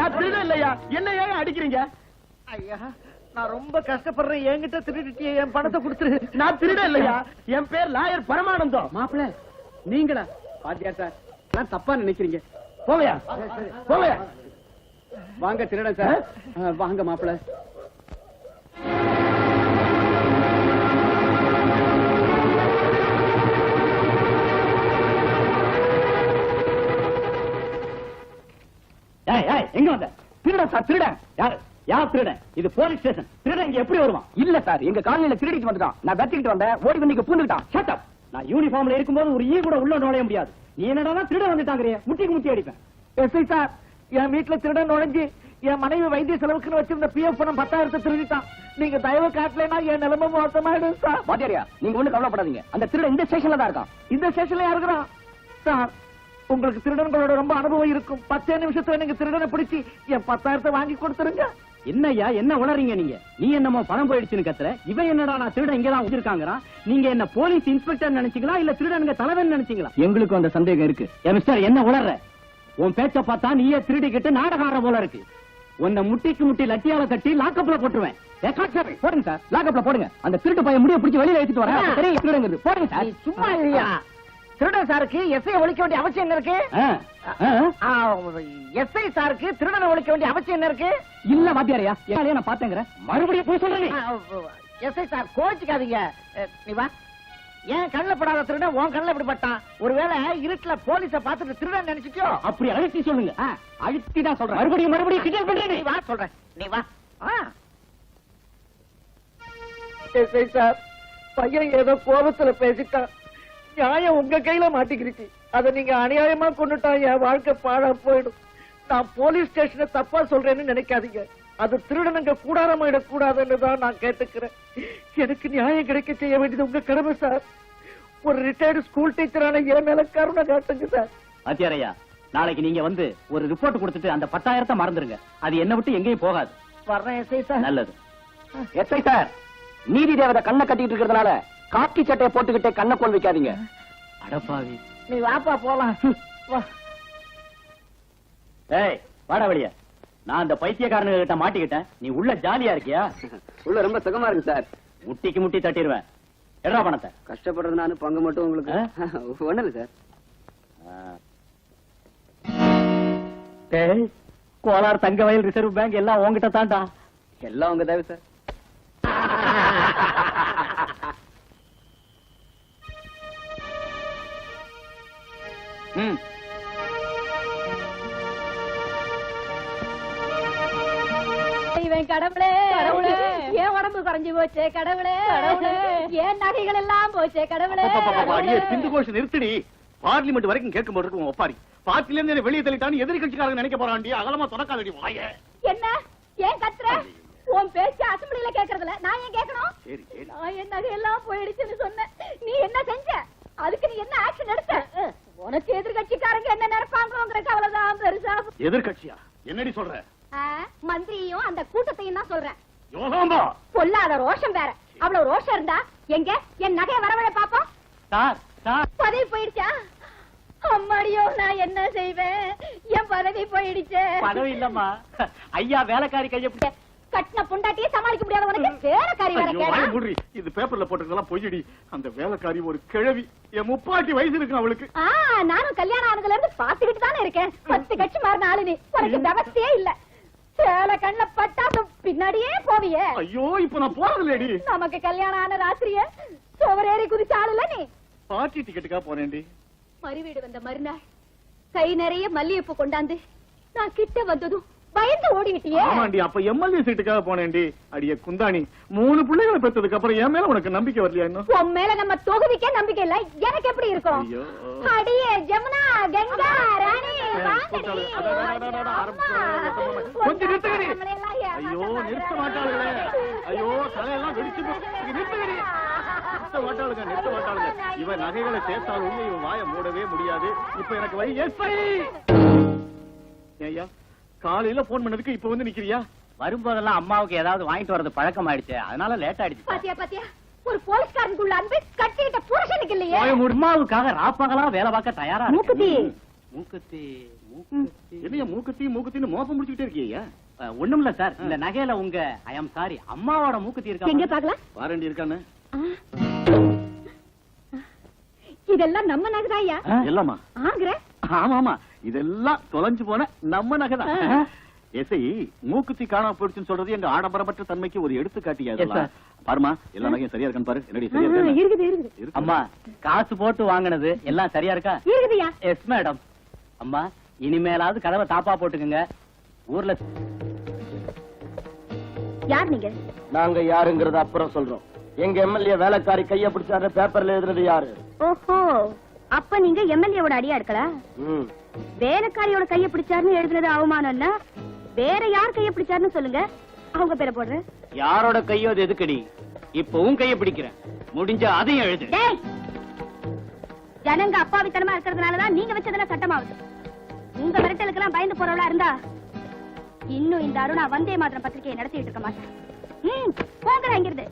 நான் திருட இல்லையா, என்ன ஏன் அடிக்கிறீங்க? ஐயா, நான் ரொம்ப கஷ்டப்படுறேன், என்கிட்ட திருடிட்டியே, என் பணத்தை கொடுத்துரு. நான் திருட இல்லையா, என் பேர் லாயர் பரமானந்தம். மாப்பிள்ள நீங்களா? பாத்தியார் சார், நான் தப்பா நினைக்கிறீங்க. போவையா போவையா. வாங்க திருடன் சார், வாங்க மாப்பிள்ள. எங்க வந்த? திருடன் சார், திருடன். யார் திருடன்? இது போலீஸ் ஸ்டேஷன். திருடன் இங்க எப்படி வருவான்? இல்ல சார், எங்க காலனில திருடிட்டு வந்துட்டான். நான் வெட்டிக்கிட்டு வந்தேன், ஓடி வந்து பூந்துட்டான். Shut up. நான் யூனிஃபார்ம்ல இருக்கும்போது ஒரு ஈ கூட உள்ள நுழைய முடியாது. நீ என்னடா திருடன் வந்துட்டாங்கறியே, முட்டிக்கு முட்டி அடிப்பேன். எஸ்ஐ சார், என் வீட்டுல திருடன் நுழைஞ்சு என் மனைவி வைத்திய செலவுக்குன்னு வச்சிருந்த பிஎஃப் பணம் 10,000 திருடிட்டான். நீங்க தயவு காட்டலைன்னா என் நிலைமை மோசமாயிடும் சார். வாத்தியாரியா, நீங்க ஒண்ணு கவலைப்படாதீங்க. அந்த திருடன் இந்த ஸ்டேஷன்ல தான் இருக்கான். இந்த ஸ்டேஷன்ல இருக்கிறான் சார். உங்களுக்கு திருடன்களோட ரொம்ப அனுபவம் இருக்கும். 10 நிமிஷத்துல நீங்க திருடனை பிடிச்சி என் 10,000 வாங்கி கொடுத்துருங்க. என்னய்யா, என்ன உளறீங்க நீங்க? நீ என்னமோ பணம் போயிடுச்சுன்னு கத்துற. இவன் என்னடா நான் திருடன் இங்கதான் வச்சிருக்காங்கறான். நீங்க என்ன போலீஸ் இன்ஸ்பெக்டர் நினைச்சீங்களா, இல்ல திருடனுங்க தலைவன் நினைச்சீங்களா? எங்களுக்கு அந்த சந்தேகம் இருக்கு. மிஸ்டர், என்ன உளற? உன் பேச்ச பார்த்தா நீயே திருடிக்கிட்டு நாடகார போல இருக்கு. உன்னை முட்டிக்கு முட்டி லட்டியால கட்டி லாக்கப்ல போட்டுருவேன். போடுங்க சார், லாக்கப்ல போடுங்க. அந்த திருட்டு பையன் முடிய பிடிச்சி வெளியில எடுத்துட்டு வரேன். தெரியல திருடங்கிறது. போடுங்க சார். சும்மா இல்லையா? திருடன் சாருக்கு எஸ்ஐ ஒழிக்க வேண்டிய அவசியம் என்ன இருக்கு? எஸ்ஐ சாருக்கு திருடனை ஒழிக்க வேண்டிய அவசியம் என்ன இருக்கு? இல்ல வாத்தியாரியா, நான் பாத்தேங்கிறேன். மறுபடியும் போய் சொல்றேன். எஸ்ஐ சார் கோச்சுக்காதீங்க. நீ வா. ஏன் கண்ணுல படாத திருடன் உன் கண்ணுல எப்படி பட்டான்? ஒருவேளை இருட்டுல போலீஸ பாத்துட்டு திருடன் நினைச்சிட்டியோ? அப்படி அழுத்தி சொல்லுங்க. அழுத்தி தான் சொல்றேன். மறுபடியும் கிண்டல் பண்றேன். நீ வா சொல்றேன். நீ வா. எஸ்ஐ சார், பையன் ஏதோ கோபத்துல பேசிட்டான். நியாயம் உங்க கையில மாட்டிக்கிருச்சு. அதை நீங்க அநியாயமா கொண்டுட்டா என் வாழ்க்கை பாழா போயிடும். நான் போலீஸ் ஸ்டேஷனை தப்பா சொல்றேன்னு நினைக்காதீங்க. அது திருடனுங்க கூடாரமாயிடக் கூடாதுன்னு தான் நான் கேட்டுக்கிறேன். எனக்கு நியாயம் கிடைக்க செய்ய வேண்டியது உங்க கடமை சார். ஒரு ரிட்டையர்டு ஸ்கூல் டீச்சரான என் மேல கருணை காட்டுங்க சார். வாத்தியாரையா, நாளைக்கு நீங்க வந்து ஒரு ரிப்போர்ட் கொடுத்துட்டு அந்த 10,000 மறந்துருங்க. அது என்ன விட்டு எங்கேயும் போகாது. வர்றேன் எஸ்ஐ சார். நல்லது. எஸ்ஐ சார், நீதி தேவதை கண்ணை கட்டிட்டு இருக்கிறதுனால காக்கி சட்டையை போட்டுக்கிட்டே கண்ணை கோல் வைக்காதீங்க. அடப்பாவி. நீ வாப்பா போலாம். வா. ஏய், வாடா வெளிய. நான் அந்த பைத்தியக்காரனுங்க கிட்ட மாட்டிக்கிட்டேன். நீ உள்ள ஜாலியா இருக்கியா? உள்ள ரொம்ப சுகமா இருக்கு சார். முட்டிக்கு முட்டி தட்டிடுவேன். எடா பணத்தை. கஷ்டப்படுறது நானு, பங்கு மட்டும் உங்களுக்கு. ஒண்ணு இல்ல சார். கோலார் தங்க வயல் ரிசர்வ் பேங்க் எல்லாம் உங்ககிட்ட தாண்டா. எல்லாம் உங்க தேவை சார். கடவுளே, ஏன் உடம்பு குறைஞ்சு போச்சே கடவுளே, ஏன் நகைகள் எல்லாம் போச்சே கடவுளே. சிந்து கோஷம் நிறுத்தடி. பார்லிமெண்ட் வரைக்கும் கேட்க போட்டு ஒப்பாரி. பார்ட்டில இருந்து வெளியே தள்ளிட்டான்னு எதிரி கட்சிக்காரங்க நினைக்க போறாண்டி. அகலமா தொடக்காதடி வாய. என்ன ஏன் கத்துற? உன் பேச்சு அசம்பிளில கேக்குறதுல நான் ஏன் கேட்கணும்? நான் என் நகையெல்லாம் போயிடுச்சுன்னு சொன்னேன். நீ என்ன செஞ்ச? அதுக்கு நீ என்ன ஆக்ஷன் எடுத்த? உனக்கு எதிர்கட்சிக்காரங்க என்ன நினைப்பாங்கிற கவலைதான் பெருசா. எதிர்கட்சியா? என்னடி சொல்ற? மந்திரியும் அந்த கூட்டத்தையும் தான் சொல்றேன். யோகாம்பா, பொல்லாத ரோஷம் வேற. அவ்வளவு ரோஷம் இருந்தா எங்க என் நகையை வரவழ பாப்போம். சார் சார், பதவி போயிடுச்சா? அம்மாடியோ, நான் என்ன செய்வேன்? என் பதவி போயிடுச்சு. பதவி இல்லம்மா, ஐயா வேலைக்காரி கைய கட்டின பொண்டாட்டியே சமாளிக்க முடியாத உனக்கு வேலைக்காரி வேற கேடா? இது பேப்பர்ல போட்டுறதெல்லாம் பொய்யடி. அந்த வேலைக்காரி ஒரு கிழவி. என் 30 வயசு இருக்கு அவளுக்கு. நானும் கல்யாணம் ஆனதுல இருந்து பாத்துக்கிட்டு தானே இருக்கேன். 10 கட்சி மாறின ஆளு நீ. உனக்கு இந்த அவஸ்தையே இல்ல. சேலை கண்ணுல பட்டா பின்னாடியே போவியே. ஐயோ, இப்ப நான் போறது இல்லடி. நமக்கு கல்யாணம் ஆன ராத்திரியே சுவரேறி குதிச்ச ஆளுல நீ. பார்ட்டி டிக்கெட்டுக்கா போறேன்டி. மறுவீடு வந்த மறுநாள் கை நிறைய மல்லிகைப்பூ கொண்டாந்து நான் கிட்ட வந்ததும் பயந்து ஓடிக்கிட்டியே. ஆமாண்டி, அப்ப எம்எல்ஏ சீட்டுக்காக போனேன்டி. அடியே குந்தாணி, 3 பிள்ளைகளை பெற்றதுக்கு அப்புறம் என் மேல உனக்கு நம்பிக்கை வரலையா? இன்னும் உன் மேல நம்ம தொகுதிக்கே நம்பிக்கை இல்ல. எனக்கு எப்படி இருக்கும்? அடியே ஜமுனா, கங்கா, ராணி, கொஞ்சம் நிறுத்துகிறீ. ஐயோ, நிறுத்த மாட்டாளுங்களே. ஐயோ, தலையெல்லாம் வெடிச்சு நிறுத்துகிறீ. நிறுத்த மாட்டாளுங்க. இவன் நகைகளை சேர்த்தாலும் இவன் வாய மூடவே முடியாது. இப்ப எனக்கு வழி. ஐயா, காலையில போன் பண்ணதுக்கு இப்ப வந்து நிக்கிறியா? வரும்போதெல்லாம் அம்மாவுக்கு ஏதாவது வாங்கிட்டு வரது பழக்கம் ஆயிடுச்சு, அதனால லேட் ஆயிடுச்சு. பாத்தியா ஒரு போலீஸ்காரனுக்குள்ள அன்பு கட்டிட்ட புருஷனுக்கு இல்லையே. அம்மாவுக்காக ராப்பகலா வேலை பார்க்க தயாரா. மூக்குத்தி என்னையா மூக்குத்தின்னு மோப்பம் முடிச்சுக்கிட்டே இருக்கியா? ஒண்ணும் இல்ல சார், இந்த நகையில உங்க ஐ அம் சாரி அம்மாவோட மூக்குத்தி எங்க இருக்கா? பாக்கலாம்? வாரண்டி இருக்கானே? இதெல்லாம் நம்ம நகைதாயா? எல்லாமா? ஆகிற ஆமா இதெல்லாம் தொலைஞ்சு போன நம்ம நகைதான். எஸ்ஐ மூக்குத்தி காணாம போயிடுச்சுன்னு சொல்றது எங்க ஆடம்பரமற்ற தன்மைக்கு ஒரு எடுத்துக்காட்டியா இதெல்லாம்? பாருமா, எல்லா நகையும் சரியா இருக்கான்னு பாரு. என்னடி சரியா இருக்கா? இருக்குது அம்மா காசு போட்டு வாங்கினது எல்லாம் சரியா இருக்கா? இருக்குதுயா. Yes madam. அம்மா இனிமேலாவது கதவை தாப்பா போட்டுக்குங்க. ஊர்ல யார் நீங்க? நாங்க யாருங்கறத அப்புறம் சொல்றோம். எங்க எம்எல்ஏ வேலைக்காரி கைய பிடிச்சாரு பேப்பர்ல எழுதுறது யாரு? ஓஹோ, அப்ப நீங்க எம்எல்ஏவோட அடியா இருக்கலா? வேலைக்காரியோட கைய பிடிச்சாருன்னு எழுதுனது அவமானம்னா வேற யார் கைய பிடிச்சாருன்னு சொல்லுங்க, அவங்க பேரை போடுறேன். யாரோட கையோ அது எதுக்கடி? இப்ப உன் கைய பிடிக்கிறேன், முடிஞ்ச அதையும் எழுது. டேய், ஜனங்க அப்பாவித்தனமா இருக்கிறதுனாலதான் நீங்க வச்சதெல்லாம் சட்டமாவுது. உங்க மிரட்டலுக்கெல்லாம் பயந்து போறவளா இருந்தா இன்னும் இந்த அருணா வந்தே மாத்திரம் பத்திரிகையை நடத்திட்டு இருக்க மாட்டேன். போங்கடா இங்கிருந்து.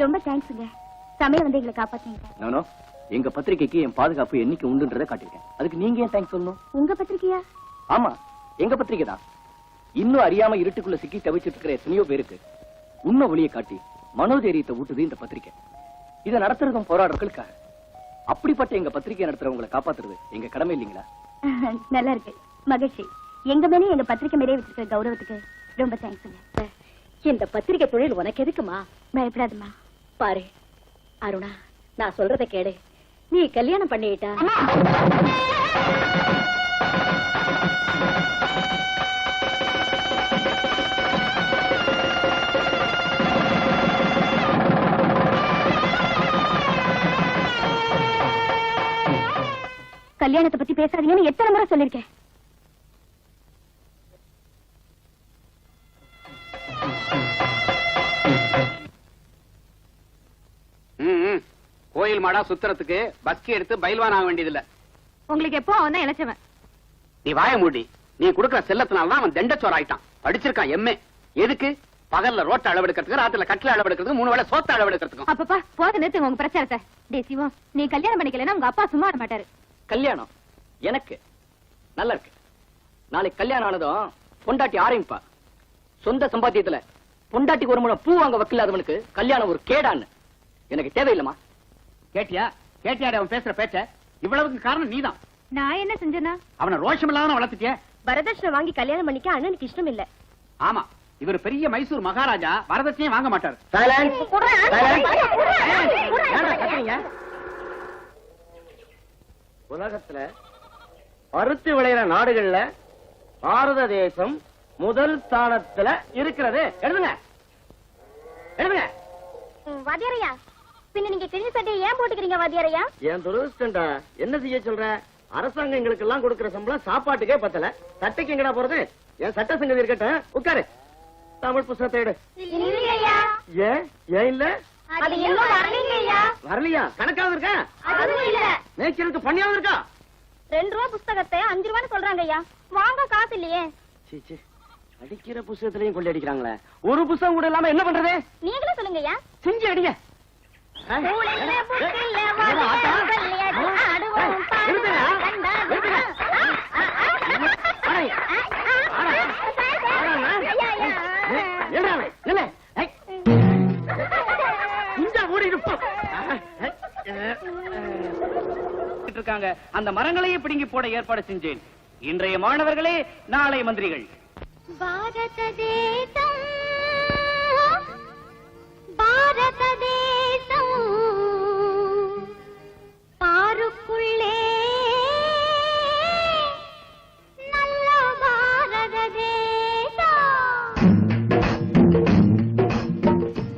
ரொம்ப தேங்க்ஸ்ங்க, சமயம் வந்து எங்களை காப்பாத்தீங்க. நானோ எங்க பத்திரிகைக்கு என் பாதுகாப்பு என்னைக்கு உண்டுன்றதை காட்டிருக்கேன். அதுக்கு நீங்க ஏன் தேங்க்ஸ் சொல்லணும்? உங்க பத்திரிகையா? ஆமா, எங்க பத்திரிகை தான். இன்னும் அறியாம இருட்டுக்குள்ள சிக்கி தவிச்சிட்டு இருக்கிற எத்தனையோ பேருக்கு உண்மை ஒளியை காட்டி மனோதைரியத்தை ஊட்டுது இந்த பத்திரிகை. இதை நடத்துறதும் போராடுறதுக்காக. அப்படிப்பட்ட எங்க பத்திரிகை நடத்துறவங்களை காப்பாத்துறது எங்க கடமை இல்லீங்களா? நல்லா இருக்கு, மகிழ்ச்சி. எங்க மேலே எங்க பத்திரிகை மேலே வச்சிருக்க கௌரவத்துக்கு ரொம்ப தேங்க்ஸ்ங்க. இந்த பத்திரிகை தொழில் உனக்கு எதுக்குமா? பயப்படாதம்மா. பாரு அருணா, நான் சொல்றதை கேடு. நீ கல்யாணம் பண்ணிட்டா கல்யாணத்தை பத்தி பேசாதீங்கன்னு எத்தனை முறை சொல்லிருக்கேன். கோயில் மாடா சுத்துறதுக்கு பஸ்கி எடுத்து பயில்வான் ஆக வேண்டியதில்ல. உங்களுக்கு எப்போ அவன் தான் இளைச்சவன். நீ வாய மூடி. நீ குடுக்கிற செல்லத்தினால்தான் அவன் தண்டச்சோர் ஆயிட்டான். படிச்சிருக்கான் எம்ஏ. எதுக்கு? பகல்ல ரோட்ட அளவெடுக்கிறதுக்கு, ராத்திரில கட்டில அளவெடுக்கிறதுக்கு, 3 வேளை சோத்த அளவெடுக்கிறதுக்கும். அப்பப்பா போத நிறுத்துங்க உங்க பிரச்சாரத்தை. டேய் சிவம், நீ கல்யாணம் பண்ணிக்கலன்னா உங்க அப்பா சும்மா இருக்க மாட்டாரு. கல்யாணம் எனக்கு நல்லா இருக்கு. நாளைக்கு கல்யாணம் ஆனதும் பொண்டாட்டி ஆரம்பிப்பா. சொந்த சம்பாத்தியத்துல பொண்டாட்டிக்கு ஒரு முறை பூ வாங்க வக்கில்லாதவனுக்கு கல்யாணம் ஒரு கேடான்னு எனக்கு தேவையில்லமா? கேட்டியா? கேட்டியாடி அவன் பேசுற பேச்ச? இவ்வளவுக்கு காரணம் நீதான். நான் என்ன செஞ்சேன்னா? அவனை ரோஷம் இல்லாம வளர்த்துட்டிய. வரதட்சணை வாங்கி கல்யாணம் பண்ணிக்க அண்ணனுக்கு இஷ்டம் இல்ல. ஆமா, இவர் பெரிய மைசூர் மகாராஜா, வரதட்சணையும் வாங்க மாட்டார். உலகத்துல பருத்தி விளையிற நாடுகள்ல பாரத தேசம் முதல் ஸ்தானத்துல இருக்கிறது. எழுதுங்க எழுதுங்க. வாத்தியாரையா, பின்ன நீங்க கிழிஞ்ச சட்டையை ஏன் போட்டுக்கிறீங்க வாத்தியாரையா? என் துரதிருஷ்டம்டா, என்ன செய்ய சொல்ற? அரசாங்கம் எங்களுக்கு எல்லாம் கொடுக்கிற சம்பளம் சாப்பாட்டுக்கே பத்தல, சட்டைக்கு எங்கடா போறது? என் சட்ட சங்கதி இருக்கட்டும், உட்காரு. தமிழ் புத்தகத்தை எடு. இல்லையா, ஏன் ஏன் இல்ல? அது இன்னும் வரலையா? வரலையா? கணக்காவது இருக்கா? அதுவும் இல்ல. நேச்சருக்கு பண்ணியாவது இருக்கா? 2 ரூபா புஸ்தகத்தை 5 ரூபான்னு சொல்றாங்க ஐயா. வாங்க காசு இல்லையே. சீச்சி, அடிக்கிற புத்தகத்திலையும் கொள்ளை அடிக்கிறாங்களே. ஒரு புத்தகம் கூட இல்லாம என்ன பண்றது? நீங்களே சொல்லுங்க ஐயா. செஞ்சு அடிங்க. அந்த மரங்களையே பிடுங்கி போட ஏற்பாடு செஞ்சேன். இன்றைய மாணவர்களே நாளை மந்திரிகள். பாரத தேசம், பாரத தேசம், பாருக்குள்ளே நல்ல பாரத தேசம்.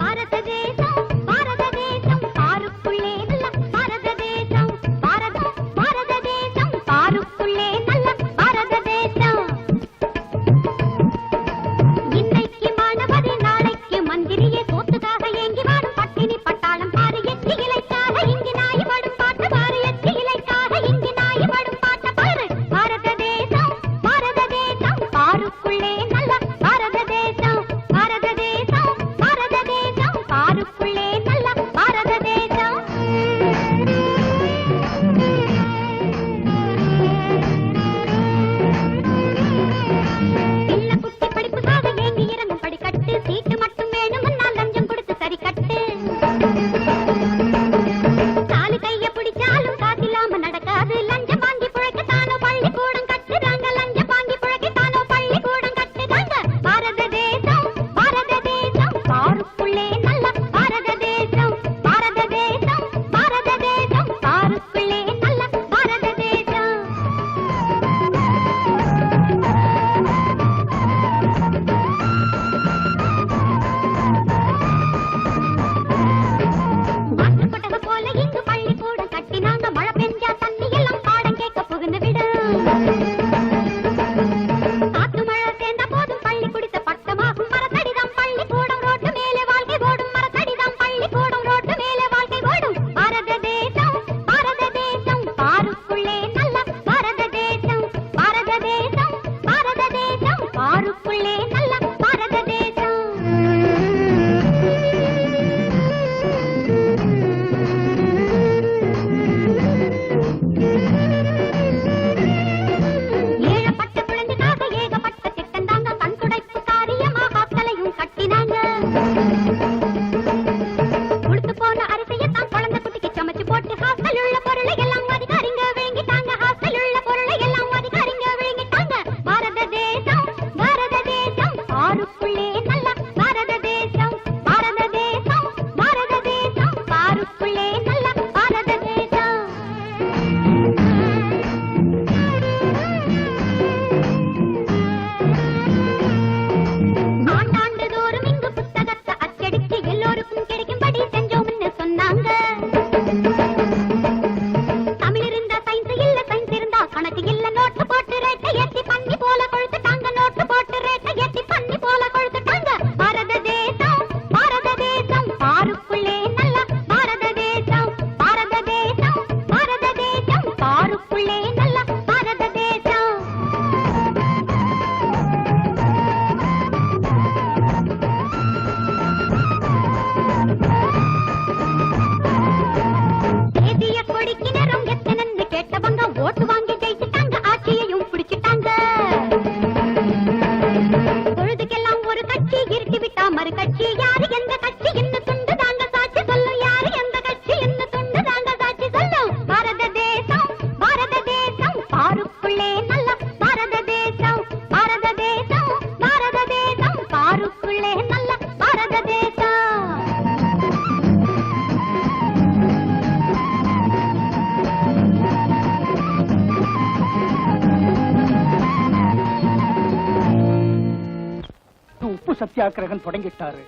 பாரத தேசம், பாரத தேசம், பாருக்குள்ளே நல்ல பாரத தேசம். பாரத தேசம், பாருக்குள்ளே நல்ல பாரத தேசம். இன்னைக்கு மாணவரே, நாளைக்கு மந்திரியே, சோத்துக்காக ஏங்கி வாடும் பட்டினி பட்டாளம் பாரு. எச்சி இலைக்காக இங்கு நாய் படும் பாட்டு பாரு. எச்சி இலைக்காக இங்கு நாய் படும் பாட்டு பாரு. பாரத தேசம், பாரத தேசம், பாருக்குள்ளே நல்ல பாரத தேசம். பாரத தேசம், பாரத தேசம், பாருக்குள்ளே நல்ல பாரத தேசம். பிள்ளை குட்டி படிப்புக்காக ஏங்கி இறங்கும் படிக்கட்டு. சீட்டு மட்டும் வேணும்னா லஞ்சம் கொடுத்து சரி கட்டு. காலு கைய பிடிச்சாலும் காத்தில்லாம நடக்காது. லஞ்சம் வாங்கி புழைக்கத்தானோ பள்ளிக்கூடம் கட்டுறாங்க. லஞ்சம் வாங்கி புழைக்கத்தானோ பள்ளிக்கூடம் கட்டுறாங்க. பாரத தேசம், பாரத தேசம், பாருக்குள்ளே நல்ல பாரத தேசம். பாரத தேசம், பாரத தேசம், பாருக்குள்ளே நல்ல பாரத தேசம். மாட்டுக்கொட்டகை போல இங்கு பள்ளிக்கூடம் கட்டினாங்க. மழை பெஞ்சா தண்ணி எல்லாம் பாடம் கேட்க புகுந்து விடும். காத்து மழை சேர்ந்த போதும் பள்ளி குடித்த பட்டமாகும். மரத்தடிதான் பள்ளிக்கூடம், ரோட்டு மேலே வாழ்க்கை ஓடும். மரத்தடிதான் பள்ளிக்கூடம், ரோட்டு மேலே வாழ்க்கை ஓடும். பாரத தேசம், பாரத தேசம், பாருக்குள்ளே நல்ல பாரத தேசம். பாரத தேசம், பாரத தேசம், பாருக்குள்ளே நல்ல பாரத தேசம். ஏழப்பட்ட குழந்தைக்காக ஏகப்பட்ட திட்டம் தாங்க. கண் துடைப்பு காரியமா ஹாஸ்டலையும் கட்டினாங்க. உடுத்து போன அரிசியத்தான் குழந்தை குட்டிக்கு சமைச்சு போட்டு ஹாஸ்டல் உள்ள பொருளை எல்லாம் அதிகாரிங்க விழுங்கிட்டாங்க. ஹாஸ்டல் உள்ள பொருளை எல்லாம் அதிகாரிங்க விழுங்கிட்டாங்க. பாரத தேசம், பாரத தேசம், பாருக்குள்ளே நல்ல பாரத தேசம். பாரத தேசம், பாரத தேசம், பாருக்குள்ளே நல்ல பாரத தேசம். ஆண்டாண்டு தோறும் இங்கு புத்தகத்தை அச்சடிச்சு எல்லோருக்கும் கிடைக்கும்படி செஞ்சோம்னு சொன்னாங்க. தமிழ் இருந்தா சயின்ஸ் இல்ல, சயின்ஸ் இருந்தா கணக்கு இல்ல. நோட்டு போட்டு ரேட்டை ஏத்தி பண்ணி போல கொழுத்துட்டாங்க. நோட்டு போட்டு ரேட்டை ஏத்தி பண்ணி போல கொழுத்துட்டாங்க. பாரத தேசம், பாரத தேசம், பாருக்குள்ளே நல்ல பாரத தேசம். பாரத தேசம், பாரத தேசம், பாருக்குள்ளே நல்ல பாரத தேசம். தேசிய கொடிக்கு நிறம் எத்தனைன்னு கேட்டவங்க ஓட்டு வாங்கி ஜெயிச்சுட்டாங்க. ஆட்சியையும் பிடிச்சிட்டாங்க. பொழுதுக்கெல்லாம் ஒரு கட்சி இருட்டி விட்டா மறு கட்சி. யாரு எந்த கட்சி என்ன துண்டு தாங்க சாட்சி சொல்லும். யாரு எந்த கட்சி என்ன துண்டு தாங்க சாட்சி சொல்லும். பாரத தேசம், பாரத தேசம், பாருக்குள்ளே நல்ல பாரத தேசம். பாரத தேசம், பாரத தேசம், பாருக்குள்ளே சத்தியாகிரகம் தொடங்கிட்டாரு.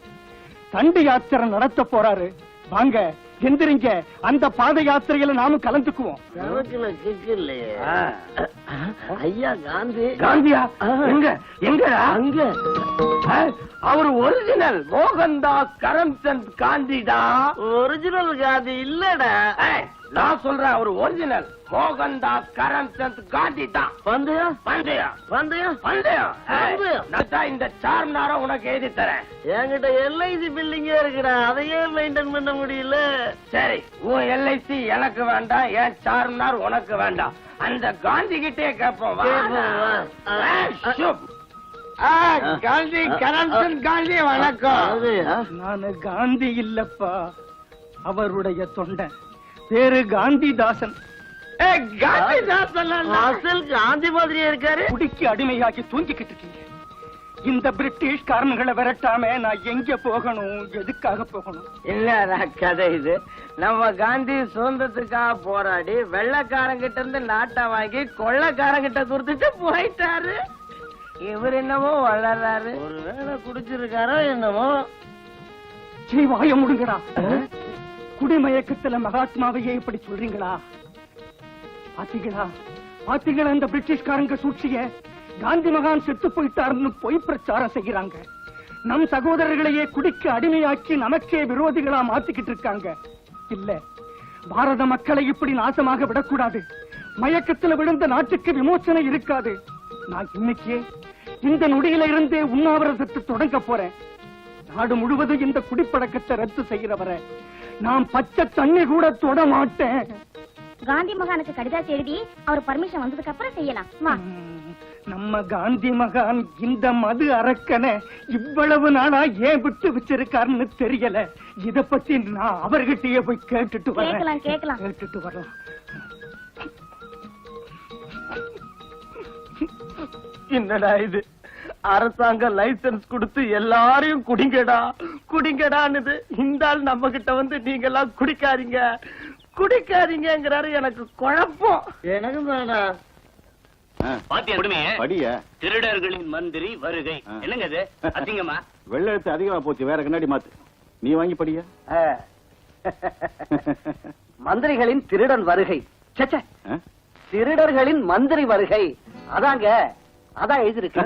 தண்டி யாத்திரை நடத்த போறாரு. வாங்க எந்திரிங்க, அந்த பாத யாத்திரையில நாமும் கலந்துக்குவோம். ஐயா காந்தி. காந்தியா? எங்க எங்க அங்க? அவர் ஒரிஜினல் மோகன்தாஸ் கரம்சந்த் காந்திடா. ஒரிஜினல் காந்தி இல்லடா. நான் சொல்றேன், அவர் ஒரிஜினல் மோகன்தாஸ் கரம்சந்த் காந்தி தான். பந்தயம் பந்தயம் பந்தயம் பந்தயம். நான் இந்த சார்மினார உனக்கு எழுதி தரேன். என்கிட்ட எல்ஐசி பில்டிங்கே இருக்குடா, அதையே மெயின்டைன் பண்ண முடியல. சரி, உன் எல்ஐசி எனக்கு வேண்டாம், என் சார்மினார் உனக்கு வேண்டாம். அந்த காந்தி கிட்டே கேட்போம். காந்தி கரம்சந்த் காந்தி வணக்கம். நானு காந்தி இல்லப்பா, அவருடைய தொண்டன். பேரு காந்திதாசன். அசல் காந்தி மாதிரியே இருக்காரு. குடிக்கு அடிமையாகி தூங்கிக்கிட்டு இருக்கீங்க. இந்த பிரிட்டிஷ் காரன்களை விரட்டாம நான் எங்க போகணும், எதுக்காக போகணும்? இல்ல கதை இது. நம்ம காந்தி சுதந்திரத்துக்காக போராடி வெள்ளக்காரங்கிட்ட இருந்து நாட்டை வாங்கி கொள்ளக்காரங்கிட்ட கொடுத்துட்டு போயிட்டாரு. இவர் என்னமோ வளர்றாரு. ஒருவேளை குடிச்சிருக்காரோ என்னமோ. வாய முடுங்கடா. குடிமயக்கத்துல மகாத்மாவையே இப்படி சொல்றீங்களா? பாத்தீங்களா பாத்தீங்களா இந்த பிரிட்டிஷ்காரங்க சூழ்ச்சிய? காந்தி மகான் செத்து போயிட்டாருன்னு பொய் பிரச்சாரம் செய்யறாங்க. நம் சகோதரர்களையே குடிக்கு அடிமையாக்கி நமக்கே விரோதிகளா மாத்திக்கிட்டு இருக்காங்க. இல்ல, பாரத மக்களை இப்படி நாசமாக விடக்கூடாது. மயக்கத்துல விழுந்த நாட்டுக்கு விமோசனை இருக்காது. நான் இன்னைக்கே இந்த நொடியில இருந்தே உண்ணாவிரதத்தை தொடங்க போறேன். நாடு முழுவதும் இந்த குடிப்பழக்கத்தை ரத்து செய்யறவரை நான் பச்சை தண்ணி கூட தொட மாட்டேன். காந்தி மகானுக்கு கடிதம் எழுதி அவர் பர்மிஷன் வந்ததுக்கு அப்புறம் செய்யலாம். நம்ம காந்தி மகான் இந்த மது அரக்கனை இவ்வளவு நாளா ஏன் விட்டு வச்சிருக்காருன்னு தெரியல. இத பத்தி நான் அவர்கிட்டயே போய் கேட்டுட்டு வரேன். கேட்டுட்டு வரலாம். என்னடா இது? அரசாங்க லைசன்ஸ் கொடுத்து எல்லாரையும் குடிங்கடா குடிங்கடான்னு இந்த ஆள் நம்ம கிட்ட வந்து நீங்க எல்லாம் குடிக்காதீங்க குடிக்காதீங்கிறாரு. எனக்கு குழப்பம். எனக்கு திருடர்களின் மந்திரி வருகை. என்னங்க இது அசிங்கமா? வெள்ள எழுத்து அதிகமா போச்சு, வேற கண்ணாடி மாத்து. நீ வாங்கி படியா. மந்திரிகளின் திருடன் வருகை. திருடர்களின் மந்திரி வருகை. அதாங்க, அதான் எழுதிருக்கு.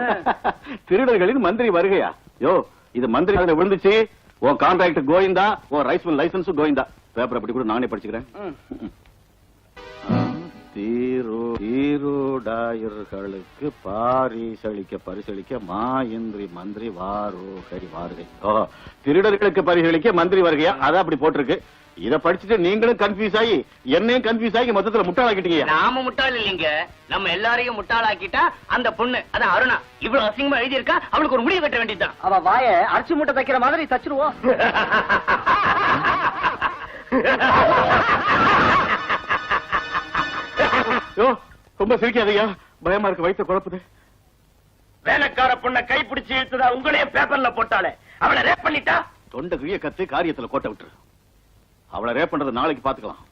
திருடர்களின் மந்திரி வருகையா? யோ, இது மந்திரி விழுந்துச்சு. உன் கான்ட்ராக்ட் கோவிந்தா, உன் rice mill licence Govinda. Paper அப்படி கூட நானே படிச்சுக்கிறேன். தீரோடாயர்களுக்கு பரிசளிக்க மாயின்றி மந்திரி வாருகை. திருடர்களுக்கு பரிசளிக்க மந்திரி வருகையா? அதான் அப்படி போட்டிருக்கு. இத படிச்சுட்டு நீங்களும் கன்ஃபியூஸ் ஆகி என்னையும் கன்ஃபியூஸ் ஆகி மொத்தத்துல முட்டாளாக்கிட்டீங்க. நாம முட்டாள் இல்லைங்க, நம்ம எல்லாரையும் முட்டாளாக்கிட்டா அந்த பொண்ணு அதான் அருணா இவ்வளவு அசிங்கமா எழுதி இருக்கா. அவளுக்கு ஒரு முடிவு கட்ட வேண்டியதுதான். அவ வாய அரிசி மூட்டை தைக்கிற மாதிரி தச்சிருவோம். ரொம்ப சிரிக்காதையா, பயமா இருக்கு, வயிற்று குழப்புது. வேலைக்கார பொண்ணை கைப்பிடிச்சு இழுத்துதா உங்களையும் பேப்பர்ல போட்டாலே அவளை ரேப் பண்ணிட்டா. தொண்டை கிழிய கத்து காரியத்துல கோட்டை விட்டுரு. அவளை ரேப் பண்றது நாளைக்கு பாத்துக்கலாம்.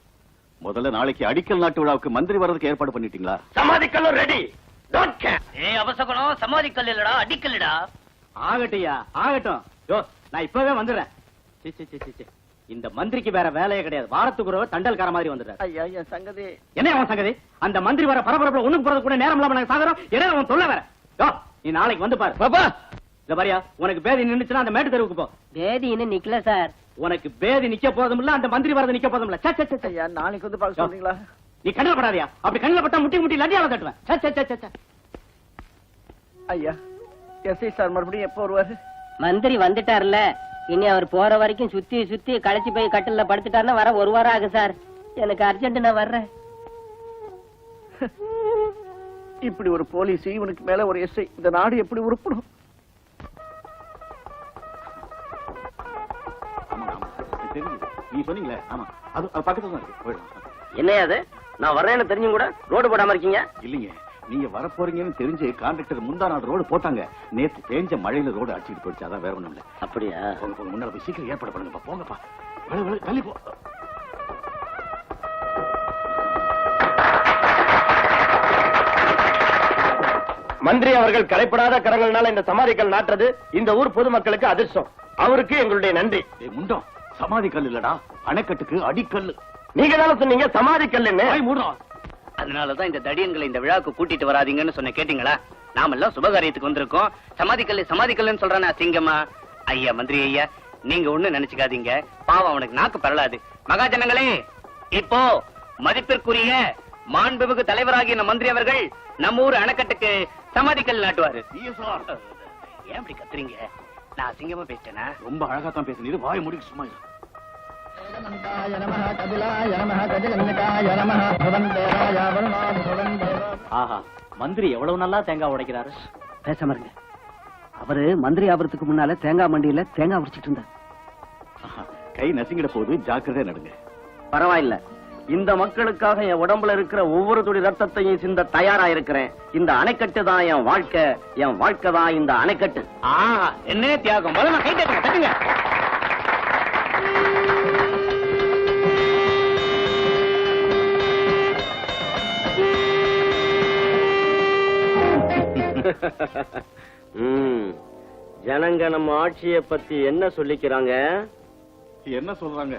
முதல்ல நாளைக்கு அடிக்கல் நாட்டு விழாவுக்கு மந்திரி வர்றதுக்கு ஏற்பாடு பண்ணிட்டீங்களா? சமாதிக்கல்லும் ரெடி. Don't care. அவசகுணம் சமாதிக்கல் இல்லடா, அடிக்கல்டா. ஆகட்டியா, ஆகட்டும். யோ, நான் இப்பவே வந்துடுறேன். இந்த மந்திரிக்கு வேற வேலையே கிடையாது. வாரத்துக்கு ஒரு தண்டல்கார மாதிரி வந்துடுறாரு. ஐயா, என் சங்கதி என்ன? அவன் சங்கதி? அந்த மந்திரி வர பரபரப்புல ஒண்ணுக்கு போறது கூட நேரம் இல்லாம நாங்க சாகுறோம். என்ன அவன் சொல்ல வேற? யோ, நீ நாளைக்கு வந்து பாரு. பாப்பா, இந்த பாரியா, உனக்கு பேதி நின்னுச்சுன்னா அந்த மேட்டு தெருவுக்கு போ. பேதி இன்னும் நிக்கல சார். உனக்கு பேதி நிக்க போதும் இல்ல, அந்த மந்திரி வரது நிக்க போதும் இல்ல. ஐயா, நாளைக்கு வந்து பார்க்க சொல்றீங்களா? நீ கண்ணில் படாதியா? அப்படி கண்ணில் பட்டா முட்டி முட்டி லட்டியால தட்டுவேன். ஐயா, எஸ்ஐ சார் மறுபடியும் எப்போ வருவாரு? மந்திரி வந்துட்டார்ல, இனி அவர் போற வரைக்கும் சுத்தி சுத்தி களைச்சு போய் கட்டில படுத்துட்டாருன்னா வர ஒரு வாரம் ஆகும் சார். எனக்கு அர்ஜென்ட், நான் வர்றேன். இப்படி ஒரு போலீஸ், இவனுக்கு மேல ஒரு எஸ்ஐ, இந்த நாடு எப்படி உருப்படும்? நீ சொன்னீங்களே, ஆமா, அது பக்கத்துல தான் இருக்கு. என்னையா அது? நான் வர்றேன்னு தெரிஞ்சும் கூட ரோடு போடாம இருக்கீங்க. இல்லீங்க, நீங்க வரப்போறீங்கன்னு தெரிஞ்சு கான்ட்ராக்டர் முந்தா நாள் ரோடு போட்டாங்க. நேத்து பேஞ்ச மழையில ரோடு அடிச்சுட்டு போயிடுச்சு. அதான் வேற ஒண்ணும் இல்ல. அப்படியா? போங்க, முன்னால போய் சீக்கிரம் ஏற்பாடு பண்ணுங்கப்பா. போங்கப்பா, தள்ளி போ. மந்திரி அவர்கள் கலைப்படாத கரங்கள்னால இந்த சமாதிகள் நாட்டுறது இந்த ஊர் பொதுமக்களுக்கு அதிர்ஷ்டம். அவருக்கு எங்களுடைய நன்றி. முண்டம், சமாதி கல் இல்லடா, அணைக்கட்டுக்கு அடிக்கல்லு. நீங்க தானே சொன்னீங்க சமாதி கல்லுன்னு. அதனாலதான் இந்த தடியன்களை இந்த விழாவுக்கு கூட்டிட்டு வராதீங்கன்னு சொன்ன கேட்டீங்களா? நாமெல்லாம் சுபகாரியத்துக்கு வந்திருக்கோம். சமாதிக்கல்லு சொல்றானே அசிங்கமா? ஐயா மந்திரி ஐயா, நீங்க ஒண்ணு நினைச்சுக்காதீங்க. பாவம் அவனுக்கு நாக்கு பரலாது. மகாஜனங்களே, இப்போ மதிப்பிற்குரிய மாண்புமிகு தலைவராகிய நம்ம மந்திரி அவர்கள் நம்ம ஊர் அணைக்கட்டுக்கு சமாதிக்கல் நாட்டுவாரு. ஏன் இப்படி கத்துறீங்க? நான் அசிங்கமா பேசிட்டேனா? ரொம்ப அழகா தான் பேசுனீரு, வாய் மூடி சும்மா இரு. ஆஹா, மந்திரி எவ்வளவு நல்லா தேங்காய் உடைக்கிறாரு. பேசாம இருங்க. அவரு மந்திரி ஆபரத்துக்கு முன்னால தேங்காய் மண்டியில தேங்காய் உடைச்சிட்டு இருந்தார். கை நசுங்கிட போது ஜாக்கிரதை நடுங்க. பரவாயில்ல, இந்த மக்களுக்காக என் உடம்புல இருக்கிற ஒவ்வொரு துளி ரத்தத்தையும் சிந்த தயாரா இருக்கிறேன். இந்த அணைக்கட்டு தான் என் வாழ்க்கை தான் இந்த அணைக்கட்டு. என்ன தியாகம்! முதல்ல கை தட்டுங்க, தட்டுங்க. ஜனங்க நம்ம ஆட்சியை பத்தி என்ன சொல்லிக்கிறாங்க? என்ன சொல்றாங்க?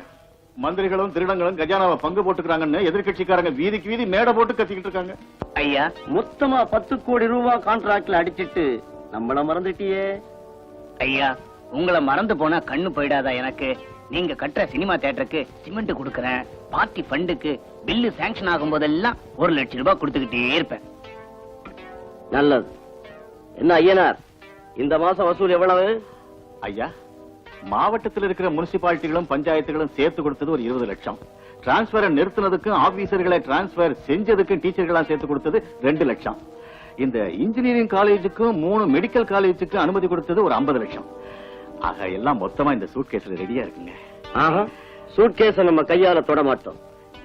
மந்திரிகளும் திருடங்களும் கஜானாவை பங்கு போட்டுக்கிறாங்கன்னு எதிர்கட்சிக்காரங்க வீதிக்கு வீதி மேடை போட்டு கத்திக்கிட்டு இருக்காங்க. ஐயா, மொத்தமா 10 கோடி ரூபாய் கான்ட்ராக்ட்ல அடிச்சிட்டு நம்மள மறந்துட்டியே. ஐயா, உங்களை மறந்து போனா கண்ணு போயிடாதா எனக்கு? நீங்க கட்டுற சினிமா தியேட்டருக்கு சிமெண்ட் கொடுக்கறேன். பார்ட்டி ஃபண்டுக்கு பில்லு சாங்ஷன் ஆகும் போதெல்லாம் 1 லட்சம் ரூபாய் கொடுத்துக்கிட்டே இருப்பேன். நல்லது. என்ன ஐயனார், இந்த மாசம் வசூல் எவ்வளவு? ஐயா, மாவட்டத்தில் இருக்கிற முனிசிபாலிட்டிகளும் பஞ்சாயத்துகளும் சேர்த்து கொடுத்தது ஒரு 20 லட்சம். டிரான்ஸ்பரை நிறுத்தினதுக்கும் ஆபீசர்களை டிரான்ஸ்பர் செஞ்சதுக்கும் டீச்சர்களா சேர்த்து கொடுத்தது 2 லட்சம். இந்த இன்ஜினியரிங் காலேஜுக்கும் 3 மெடிக்கல் காலேஜுக்கும் அனுமதி கொடுத்தது ஒரு 50 லட்சம். ஆக எல்லாம் மொத்தமா இந்த சூட்கேஸ்ல ரெடியா இருக்குங்க. சூட்கேஸ நம்ம கையால தொட மாட்டோம்.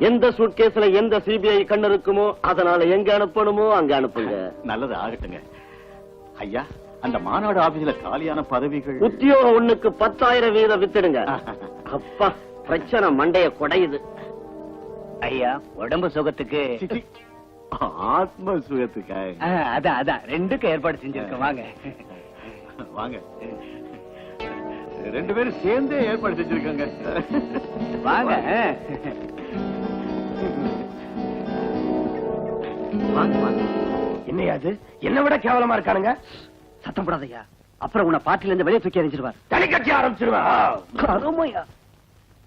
எந்த சூட்கேஸ்ல எந்த சிபிஐ கண்ணு இருக்குமோ அதனால எங்க அனுப்பணுமோ அங்க அனுப்புங்க. நல்லது ஆகட்டுங்க. ஐயா, அந்த மாநாடு ஆபீஸ்ல காலியான பதவிகள் உத்தியோகம் 1க்கு 10,000 வீதம் வித்துடுங்க. அப்பா, பிரச்சனை மண்டைய குடையுது. ஐயா, உடம்பு சுகத்துக்கு ஆத்ம சுகத்துக்காக அதான் 2க்கும் ஏற்பாடு செஞ்சிருக்கேன். வாங்க வாங்க, 2 பேரும் சேர்ந்தே ஏற்பாடு செஞ்சிருக்காங்க. வாங்க வாங்க வாங்க. என்னையாது, என்ன விட கேவலமா இருக்கானுங்க. சத்தம் போடாதயா, அப்புறம் உன்னை பார்ட்டில இருந்து வெளியே தூக்கி எறிஞ்சிருவார். தனி கட்சி ஆரம்பிச்சிருவா.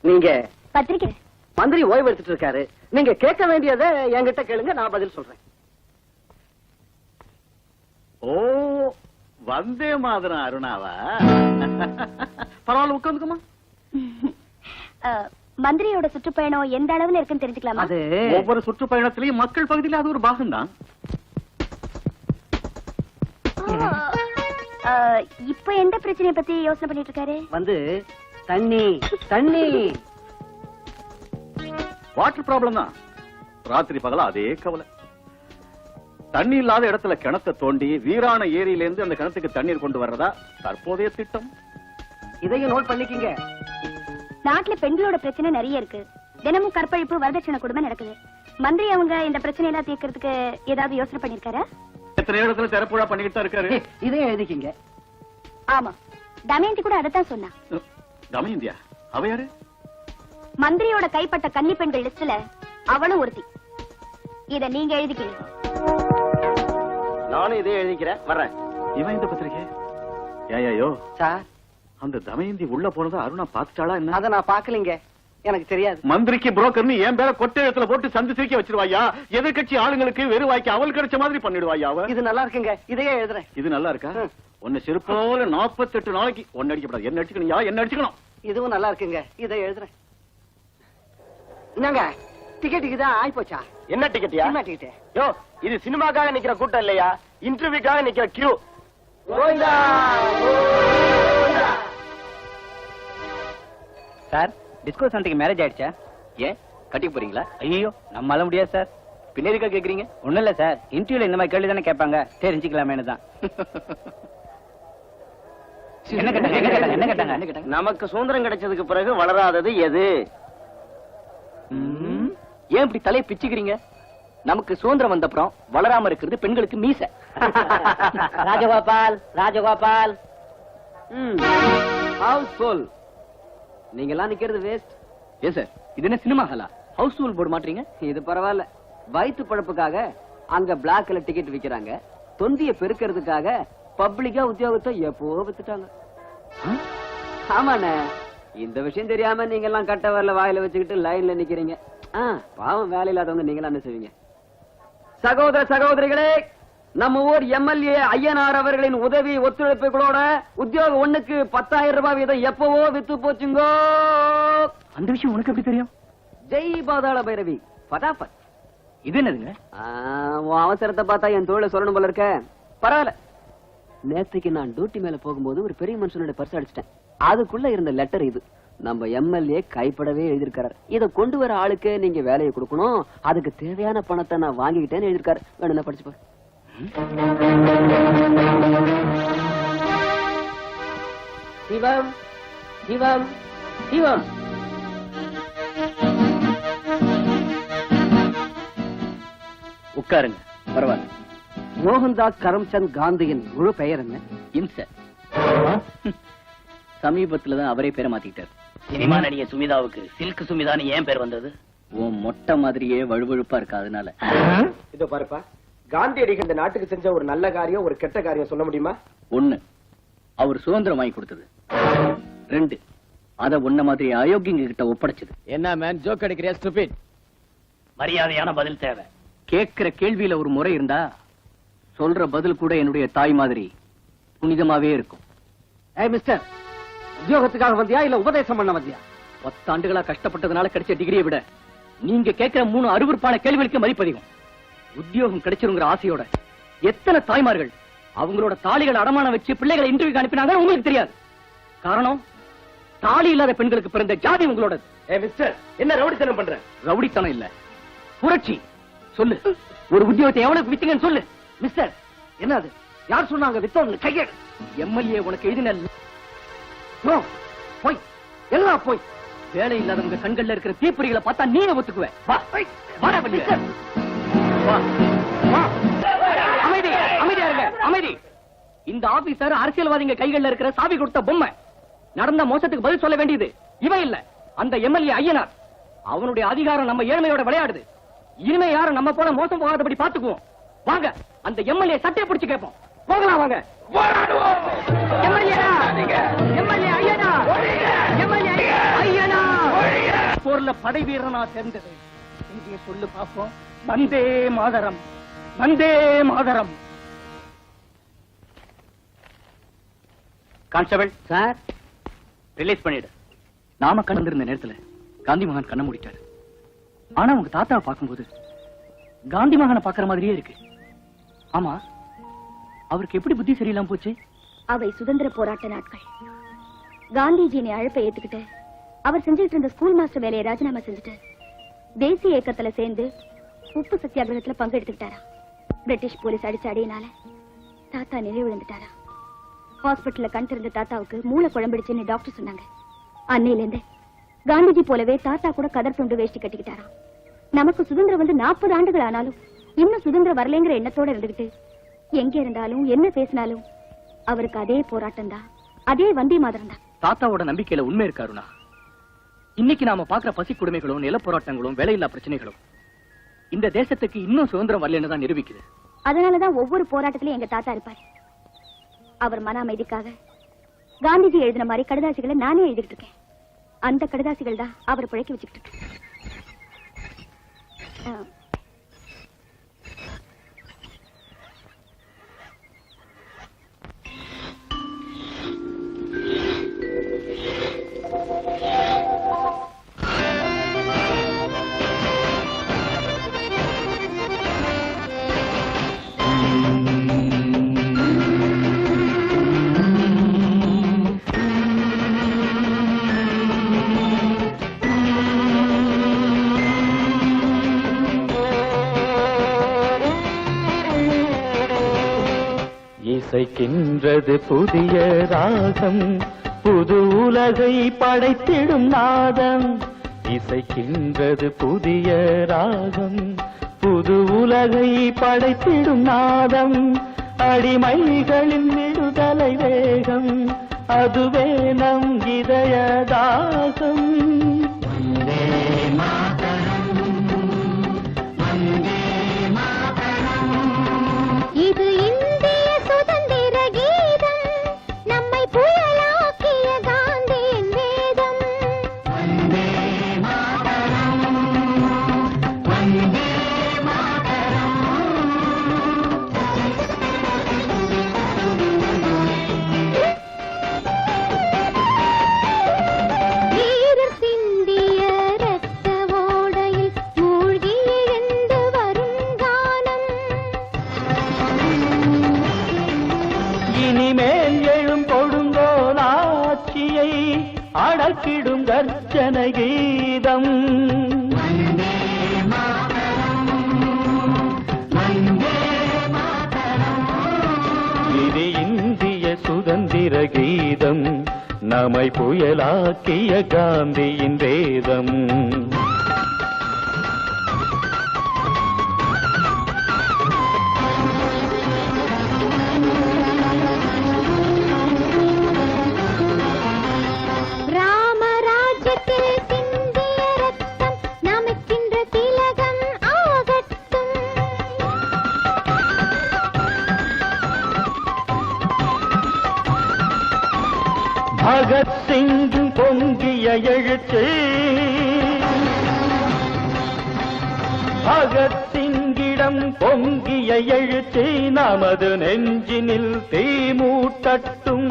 நீங்க பத்திரிக்கை மந்திரி ஓய்வு எடுத்துட்டு இருக்காரு. நீங்க கேட்க வேண்டியதை என்கிட்ட கேளுங்க, நான் பதில் சொல்றேன். ஓ, வந்தே மாதிரம் அருணாவா? பரவாயில்ல, உட்காந்துக்குமா. மந்திரியோட சுற்றுப்பயணம் எந்த அளவுல இருக்குன்னு தெரிஞ்சுக்கலாமா? அது ஒவ்வொரு சுற்றுப்பயணத்திலையும் மக்கள் பகுதியில் அது ஒரு பாகம் தான். இப்ப எந்த பிரச்சனையை பத்தி யோசனை பண்ணிட்டு இருக்காரு? வந்து தண்ணி தண்ணி வாட்டர் ப்ராப்ளம் தான். ராத்திரி பகல அதே கவலை. தண்ணி இல்லாத இடத்துல கிணத்தை தோண்டி வீரான ஏரியிலிருந்து அந்த கிணத்துக்கு தண்ணீர் கொண்டு வர்றதா தற்போதைய திட்டம். இதையும் நோட் பண்ணிக்கிங்க. நாட்டுல பெண்களோட பிரச்சனை நிறைய இருக்கு. தினமும் கற்பழிப்பு, வரதட்சணை கொடுமை நடக்குது. மந்திரி அவங்க இந்த பிரச்சனை எல்லாம் தீர்க்கறதுக்கு ஏதாவது யோசனை பண்ணிருக்காரா? எத்தனை இடத்துல திறப்புழா பண்ணிக்கிட்டு தான் இருக்காரு. இதையும் எழுதிக்கிங்க. ஆமா, தமயந்தி கூட அதத்தான் சொன்னா. தமயந்தியா? அவ யாரு? மந்திரியோட கைப்பட்ட கன்னி பெண்கள் லிஸ்ட்ல அவளும் ஒருத்தி. இத நீங்க எழுதிக்கீங்க. நானும் இதே எழுதிக்கிறேன், வர்றேன். இவன் இந்த பத்திரிக்கை ஏயோ சார், அந்த தமயந்தி உள்ள போனதை அருணா பாத்துட்டாளா என்ன? அத நான் பாக்கலீங்க, எனக்கு தெரியாது. மந்திரிக்கு புரோக்கர்னு என் பேர கொட்டை எழுத்துல போட்டு சந்து சிரிக்க வச்சிருவாயா? எதிர்கட்சி ஆளுங்களுக்கு வெறுவாய்க்கு அவள் கிடைச்ச மாதிரி பண்ணிடுவாயா? இது நல்லா இருக்குங்க, இதையே எழுதுறேன். இது நல்லா இருக்கா? ஒன்னு செருப்போல 48 நாளைக்கு ஒன்னு அடிக்கப்படாது. என்ன அடிச்சுக்கணும், என்ன அடிச்சுக்கணும். இதுவும் நல்லா இருக்குங்க, இதை எழுதுறேன். என்னங்க, டிக்கெட்டுக்கு தான் ஆயி போச்சா? என்ன டிக்கெட்டியா? Cinema ticket. யோ, இது சினிமாக்காக நிக்கிற கூட்டம் இல்லையா, இன்டர்வியூக்காக நிக்கிற கியூ. சார், டிஸ்கோ சாந்திக்கு மேரேஜ் ஆயிடுச்சா? ஏன் கட்டிக்க போறீங்களா? ஐயோ, நம்மால முடியாது சார். பின்னேரிக்கா கேக்குறீங்க? ஒண்ணும் இல்ல சார், இன்டர்வியூல இந்த மாதிரி கேள்வி தானே கேட்பாங்க, தெரிஞ்சுக்கலாமேனு தான். என்ன கேட்டாங்க? நமக்கு சுதந்திரம் கிடைச்சதுக்கு பிறகு வளராதது எது? ஏன் இப்படி தலையை பிச்சுக்கிறீங்க? நமக்கு சுதந்திரம் வந்தப்புறம் வளராம இருக்கிறது பெண்களுக்கு மீச. ராஜகோபால் ராஜகோபால் ஹவுஸ்ஃபுல். நீங்க எல்லாம் நிக்கிறது வேஸ்ட். ஏ சார், இது என்ன சினிமா ஹாலா? ஹவுஸ்ஃபுல் போர்டு மாட்டீங்க? இது பரவாயில்ல. வயிற்று பழப்புக்காக அங்க பிளாக்ல டிக்கெட் விக்கிறாங்க. தொந்திய பெருக்கிறதுக்காக பப்ளிக்கா உத்தியோகத்தை எப்போ வித்துட்டாங்க. ஆமாண்ணே, இந்த விஷயம் தெரியாம நீங்க எல்லாம் கட்ட வரல வாயில வச்சுக்கிட்டு லைன்ல நிக்கிறீங்க. பாவம் வேலை இல்லாதவங்க நீங்க எல்லாம் என்ன செய்வீங்க? சகோதர சகோதரிகளே, நம்ம ஊர் எம்எல்ஏ ஐயனார் அவர்களின் உதவி ஒத்துழைப்புகளோட உத்தியோகம் 1க்கு 10,000 ரூபாய் வீதம் எப்பவோ வித்து போச்சுங்கோ. அந்த விஷயம் உனக்கு எப்படி தெரியும்? ஜெய் பாதாள பைரவி பதாபத். இது என்னதுங்க? உன் அவசரத்தை பார்த்தா என் தொழிலை சொல்லணும் போல இருக்க. பரவாயில்ல. நேத்துக்கு நான் டியூட்டி மேல போகும்போது ஒரு பெரிய மனுஷனோட பர்ஸ் அடிச்சிட்டேன். அதுக்குள்ள இருந்த லெட்டர் இது. நம்ம எம்எல்ஏ கைப்படவே எழுதிருக்காரு. இத கொண்டு வர ஆளுக்கு நீங்க வேலையை கொடுக்கணும், அதுக்கு தேவையான பணத்தை நான் வாங்கிக்கிட்டேன்னு எழுதிருக்காரு. வேணும்னா படிச்சு பாரு. சிவம் சிவம் சிவம். உட்காருங்க. பரவாயில்ல. மோகன்தாஸ் கரம்சந்த் காந்தியின் முழு பெயர் என்ன? இம்ச. சமீபத்துலதான் அவரே பேரை மாத்திக்கிட்டார். சினிமா நடிகை சுமிதாவுக்கு சில்க் சுமிதான்னு ஏன் பேர் வந்தது? உன் மொட்டை மாதிரியே வழுவழுப்பா இருக்கா, அதனால. இதோ பாருப்பா, காந்தியடிகள் இந்த நாட்டுக்கு செஞ்ச ஒரு நல்ல காரியம் ஒரு கெட்ட காரியம் சொல்ல முடியுமா? 1, அவர் சுதந்திரம் வாங்கி கொடுத்தது. 2, அத உன்ன மாதிரி அயோக்கியங்க கிட்ட ஒப்படைச்சது. என்ன மேன் ஜோக் அடிக்கிறியா ஸ்டூபிட்? மரியாதையான பதில் தேவை. கேட்கிற கேள்வியில ஒரு முறை இருந்தா சொல்ற பதில் கூட என்னுடைய தாய் மாதிரி புனிதமாவே இருக்கும். ஏய் மிஸ்டர், உத்தியோகத்துக்காக வந்தியா இல்ல உபதேசம் பண்ண வந்தியா? 10 ஆண்டுகளா கஷ்டப்பட்டதுனால கிடைச்ச டிகிரியை விட நீங்க கேட்கிற 3 அருவருப்பான கேள்விகளுக்கு மதிப்பதிகம். உத்தியோகம் கிடைச்சிருங்கிற ஆசையோட எத்தனை தாய்மார்கள் அவங்களோட தாலிகளை அடமானம் வச்சு பிள்ளைகளை இன்டர்வியூக்கு அனுப்பினாங்க உங்களுக்கு தெரியாது. காரணம், தாலி இல்லாத பெண்களுக்கு பிறந்த ஜாதி உங்களோட. மிஸ்டர், என்ன ரவுடித்தனம் பண்ற? ரவுடித்தனம் இல்ல, புரட்சி. சொல்லு, ஒரு உத்தியோகத்தை எவ்வளவு வித்தீங்கன்னு சொல்லு. மிஸ்டர், என்னது? யார் சொன்னாங்க வித்தோன்னு? கையெடு. எம்எல்ஏ உனக்கு எழுதின போய் எல்லாம் போய். வேலை இல்லாதவங்க கண்கள்ல இருக்கிற தீப்பொறிகளை பார்த்தா நீங்க ஒத்துக்குவேன். அமைதி, அமைதியா இருங்க, அமைதி. இந்த ஆபீசர் அரசியல்வாதிங்க கைகள்ல இருக்கிற சாவி கொடுத்த பொம்மை. நடந்த மோசத்துக்கு பதில் சொல்ல வேண்டியது இவன் இல்ல, அந்த எம்எல்ஏ ஐயனார். அவனுடைய அதிகாரம் நம்ம ஏழ்மையோட விளையாடுது. இனிமே யாரும் நம்ம போல மோசம் போகாதபடி பாத்துக்குவோம். வாங்க, அந்த எம்எல்ஏ சட்டையை பிடிச்சு கேட்போம். போகலாம் வாங்க. போர்ல படை வீரனா சேர்ந்தது இங்கே சொல்லு பாப்போம். Vande Mataram, Vande Mataram. Constable sir, release பண்ணிடு. நாம கலந்திருந்த நேரத்துல காந்தி மகான் கண்ண மூடிட்டாரு. ஆனா உங்க தாத்தாவை பார்க்கும்போது காந்தி மகானை பாக்குற மாதிரியே இருக்கு. ஆமா, அவருக்கு எப்படி புத்தி சரியில்லாம போச்சு? அவை சுதந்திர போராட்ட நாட்கள். காந்திஜியின் அழைப்பை ஏத்துக்கிட்டு அவர் செஞ்சுட்டு இருந்த ஸ்கூல் மாஸ்டர் வேலையை ராஜினாமா செஞ்சுட்டு தேசிய இயக்கத்துல சேர்ந்து உப்பு சத்தியாகிரகத்துல பங்கெடுத்துக்கிட்டாரா. பிரிட்டிஷ் போலீஸ் அடிச்ச அடியினால தாத்தா நிலை விழுந்துட்டாரா. ஹாஸ்பிட்டல்ல கண் திறந்த தாத்தாவுக்கு மூளை குழம்பிடுச்சுன்னு டாக்டர் சொன்னாங்க. அன்னையில இருந்து காந்திஜி போலவே தாத்தா கூட கதர் துண்டு வேஷ்டி கட்டிக்கிட்டாரா. நமக்கு சுதந்திரம் வந்து 40 ஆண்டுகள் ஆனாலும் இன்னும் சுதந்திரம் வரலைங்கிற எண்ணத்தோட இருந்துகிட்டு எங்க இருந்தாலும் என்ன பேசினாலும் அவருக்கு அதே போராட்டம் தான், அதே வந்தே மாதரம் தான். தாத்தாவோட நம்பிக்கையில உண்மை இருக்காருனா, இன்னைக்கு நாம பாக்குற பசி கொடுமைகளும் நில போராட்டங்களும் வேலையில்லா பிரச்சனைகளும் இந்த தேசத்துக்கு இன்னும் சுதந்திரம் வரலன்னு தான் நிரூபிக்குது. அதனாலதான் ஒவ்வொரு போராட்டத்திலயும் எங்க தாத்தா இருப்பாரு. அவர் மன அமைதிக்காக காந்திஜி எழுதின மாதிரி கடிதாசிகளை நானே எழுதிட்டு இருக்கேன். அந்த கடிதாசிகள் தான் அவர் பிழைக்க வச்சுக்கிட்டு இருக்கேன். இசைக்கின்றது புதிய ராகம், புது உலகை படைத்திடும் நாதம். இசைக்கின்றது புதிய ராகம், புது உலகை படைத்திடும் நாதம் அடிமைகளின் விடுதலை வேகம் அதுவே நம் இதய தாகம். இது இந்திய சுதந்திர கீதம் நம்மை புயலாக்கிய காந்தியின் வேதம். வீரர் சிந்திய ரத்த ஓடையில் மூழ்கி எழுந்து வரும் கானம். இனிமேல் எழும் கொடுங்கோலாட்சியை அடக்கிடும் கர்ஜனை கீதம். இது இந்திய சுதந்திர கீதம் நம்மை புயலாக்கிய காந்தியின் வேதம். ராமராஜ்யத்தில் சிந்திய ரத்தம் நமக்கின்ற திலகம் ஆகட்டும். பகத்சிங் பொங்கிய எழுச்சி பகத்சிங்கிடம் பொங்கிய எழுச்சி நமது நெஞ்சினில் தீமூட்டட்டும்.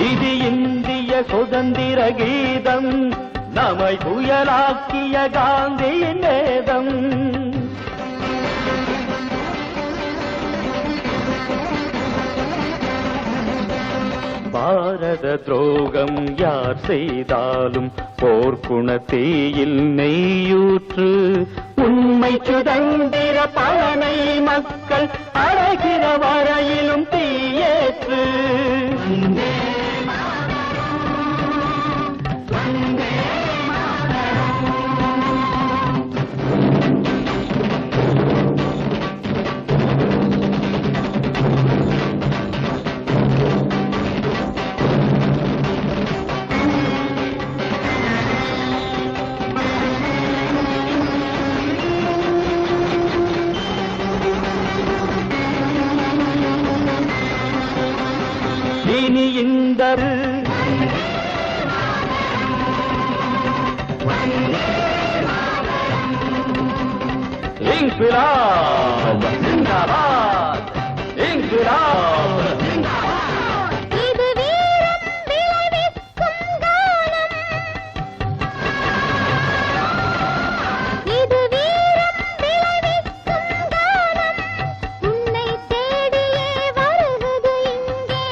இது இந்திய சுதந்திர கீதம் நம்மை புயலாக்கிய காந்தியின் வேதம். பாரத துரோகம் யார் செய்தாலும் போர்க்குண தீயில் நெய்யூற்று. உண்மை சுதந்திர பலனை மக்கள் அடைகிற வரையிலும் தீயேற்று. இனி இந்த இன்குலாப் ஜிந்தாபாத், இன்குலாப் ஜிந்தாபாத். இது வீரம் விளைவிக்கும் காலம். இது வீரம் விளைவிக்கும் காலம். உன்னை தேடியே வருவது இங்கே.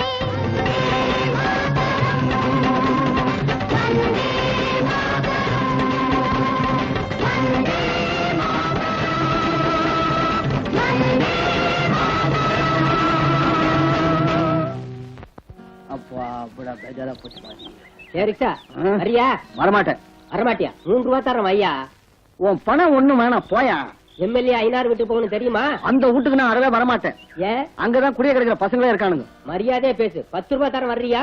அப்பா அப்படா பேஜாரா போச்சு பாரு. சரிக்கா வரியா? வரமாட்டேன். வரமாட்டியா? 3 ரூபா தரோம் ஐயா. உன் பணம் ஒண்ணு வேணாம் போயா. எம்எல்ஏ ஐநாறு விட்டு போகணும் தெரியுமா? அந்த வீட்டுக்கு நான் அறவே வரமாட்டேன். ஏன்? அங்கதான் குடிய கிடைக்கிற பசங்களே இருக்கானுங்க. மரியாதையா பேசு. 10 ரூபா தரம் வர்றியா?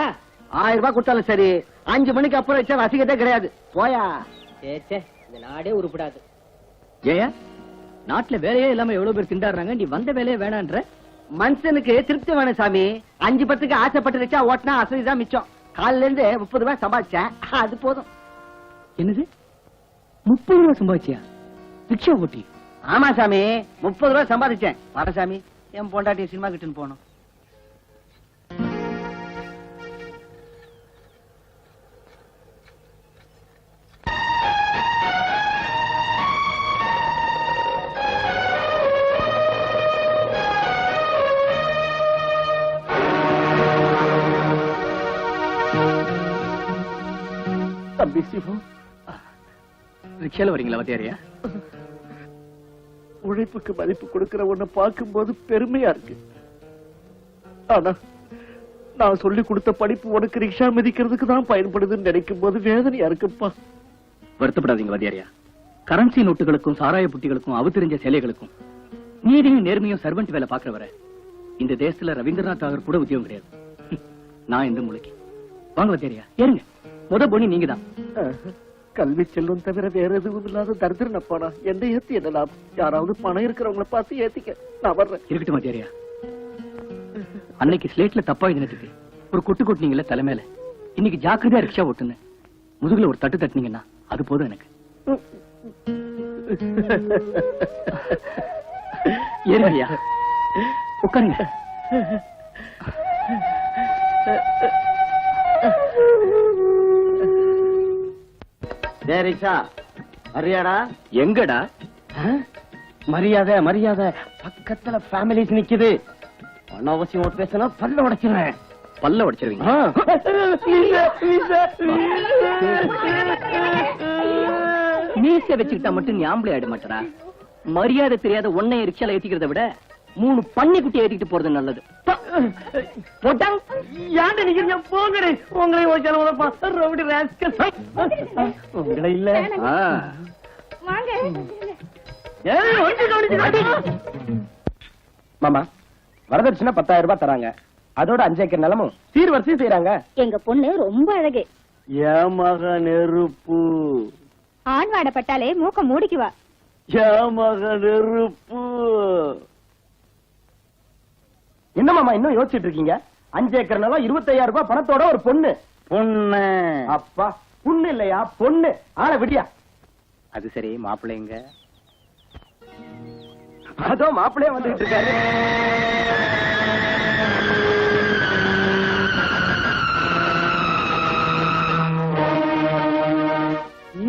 1000 ரூபாய் கொடுத்தாலும் சரி, 5 மணிக்கு அப்புறம் வச்சா ரசிக்கதே கிடையாது. போயா. சே இந்த நாடே உருப்படாது. ஏயா நாட்டுல வேலையே இல்லாம எவ்வளவு பேர் திண்டாடுறாங்க, நீ வந்த வேலையே வேணான்ற. மனுஷனுக்கு திருப்தி வேணும் சாமி. 5 பத்துக்கு ஆசைப்பட்டு வச்சா ஓட்டினா அசதிதான் மிச்சம். காலையில இருந்து 30 ரூபாய் சம்பாதிச்சேன், அது போதும். என்னது 30 ரூபாய் சம்பாதிச்சியா? ரிக்ஷா ஓட்டி? ஆமா சாமி, 30 ரூபாய் சம்பாதிச்சேன். வர சாமி, என் பொண்டாட்டி சினிமா கிட்டுன்னு போனோம். தம்பி சிவம், ரிக்ஷால வரீங்களா வாத்தியாரியா? உழைப்புக்கு மதிப்பு கொடுக்கிற உன்னை பார்க்கும்போது பெருமையா இருக்கு. ஆனா நான் சொல்லி கொடுத்த படிப்பு உனக்கு ரிக்ஷா மிதிக்கிறதுக்கு தான் பயன்படுதுன்னு நினைக்கும் போது வேதனையா இருக்குப்பா. வருத்தப்படாதீங்க வாத்தியாரியா. கரன்சி நோட்டுகளுக்கும் சாராய புட்டிகளுக்கும் அவதரிஞ்ச சேலைகளுக்கும் நீதியும் நேர்மையும் சர்வெண்ட் வேலை பாக்குறவரை இந்த தேசத்துல ரவீந்திரநாத் தாகூர் கூட உத்தியோகம் கிடையாது. நான் இந்த மூளைக்கு வாங்க வாத்தியாரியா, ஏறுங்க. முத பொண்ணி நீங்க தான். கல்வி செல்வம் தவிர வேற எதுவும் இல்லாத தரித்திரனப்பானா என்ன ஏத்தி என்ன லாபம்? யாராவது பணம் இருக்கிறவங்கள பார்த்து ஏத்திக்க. நான் வர்றேன். இருக்கட்டும் வாத்தியாரியா. அன்னைக்கு ஸ்லேட்ல தப்பா எழுதினதுக்கு ஒரு கொட்டு கொட்டினீங்கல்ல தலைமையில, இன்னைக்கு ஜாக்கிரதையா ரிக்ஷா ஓட்டுன்னு முதுகுல ஒரு தட்டு தட்டினீங்கன்னா அது போதும் எனக்கு. ஏறுங்கய்யா, உட்காருங்க. ரிக்ஷா வரியாடா? எங்கடா? மரியாதை மரியாதை, பக்கத்துல ஃபேமிலிஸ் நிக்குது. அனாவசியம் பேசினா பல்ல உடைச்சிருவேன். பல்ல உடைச்சிருவீங்க? மீச வச்சுக்கிட்டா மட்டும் நீ ஆம்பளை ஆயிட மாட்டடா. மரியாதை தெரியாத ஒன்னைய ரிக்ஷால ஏத்திக்கிறத விட 3 பன்னி குட்டி ஏத்திக்கிட்டு போறது நல்லது. போட்டாங்க யாண்ட நிக்கிறீங்க? போங்கடே, உங்களை ஒரு செலவு ரவுடி ராஸ்கல். உங்களை இல்ல வாங்க. மாமா, வரதட்சணை 10,000 ரூபாய் தராங்க. அதோட 5 ஏக்கர் நிலமும் சீர்வரிசை செய்யறாங்க. எங்க பொண்ணு ரொம்ப அழகு. ஏமக நெருப்பு, ஆண் வாடப்பட்டாலே மூக்க மூடிக்குவா. ஏமக நெருப்பு. என்ன மாமா இன்னும் யோசிச்சுட்டு இருக்கீங்க? 5 ஏக்கர் நிலம், 25,000 ரூபாய் பணத்தோட ஒரு பொண்ணு. பொண்ணு? அப்பா, பொண்ணு இல்லையா, பொண்ணு. ஆள விடியா. அது சரி, மாப்பிள்ளைங்க? அதோ மாப்பிள்ளையே வந்துட்டு இருக்காரு.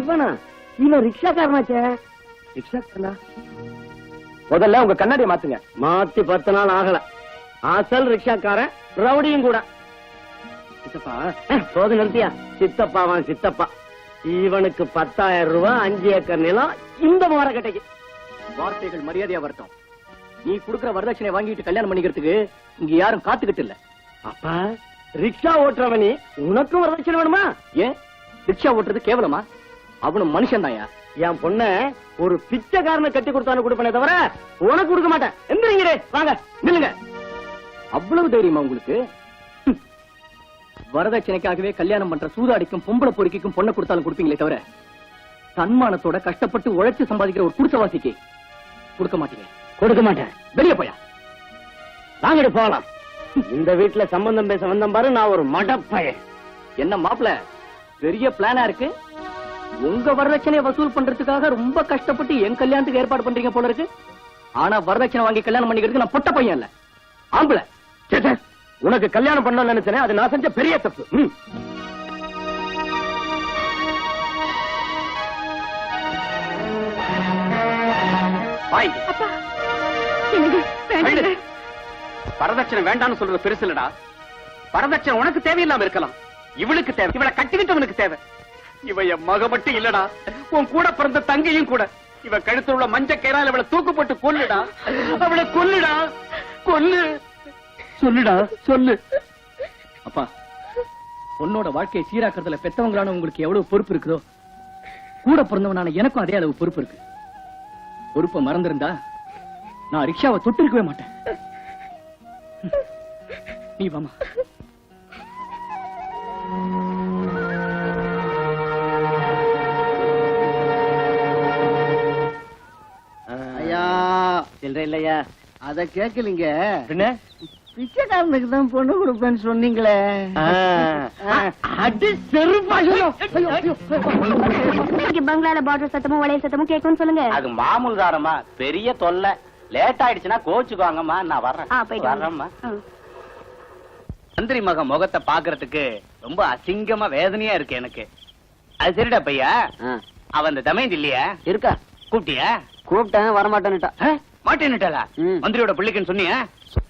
இவனா? இவன் ரிக்ஷாக்காரனாச்சே. ரிக்ஷாக்காரனா? முதல்ல உங்க கண்ணாடியை மாத்துங்க. மாத்தி 10 நாள் ஆகல. அசல் ரிக்ஷாக்காரன் ரவுடியும் கூட. சித்தப்பா, போது நிறுத்தியா? சித்தப்பாவான் சித்தப்பா. இவனுக்கு 10,000 ரூபாய், 5 ஏக்கர் நிலம், இந்த மரக்கட்டைக்கு. வார்த்தைகள் மரியாதையா வரட்டும். நீ குடுக்கிற வரதட்சணை வாங்கிட்டு கல்யாணம் பண்ணிக்கிறதுக்கு இங்க யாரும் காத்துக்கிட்டு இல்ல. அப்பா, ரிக்ஷா ஓட்டுறவனி உனக்கும் வரதட்சணை வேணுமா? ஏன் ரிக்ஷா ஓட்டுறது கேவலமா? அவனும் மனுஷன் தான்யா. என் பொண்ண ஒரு பிச்சைக்காரனை கட்டி கொடுத்தானு கொடுப்பனே தவிர உனக்கு கொடுக்க மாட்டேன். எந்திரிங்களே, வாங்க நில்லுங்க. அவ்வளவு தைரியமா உங்களுக்கு? வரதட்சணைக்காகவே கல்யாணம் பண்ற சூதாடிக்கும் பொம்பளை பொறுக்கிக்கும் பொண்ணை கொடுத்தாலும் கொடுப்பீங்களே தவிர தன்மானத்தோட கஷ்டப்பட்டு உழைச்சு சம்பாதிக்கிற ஒரு குடிசவாசிக்கு கொடுக்க மாட்டீங்க. கொடுக்க மாட்டேன். வெளியே போயா. வாங்கடி போகலாம். இந்த வீட்டுல சம்பந்தம் பேச வந்தம் பாரு, நான் ஒரு மடப்பையன். என்ன மாப்பிள, பெரிய பிளானா இருக்கு. உங்க வரதட்சணையை வசூல் பண்றதுக்காக ரொம்ப கஷ்டப்பட்டு என் கல்யாணத்துக்கு ஏற்பாடு பண்றீங்க போல இருக்கு. ஆனா வரதட்சணை வாங்கி கல்யாணம் பண்ணிக்கிறதுக்கு நான் பொட்ட பையன் இல்ல, ஆம்பளை. உனக்கு கல்யாணம் பண்ணணும்னு நினைச்சேன், அது நான் செஞ்ச பெரிய தப்பு. வரதட்சணை வேண்டாம்னு சொல்றது பெருசு இல்லடா. வரதட்சணை உனக்கு தேவையில்லாம இருக்கலாம், இவளுக்கு தேவை. இவளை கட்டிக்கிட்டவனுக்கு தேவை. இவ என் மக மட்டும் இல்லடா, உன் கூட பிறந்த தங்கையும் கூட. இவ கழுத்துல உள்ள மஞ்ச கயிறால் இவளை தூக்கு போட்டு கொல்லுடா. அவளை கொல்லுடா, கொல்லு. சொல்லுடா, சொல்லு. அப்பா, பொண்ணோட வாழ்க்கையை சீராக்கிறதுல பெத்தவங்களான உங்களுக்கு எவ்வளவு பொறுப்பு இருக்குதோ, கூட பிறந்தவனான எனக்கும் அதே அளவு பொறுப்பு இருக்கு. பொறுப்பை மறந்திருந்தா நான் ரிக்ஷாவை தொட்டு இருக்கவே மாட்டேன். நீ வாமா. ஐயா, சில்லறை இல்லையா? அத கேட்கலீங்க. என்ன? பிச்சைக்காரனுக்கு தான் பொண்ணு கொடுப்பேன்னு சொன்னீங்களே. அடி செருப்பாயும். பங்களால பாட்டில் சத்தமும் வளையல் சத்தமும் கேட்கும் சொல்லுங்க. அது மாமூல் தாரம்மா, பெரிய தொல்லை. லேட் ஆயிடுச்சுன்னா கோச்சுக்குவாங்கம்மா. நான் வர்றேன். வர்றேம்மா. மந்திரி மக முகத்தை பாக்குறதுக்கு ரொம்ப அசிங்கமா வேதனையா இருக்கு எனக்கு. அது சரிடா பையா, அவன் அந்த தமயந்தி இல்லையா இருக்கா? கூப்பிட்டியா? கூப்பிட்டேன், வரமாட்டேன்னுட்டா. மாட்டேன்னுட்டாளா? மந்திரியோட பிள்ளைக்குன்னு சொன்னியா?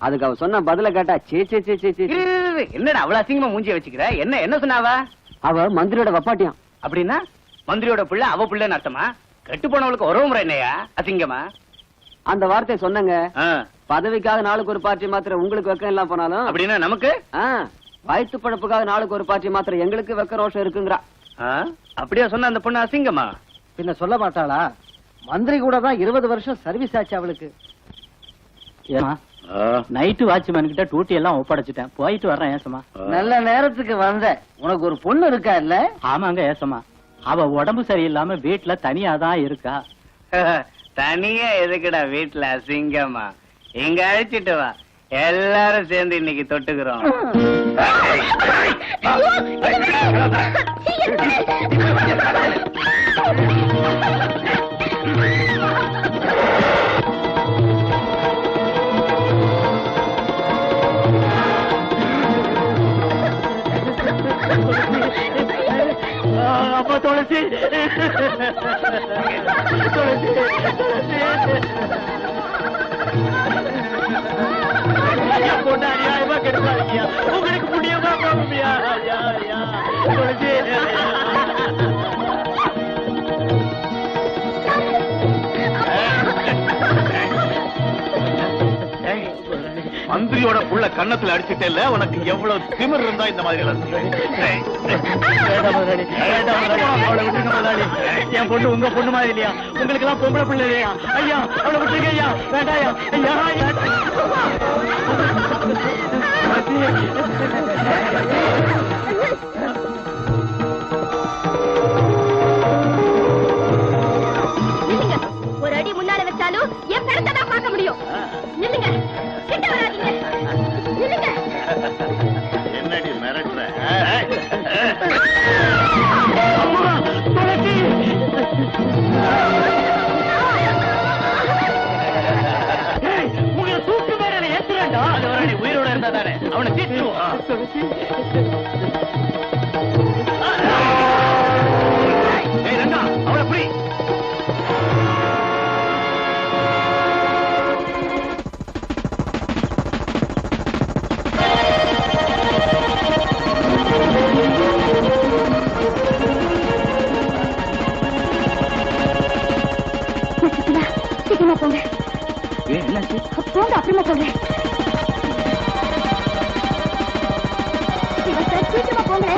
அதுக்கு அவ சொன்ன பதில கேட்டா சீ சீ சீ சீ சீ. என்னடா அவ்வளவு அசிங்கமா மூஞ்சிய வச்சுக்கிற? என்ன என்ன சொன்னாவ? அவ மந்திரியோட வப்பாட்டியாம். அப்படின்னா மந்திரியோட பிள்ளை அவ பிள்ளைன்னு அர்த்தமா? கெட்டு போனவளுக்கு உறவு முறை என்னையா அசிங்கமா? அந்த வார்த்தையை சொன்னங்க. பதவிக்காக நாளுக்கு ஒரு பார்ட்டி மாத்திர உங்களுக்கு வெக்கம் எல்லாம் போனாலும் அப்படின்னா நமக்கு வயிற்று பழப்புக்காக நாளுக்கு ஒரு பாட்டி மாத்திரம் எங்களுக்கு வெக்க ரோஷம் இருக்குங்கிறா. அப்படியா சொன்ன அந்த பொண்ணு அசிங்கமா? பின்ன சொல்ல மாட்டாளா? மந்திரி கூட தான் 20 வருஷம் சர்வீஸ் ஆச்சு அவளுக்கு. ஏமா நைட்டு வாட்ச்மேன் கிட்ட டூட்டி எல்லாம் ஒப்படைச்சிட்டேன், போயிட்டு வர்றேன் ஏசமா. நல்ல நேரத்துக்கு வந்த. உனக்கு ஒரு பொண்ணு இருக்கா இல்ல? ஆமாங்க ஏசமா, அவ உடம்பு சரியில்லாம வீட்டுல தனியா தான் இருக்கா. தனியா எதுக்குடா வீட்டுல அசிங்கமா? இங்க அழைச்சிட்டு வா, எல்லாரும் சேர்ந்து இன்னைக்கு தொட்டுக்கிறோம். அப்பா துளசி, பொண்ணு அநியாயமா கெடுத்தாருக்கியா, உங்களுக்கு முடியுமா போகுமியா? துளசி மந்திரியோட புள்ள கன்னத்துல அடிச்சுட்டே இல்ல, உனக்கு எவ்வளவு திமிர் இருந்தா இந்த மாதிரி எல்லாம் அவளை விட்டுங்க முதலாளி. என் பொண்ணு உங்க பொண்ணு மாதிரி இல்லையா? உங்களுக்கு எல்லாம் பொம்பளை பிள்ளை இல்லையா? ஐயா அவளை விட்டுருங்க ஐயா, வேண்டாயா ஐயா. ஒரு அடி முன்னால வச்சாலும் என் பெருத்தை தான் பார்க்க முடியும். நில்லுங்க, கிட்ட வராதீங்க. நில்லுங்க. என்னடி மிரட்டுற? உங்களை தூக்கு மேல ஏத்துறா. உயிரோட இருந்தா தானே அவனை தீட்டுவான். அவளை புரி. சீக்கிரமா போங்க. என்னாச்சு? போங்க, அப்புறமா சொல்றேன். சீக்கிரமா போங்க.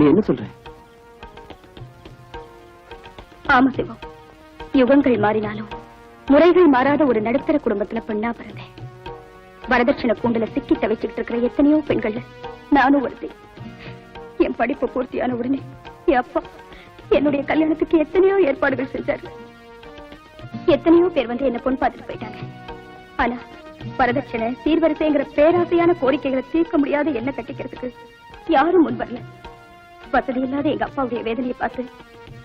நீ என்ன சொல்ற? ஆமா சிவம், யுகங்கள் மாறினாலும் முறைகள் மாறாத ஒரு நடுத்தர குடும்பத்துல பெண்ணா பிறந்தேன். வரதட்சணை கூண்டுல சிக்கி தவிச்சுட்டு இருக்கிற எத்தனையோ பெண்கள் நானும் ஒருத்தி. என் படிப்பு பூர்த்தியான உடனே என் அப்பா என்னுடைய கல்யாணத்துக்கு எத்தனையோ ஏற்பாடுகள் செஞ்சாரு. எத்தனையோ பேர் வந்து என்ன பொண்ணு பார்த்துட்டு போயிட்டாங்க. ஆனா வரதட்சணை சீர்வரிசைங்கிற பேராசையான கோரிக்கைகளை தீர்க்க முடியாத என்ன கட்டிக்கிறதுக்கு யாரும் முன் வரல. வசதி இல்லாத எங்க அப்பாவுடைய வேதனையை பார்த்து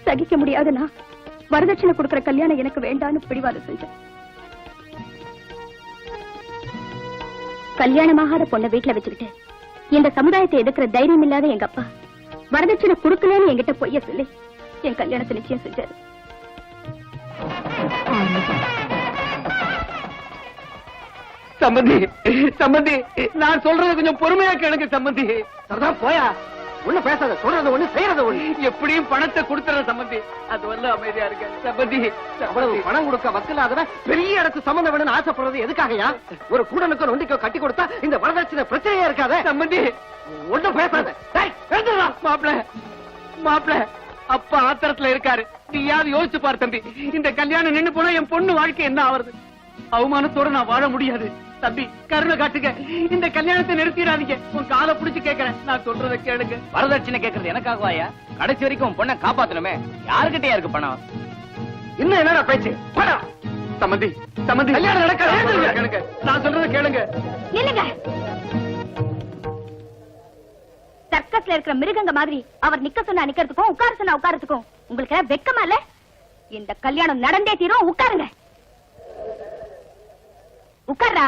சகிக்க முடியாத நான் வரதட்சணை கொடுக்கிற கல்யாணம் எனக்கு வேண்டான்னு பிடிவாதம் செஞ்சேன். கல்யாணமாகாத பொண்ணை வீட்டுல வச்சுக்கிட்டு இந்த சமுதாயத்தை எதிர்க்கிற தைரியம் இல்லாத எங்க அப்பா வரதட்சணை கொடுக்கலன்னு என்கிட்ட பொய்ய சொல்லி என் கல்யாணத்தை நிச்சயம் செஞ்சாரு. சம்பந்தி சம்பந்தி, நான் சொல்றது கொஞ்சம் பொறுமையா கேளுங்க சம்பந்தி. அதான் போயா, ஒண்ணு பேசாத, சொல்றது ஒண்ணு செய்யறது ஒண்ணு. எப்படியும் பணத்தை கொடுத்துற சம்பந்தி, அது வரல அமைதியா இருக்க சம்பந்தி. அவ்வளவு பணம் கொடுக்க வக்கலாதவன் பெரிய இடத்து சம்பந்தம் வேணும்னு ஆசைப்படுறது எதுக்காகயா? ஒரு கூடனுக்கு நொண்டிக்கோ கட்டி கொடுத்தா இந்த வரதட்சணை பிரச்சனையா இருக்காத. சம்பந்தி ஒண்ணும் பேசாத. மாப்பிள மாப்பிள, அப்பா ஆத்திரத்துல இருக்காரு. நீயாவது யோசிச்சு பாரு தம்பி, இந்த கல்யாணம் நின்னு போனா என் பொண்ணு வாழ்க்கை என்ன ஆவறது? அவமானத்தோட நான் வாழ முடியாது. தம்பி கருணை காட்டுங்க, இந்த கல்யாணத்தை நிறுத்திடாதீங்க. உன் காலை புடிச்சு கேட்கிறேன், நான் சொல்றதை கேளுங்க. வரதட்சணை கேட்கறது எனக்காகவாயா? கடைசி வரைக்கும் பொண்ணை காப்பாத்தணுமே, யாருக்கிட்டயா இருக்கு பணம்? இன்னும் என்னடா பேச்சு? பணம் சம்பந்தி சம்பந்தி, கல்யாணம் நடக்காது. கேளுங்க, நான் சொல்றதை கேளுங்க. இல்லங்க, சர்க்கஸ்ல இருக்கிற மிருகங்க மாதிரி அவர் நிக்க சொன்னா நிக்கிறதுக்கும் உட்கார சொன்னா உட்காரத்துக்கும் உங்களுக்கு வெக்கமா இல்ல? இந்த கல்யாணம் நடந்தே தீரும். உட்காருங்க. உட்கார்றா.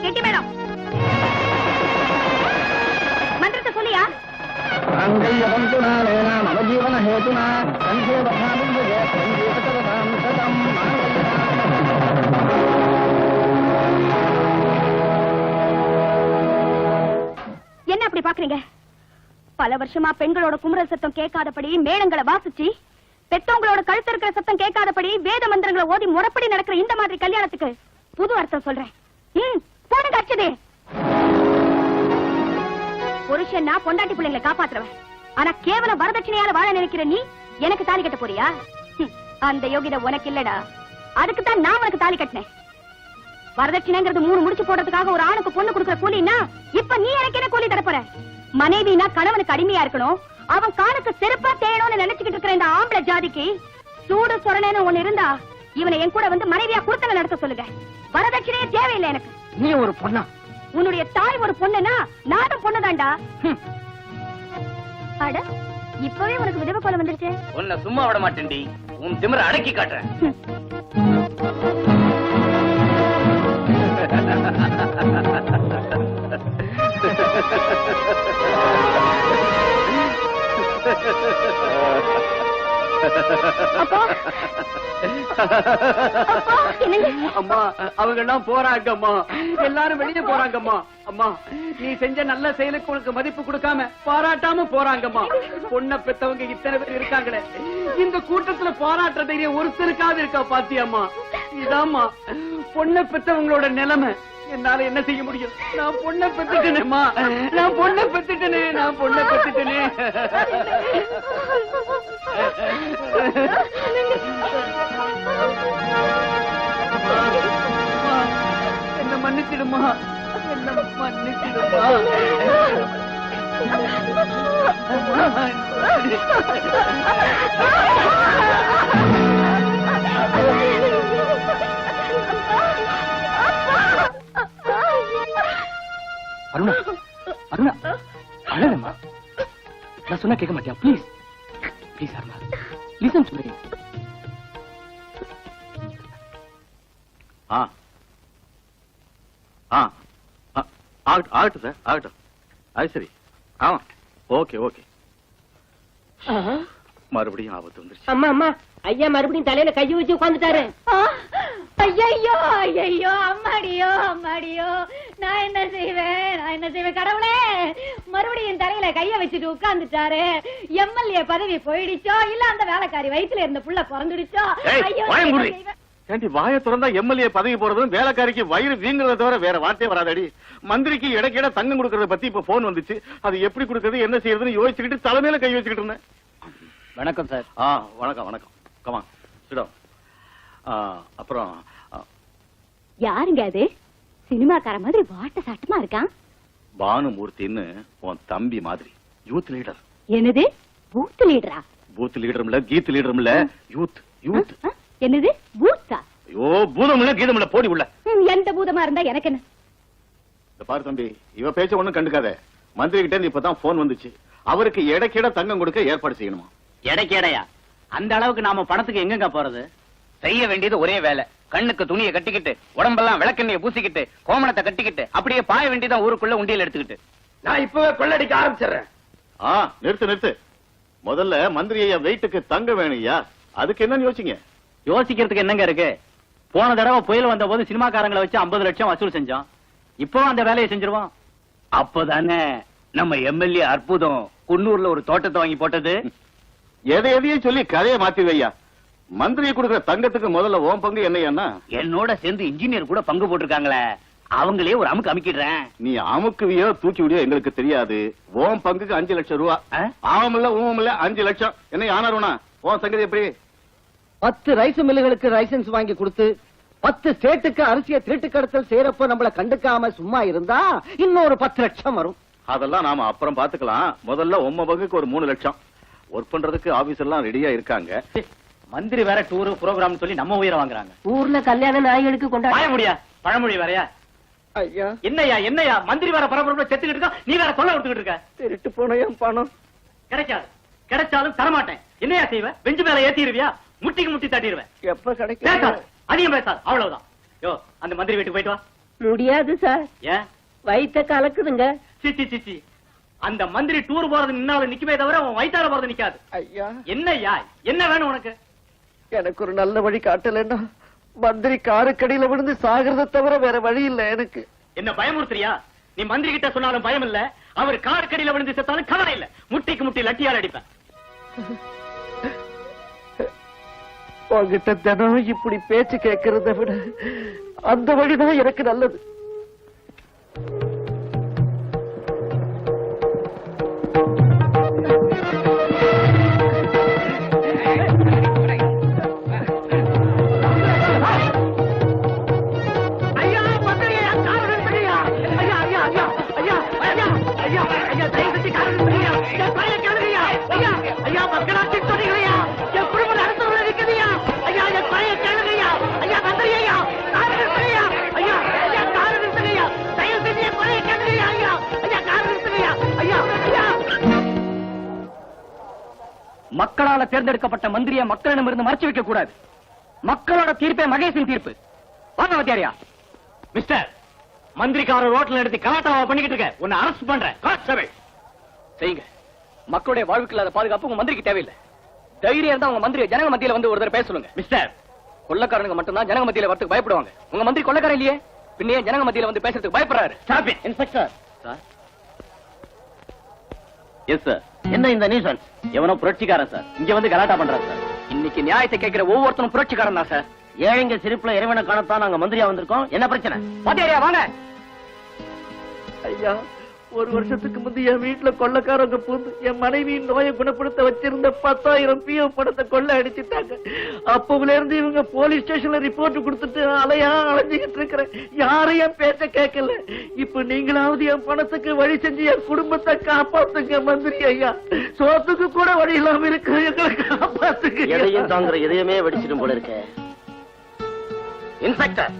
கெட்டி மேடம், மந்திரத்தை சொல்லியா? என்ன அப்படி பாக்குறீங்க? பல வருஷமா பெண்களோட குமுறல் சத்தம் கேட்காதபடி மேளங்களை வாசிச்சு, பெத்தவங்களோட கழுத்து இருக்கிற சத்தம் கேட்காதபடி வேத மந்திரங்களை ஓதி முறைப்படி நடக்கிற இந்த மாதிரி கல்யாணத்துக்கு புது அர்த்தம் சொல்றேன். போன கட்சதே. புருஷன்னா பொண்டாட்டி பிள்ளைங்களை காப்பாத்துறவன். ஆனா கேவலம் வரதட்சணையால வாழ நினைக்கிற நீ எனக்கு தாலி கட்ட போறியா? அந்த யோகிதை உனக்கு இல்லடா. அதுக்குத்தான் நான் உனக்கு தாலி கட்டினேன். வரதட்சணைங்கிறது 3 முடிச்சு போடுறதுக்காக ஒரு ஆணுக்கு பொண்ணு கொடுக்கிற கூலின்னா இப்ப நீ எனக்கு என்ன கூலி தரப்போற? மனைவினா கணவனுக்கு அடிமையா இருக்கணும், அவன் காலுக்கு செருப்பா தேயணும்னு நினைச்சுக்கிட்டு இருக்கிற இந்த ஆம்பளை ஜாதிக்கு சூடு சொரணேன்னு ஒண்ணு இருந்தா இவனை என் கூட வந்து மனைவியா குடுத்தல நடத்த சொல்லுங்க. வரதட்சணையே தேவையில்லை எனக்கு. நீ ஒரு பொண்ணா? உன்னுடைய தாய் ஒரு பொண்ணுனா நானும் பொண்ணுதான்டா. அட, இப்பவே உனக்கு விதவை கோலம் வந்துருச்சு. உன்னை சும்மா விட மாட்டேன்டி, உன் திமிர அடக்கி காட்டுறேன். அப்பா, அம்மா அவங்க எல்லாம் போறாங்கம்மா, எல்லாரும் வெளியே போறாங்கம்மா. அம்மா நீ செஞ்ச நல்ல செயலுக்கு உனக்கு மதிப்பு கொடுக்காம பாராட்டாம போறாங்கம்மா. பொண்ணை பெத்தவங்க இத்தனை பேர் இருக்காங்களே, இந்த கூட்டத்துல பாராட்டுற தைரியம் ஒருத்தருக்காவது இருக்கா பாத்தியம்மா? இதாம்மா பொண்ணை பெத்தவங்களோட நிலைமை. என்னால என்ன செய்ய முடியும்? நான் பொண்ணை பெத்துட்டேனேம்மா, நான் பொண்ணை பெத்துட்டேனே, நான் பொண்ணை பெத்துட்டேனே. என்ன மன்னிச்சிடுமா, என்ன என்ன மன்னிச்சிடுமா. அருணா அருணா அழகம்மா, நான் சொன்னா கேட்க மாட்டியா? Please please Aruna, listen to me. ஆகட்டும் சார், ஆகட்டும். அது சரி. ஆமா, ஓகே ஓகே. மறுபடியும் ஆபத்து வந்துருச்சு. அம்மா அம்மா, ஐயா மறுபடியும் தலையில கையை வச்சு உட்காந்துட்டாரு. ஐயோ ஐயோ, அம்மாடியோ அம்மாடியோ, நான் என்ன செய்வேன் கடவுளே. மறுபடியும் தலையில கைய வச்சுட்டு உட்கார்ந்துட்டாரு. எம்எல்ஏ பதவி போயிடுச்சோ, இல்ல அந்த வேலைக்காரி வயித்துல இருந்த புள்ள பிறந்துடுச்சோ. ஐயோ, ஏண்டி வாயை திறந்தா எம்எல்ஏ பதவி போறதும் வேலைக்காரிக்கு வயிறு வீங்குறத தவிர வேற வார்த்தையே வராதடி. மந்திரிக்கு இடைக்கிட தங்கம் கொடுக்கறத பத்தி இப்ப போன் வந்துச்சு. அது எப்படி கொடுக்கறது, என்ன செய்யறதுன்னு யோசிச்சுக்கிட்டு தலைமையில கை வச்சுக்கிட்டு இருந்தேன். வணக்கம் சார். வணக்கம் வணக்கம். கமா சிடம். அப்புறம் யாருங்க அது? சினிமாக்கார மாதிரி வாட்ட சாட்டமா இருக்கான். பானுமூர்த்தின்னு உன் தம்பி மாதிரி யூத் லீடர். என்னது பூத் லீடரா? பூத் லீடரும் இல்ல, கீத் லீடரும் இல்ல, யூத் யூத். என்னது பூத்தா? ஐயோ, பூதம் இல்ல கீதம் இல்ல, போடி உள்ள. எந்த பூதமா இருந்தா எனக்கு என்ன? பாரு தம்பி, இவ பேச்ச ஒண்ணும் கண்டுக்காத. மந்திரி கிட்ட இருந்து இப்பதான் போன் வந்துச்சு. அவருக்கு இடைக்கிட தங்கம் கொடுக்க ஏற்பாடு செய்யணுமா? எடைக்கேடையா? அந்த அளவுக்கு நாம பணத்துக்கு எங்கங்க போறது? செய்ய வேண்டியது ஒரே வேலை. கண்ணுக்கு துணியை கட்டிக்கிட்டு, உடம்பெல்லாம் விளக்கெண்ணையை பூசிக்கிட்டு, கோமணத்தை கட்டிக்கிட்டு, அப்படியே பாய வேண்டியதான் ஊருக்குள்ள உண்டியல் எடுத்துக்கிட்டு. நான் இப்பவே கொள்ளடிக்க ஆரம்பிச்சிடுறேன். நிறுத்து நிறுத்து. முதல்ல மந்திரி ஐயா வெயிட்டுக்கு தங்க வேணும்யா. அதுக்கு என்ன யோசிங்க? யோசிக்கிறதுக்கு என்னங்க இருக்கு? போன தடவை புயல் வந்த போது சினிமாக்காரங்களை வச்சு 50 லட்சம் வசூல் செஞ்சோம். இப்போ அந்த வேலையை செஞ்சிருவோம். அப்பதானே நம்ம எம்எல்ஏ அற்புதம் குன்னூர்ல ஒரு தோட்டத்தை வாங்கி போட்டது. எதையும் சொல்லி கதையை மாத்தி வையா. மந்திரியை கொடுக்கிற தங்கத்துக்கு முதல்ல ஓம் பங்கு என்னையா? என்னோட சேர்ந்து இன்ஜினியர் கூட பங்கு போட்டிருக்காங்களே, அவங்களே ஒரு அமுக்கு அமுக்கிடுறேன். நீ அமுக்குவியோ தூக்கி விடியோ எங்களுக்கு தெரியாது. ஓம் பங்குக்கு 5 லட்சம் ரூபா. ஆமல்ல ஊமல்ல 5 லட்சம். என்ன ஆனாருனா ஓம் சங்கதி எப்படி? 10 ரைஸ் மில்லுகளுக்கு லைசன்ஸ் வாங்கி கொடுத்து 10 ஸ்டேட்டுக்கு அரிசியை திருட்டு கடத்தல் செய்யறப்ப நம்மள கண்டுக்காம சும்மா இருந்தா இன்னொரு 10 லட்சம் வரும். அதெல்லாம் நாம அப்புறம் பாத்துக்கலாம். முதல்ல உம்ம பங்குக்கு ஒரு 3 லட்சம். ஒர்க் பண்றதுக்கு ஆபீஸ் எல்லாம் ரெடியா இருக்காங்க. மந்திரி வேற டூர் ப்ரோகிராம் சொல்லி நம்ம உயிரை வாங்குறாங்க. ஊர்ல கல்யாண நாய்களுக்கு கொண்டாட முடியா? பழமொழி வேறையா? ஐயா, என்னையா மந்திரி வேற பரபரப்புல செத்துக்கிட்டு இருக்கா, நீ வேற தொல்லை கொடுத்துக்கிட்டு இருக்க. திருட்டு போன என் பணம் கிடைக்காது. கிடைச்சாலும் தரமாட்டேன். என்னையா செய்வ? பெஞ்சு மேல ஏத்திடுவியா? முட்டிக்கு முட்டி தட்டிடுவேன். எப்ப கிடைக்கும்? அதிகம் பேசாது, அவ்வளவுதான். யோ, அந்த மந்திரி வீட்டுக்கு போயிட்டு வா. முடியாது சார், ஏன்? வயித்த கலக்குதுங்க. சிச்சி சிச்சி, அந்த மந்திரி டூர் போறது நின்னாலும் நிக்கவே தவிர அவன் வயித்தால போறது நிக்காது. ஐயா, என்னய்யா, என்ன வேணும் உனக்கு? எனக்கு ஒரு நல்ல வழி காட்டலன்னா மந்திரி காருக்கடியில விழுந்து சாகிறத தவிர வேற வழி இல்ல எனக்கு. என்ன பயமுறுத்துறியா? நீ மந்திரி கிட்ட சொன்னாலும் பயம் இல்ல, அவர் காருக்கடியில விழுந்து செத்தாலும் கவலை இல்ல. முட்டிக்கு முட்டி லட்டியால் அடிப்பேன். உங்ககிட்ட தினம் இப்படி பேச்சு கேட்கறத விட அந்த வழிதான் எனக்கு நல்லது. மக்களால தேர்ந்தெடுக்கப்பட்ட மந்திரியை மக்களிடமிருந்து மறைச்சு வைக்க கூடாது. மக்களோட தீர்ப்பே மகேஷின் தீர்ப்பு. வாங்க வாத்தியாரியா. மிஸ்டர், மந்திரிக்கார ரோட்ல எடுத்து கலாட்டாவா பண்ணிக்கிட்டு இருக்க. உன்னை அரெஸ்ட் பண்றேன். கான்ஸ்டபிள் செய்யுங்க. மக்களுடைய வாழ்வுக்கு இல்லாத பாதுகாப்பு உங்க மந்திரிக்கு தேவையில்லை. தைரியம் இருந்தா உங்க மந்திரி ஜனங்க மத்தியில வந்து ஒரு தடவை பேச சொல்லுங்க. மிஸ்டர், கொள்ளக்காரனுங்க மட்டும்தான் ஜனங்க மத்தியில வரதுக்கு பயப்படுவாங்க. உங்க மந்திரி கொள்ளக்காரன் இல்லையே, பின்னே ஜனங்க மத்தியில வந்து பேசுறதுக்கு பயப்படுறாரு. Stop it. Inspector sir. Yes sir. என்ன இந்த நியூசன்ஸ்? எவனோ புரட்சிக்காரன் சார், இங்க வந்து கலாட்டா பண்றான் சார். இன்னைக்கு நியாயத்தை கேட்கிற ஒவ்வொருத்தரும் புரட்சிக்காரன் தான் சார். ஏழைங்க சிரிப்புல இறைவனை காணத்தான் நாங்க மந்திரியா வந்திருக்கோம். என்ன பிரச்சனை? வாத்தியாரியா வாங்க. ஐயா, 1 வருஷத்துக்கு முந்தி என் வீட்டுல கொள்ளைக்காரங்க பூந்து என் மனைவியின் நோயை குணப்படுத்த வச்சிருந்த 10,000 பிஎஃப் பணத்தை கொள்ளை அடிச்சுட்டாங்க. அப்பவுல இருந்து இவங்க போலீஸ் ஸ்டேஷன்ல ரிப்போர்ட் கொடுத்துட்டு அலைஞ்சுகிட்டு இருக்கிறேன். யாரும் என் பேச்ச கேட்கல. இப்ப நீங்களாவது என் பணத்துக்கு வழி செஞ்சு என் குடும்பத்தை காப்பாத்துங்க மந்திரி ஐயா. சோத்துக்கு கூட வழி இல்லாம இருக்கு, எங்களை காப்பாத்துங்க. எதையும் தாங்குற இதயமே வெடிச்சிடும் போல இருக்க. இன்ஸ்பெக்டர்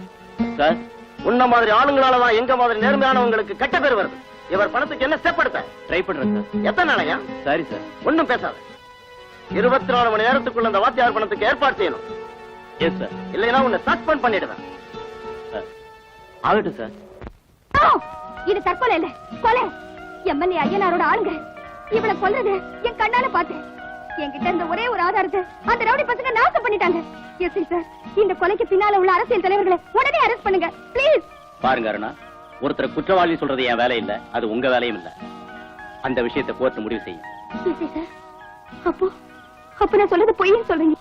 சார், உன்ன மாதிரி ஆளுங்களாலதான் எங்க மாதிரி நேர்மையானவங்களுக்கு கெட்ட பேர் வருது. இவர் பணத்துக்கு என்ன ஸ்டெப் எடுத்த? ட்ரை பண்றேன் சார். எத்தனை நாளையா? சரி சார். ஒண்ணும் பேசாத. 24 மணி நேரத்துக்குள்ள அந்த வாத்தியார் பணத்துக்கு ஏற்பாடு செய்யணும். Yes sir. இல்லைன்னா உன்னை சஸ்பெண்ட் பண்ணிடுவேன். ஆகட்டும் சார். இது தற்கொலை இல்ல, கொலை. எம்எல்ஏ ஐயனாரோட ஆளுங்க இவளை கொல்றது என் கண்ணால பார்த்தேன். என்கிட்ட இருந்த ஒரே ஒரு ஆதாரத்தை அந்த ரவுடி பசங்க நாசம் பண்ணிட்டாங்க. எஸ் சார், இந்த கொலைக்கு பின்னால உள்ள அரசியல் தலைவர்களை உடனே அரெஸ்ட் பண்ணுங்க ப்ளீஸ். பாருங்க அருணா, ஒருத்தர் குற்றவாளி சொல்றது என் வேலை இல்ல, அது உங்க வேலையும் இல்ல. அந்த விஷயத்தை கோர்ட் முடிவு செய்யும். Yes sir. அப்போ நான் சொல்றது பொய்ன்னு சொல்றீங்க?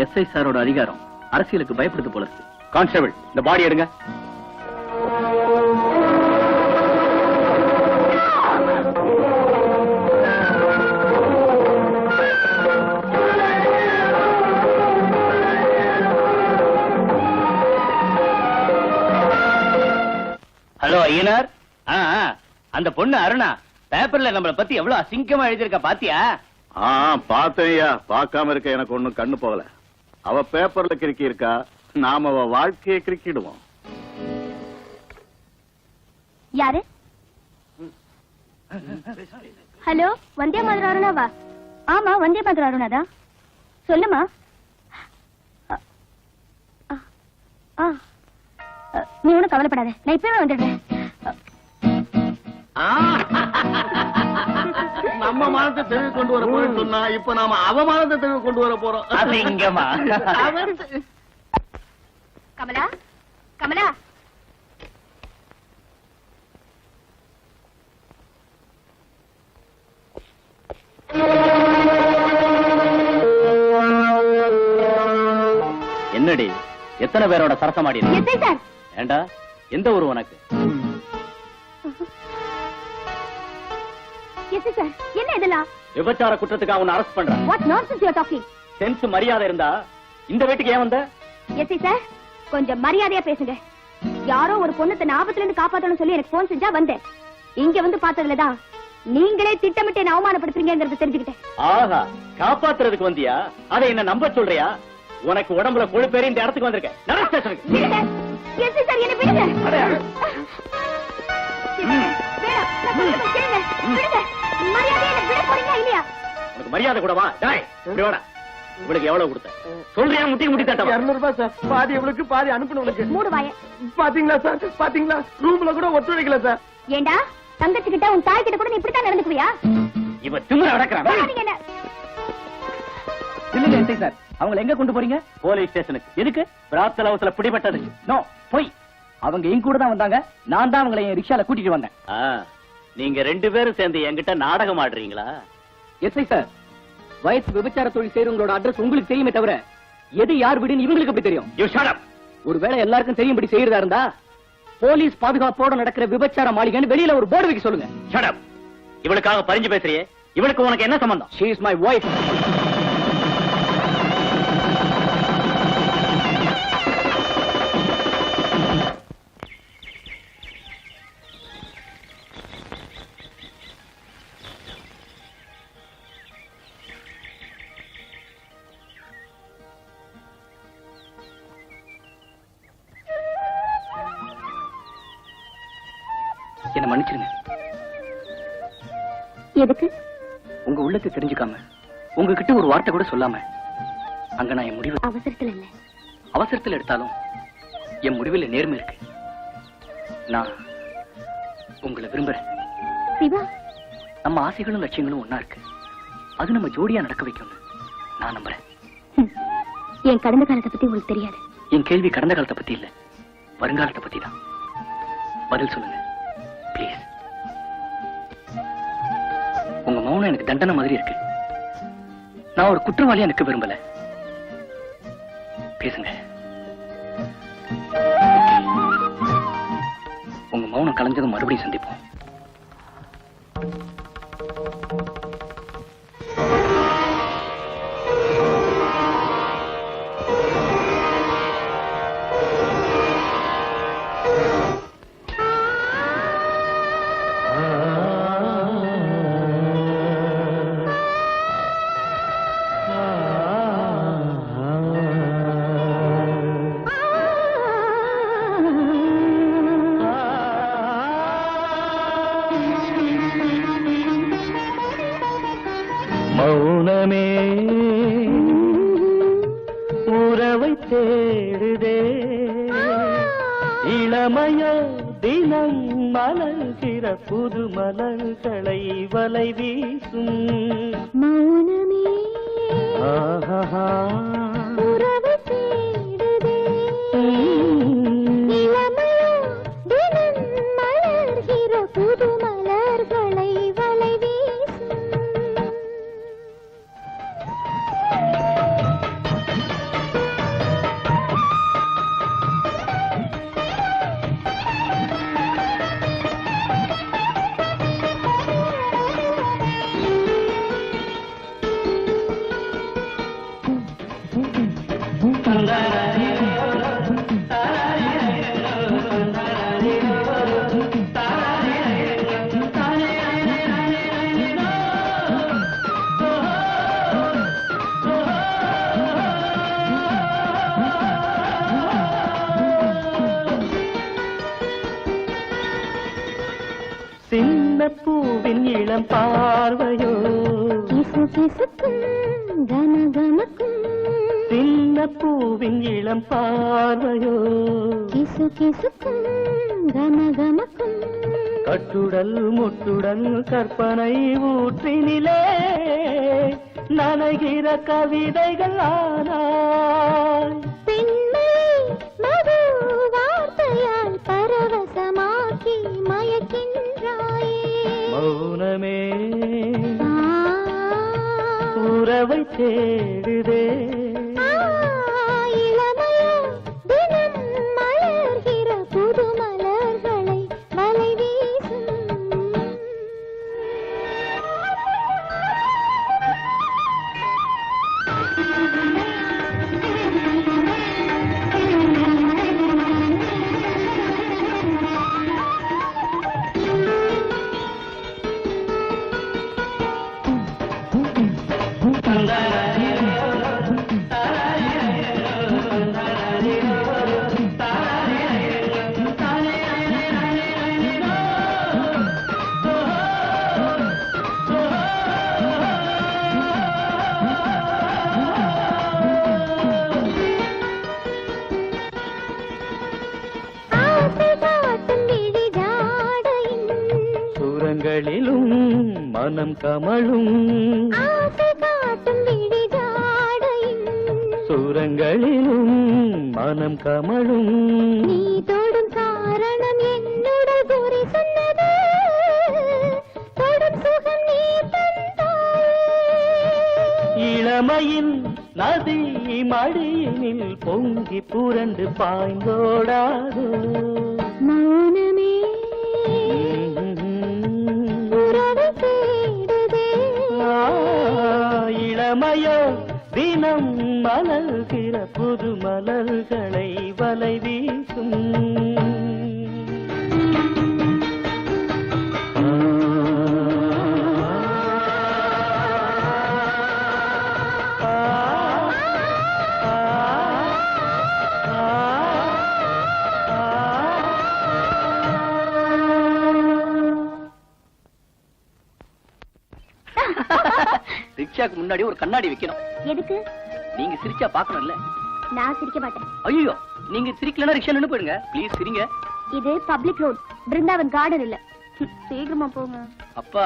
எஸ்ஐ சாரோட அதிகாரம் அரசியலுக்கு பயப்படுது போல இருக்கு. கான்ஸ்டபிள், இந்த பாடி எடுங்க. ஹலோ ஐயனார். அந்த பொண்ணு அருணா பேப்பர்ல நம்மள பத்தி எவ்வளவு அசிங்கமா எழுதிருக்கா பாத்தியா? பாத்தையா, பார்க்காம இருக்க எனக்கு ஒண்ணும் கண்ணு போகல. அவ பேப்பர்ல கிறுக்கி இருக்கா, நாம அவ வாழ்க்கையை கிறுக்கிடுவோம். யாரு? ஹலோ, வந்தே மாதிரி அருணாவா? ஆமா, வந்தே மாதிரி அருணாதான். சொல்லுமா. நீ ஒண்ணும் கவலைப்படாத, நான் இப்பவே வந்துடுறேன். நம்ம மானத்தை தெளிவு கொண்டு வர போறோம் சொன்னா, இப்ப நாம அவமானத்தை தெளிவு கொண்டு வர போறோம். அசிங்கமா. கமலா, கமலா. என்னடி, எத்தனை பேரோட சரசமாடி? SI sir. ஏண்டா, எந்த ஊரு உனக்கு? எஸ்ஐ சார், என்ன இதெல்லாம்? விபச்சார குற்றத்துக்கு அவனை அரெஸ்ட் பண்றான். What nonsense you are talking? Sense மரியாதை இருந்தா இந்த வீட்டுக்கு ஏன் வந்த? எஸ்ஐ சார், கொஞ்சம் மரியாதையா பேசுங்க. யாரோ ஒரு பொண்ணு தன் ஆபத்துல இருந்து காப்பாத்தணும்னு சொல்லி எனக்கு போன் செஞ்சா வந்தேன். இங்க வந்து பார்த்ததுலதான் நீங்களே திட்டமிட்டு என்ன அவமானப்படுத்துறீங்கிறத தெரிஞ்சுக்கிட்டேன். ஆஹா, காப்பாத்துறதுக்கு வந்தியா? அதை என்ன நம்ப சொல்றியா? உனக்கு உடம்புல கொழுப்பேறி இந்த இடத்துக்கு வந்திருக்கேன். நட ஸ்டேஷனுக்கு. விடுங்க. எஸ்ஐ சார், என்ன விடுங்க. வேணாம், நான் சொல்றதை கேளுங்க. விடுங்க. மரியாதையா என்ன விட போறீங்களா இல்லையா? உனக்கு மரியாதை கூடவா? டேய், இப்படி வாடா. இவளுக்கு எவ்வளவு கொடுத்த? சொல்றியா? முட்டி தட்டா? 200 ரூபாய் சார். பாதி இவளுக்கு, பாதி அனுப்பணும்னுக்கு. மூடு வாய. பாத்தீங்களா சார், பாத்தீங்களா? ரூம்ல கூட ஒத்துழைக்கல சார். ஏண்டா, தங்கச்சி கிட்ட உன் தாய் கிட்ட கூட நீ இப்படித்தான் நடந்துக்குவியா? இவ திமிர அடக்குறான். வராதீங்க என்ன. இல்ல எஸ்ஐ சார், அவங்களை எங்க கொண்டு போறீங்க? போலீஸ் ஸ்டேஷனுக்கு. எதுக்கு? பிராத்தல் ஹவுஸ்ல பிடிபட்டது. நோ, போய். அவங்க எங்க கூட தான் வந்தாங்க. நான் தான் அவங்களை என் ரிக்ஷால கூட்டிட்டு வந்தேன். நீங்க 2 பேரும் சேர்ந்து என்கிட்ட நாடகம் ஆடுறீங்களா? எஸ்ஐ சார், வயசு விபச்சார தொழில் செய்றவங்களோட அட்ரஸ் உங்களுக்கு தெரியுமே தவிர எது யார் வீடுன்னு இவங்களுக்கு எப்படி தெரியும்? You shut up. ஒருவேளை எல்லாருக்கும் தெரியும்படி செய்யறதா இருந்தா போலீஸ் பாதுகாப்போட நடக்கிற விபச்சார மாளிகைன்னு வெளியில ஒரு போர்டு வைக்க சொல்லுங்க. Shut up. இவளுக்காக பறிஞ்சு பேசுறியே, இவளுக்கு உனக்கு என்ன சம்பந்தம்? She is my wife. என்ன மன்னிச்சிருங்க. எதுக்கு? உங்க உள்ளத்தை தெரிஞ்சுக்காம, உங்ககிட்ட ஒரு வார்த்தை கூட சொல்லாம அங்க நான் என் முடிவு அவசரத்துல இல்ல. அவசரத்தில் எடுத்தாலும் என் முடிவில் நேர்மை இருக்கு. நான் உங்களை விரும்புறேன். சிவா, நம்ம ஆசைகளும் லட்சியங்களும் ஒன்னா இருக்கு. அது நம்ம ஜோடியா நடக்க வைக்கணும் நான் நம்புறேன். என் கடந்த காலத்தை பத்தி உங்களுக்கு தெரியாது. என் கேள்வி கடந்த காலத்தை பத்தி இல்ல, வருங்காலத்தை பத்தி தான். பதில் சொல்லுங்க பிளீஸ். உங்க மௌனம் எனக்கு தண்டனை மாதிரி இருக்கு. நான் ஒரு குற்றவாளியா நிக்க விரும்பல. பேசுங்க. உங்க மௌனம் கலைஞ்சதும் மறுபடியும் சந்திப்போம். மௌனமே உறவை தேடுதே இளமைய தினம் மலர்கிற புது மலர்களை வலை வீசும் மௌனமே ஆஹா உறவு தேடுதே இளமையோ தினம் மலர்கிற புது மலர்களை வலை வீசும் சின்ன பூவின் இளம் பார்வையோ கிசு கிசுக்கும் கனகமக்கும் சின்ன பூவின் இளம் பார்வையோ கிசு கிசுக்கும் கனகமக்கும் கட்டுடல் முட்டுடல் கற்பனை ஊற்றினிலே நனைகிற கவிதைகள் ஆனால் பெண்மை மது வார்த்தையால் பரவசமாக்கி மயக்கின்றாயே மௌனமே ஆ, உறவை தேடுதே ஆ, இளமையோ தினம் மலர்கிற புது மலர்களை வலை வீசும் ஆசை காட்டும் விழி ஜாடையின் சுரங்களிலும் மனம் கமழும் ஆசை காட்டும் விழி ஜாடையின் சுரங்களிலும் மனம் கமழும் நீ தொடும் காரணம் என்னோட குறி சொன்னது தொடும் சுகம் நீ தந்தாயே இளமையின் நதி மடியினில் பொங்கி புரண்டு பாய்ந்தோடாதோ மௌனமே உறவு தேடுதே ஆ, இளமையோ தினம் மலர்கிற புது மலர்களை வலை வீசும் ரிக்ஷாக்கு முன்னாடி ஒரு கண்ணாடி வைக்கணும். எதுக்கு? நீங்க சிரிச்சா பாக்கணும்ல. நான் சிரிக்க மாட்டேன். ஐயோ, நீங்க சிரிக்கலன்னா ரிக்ஷா நின்னு போயிடுங்க. ப்ளீஸ் சிரிங்க. இது பப்ளிக் ரோட், பிருந்தாவன் கார்டன் இல்ல. சீக்கிரமா போங்க. அப்பா,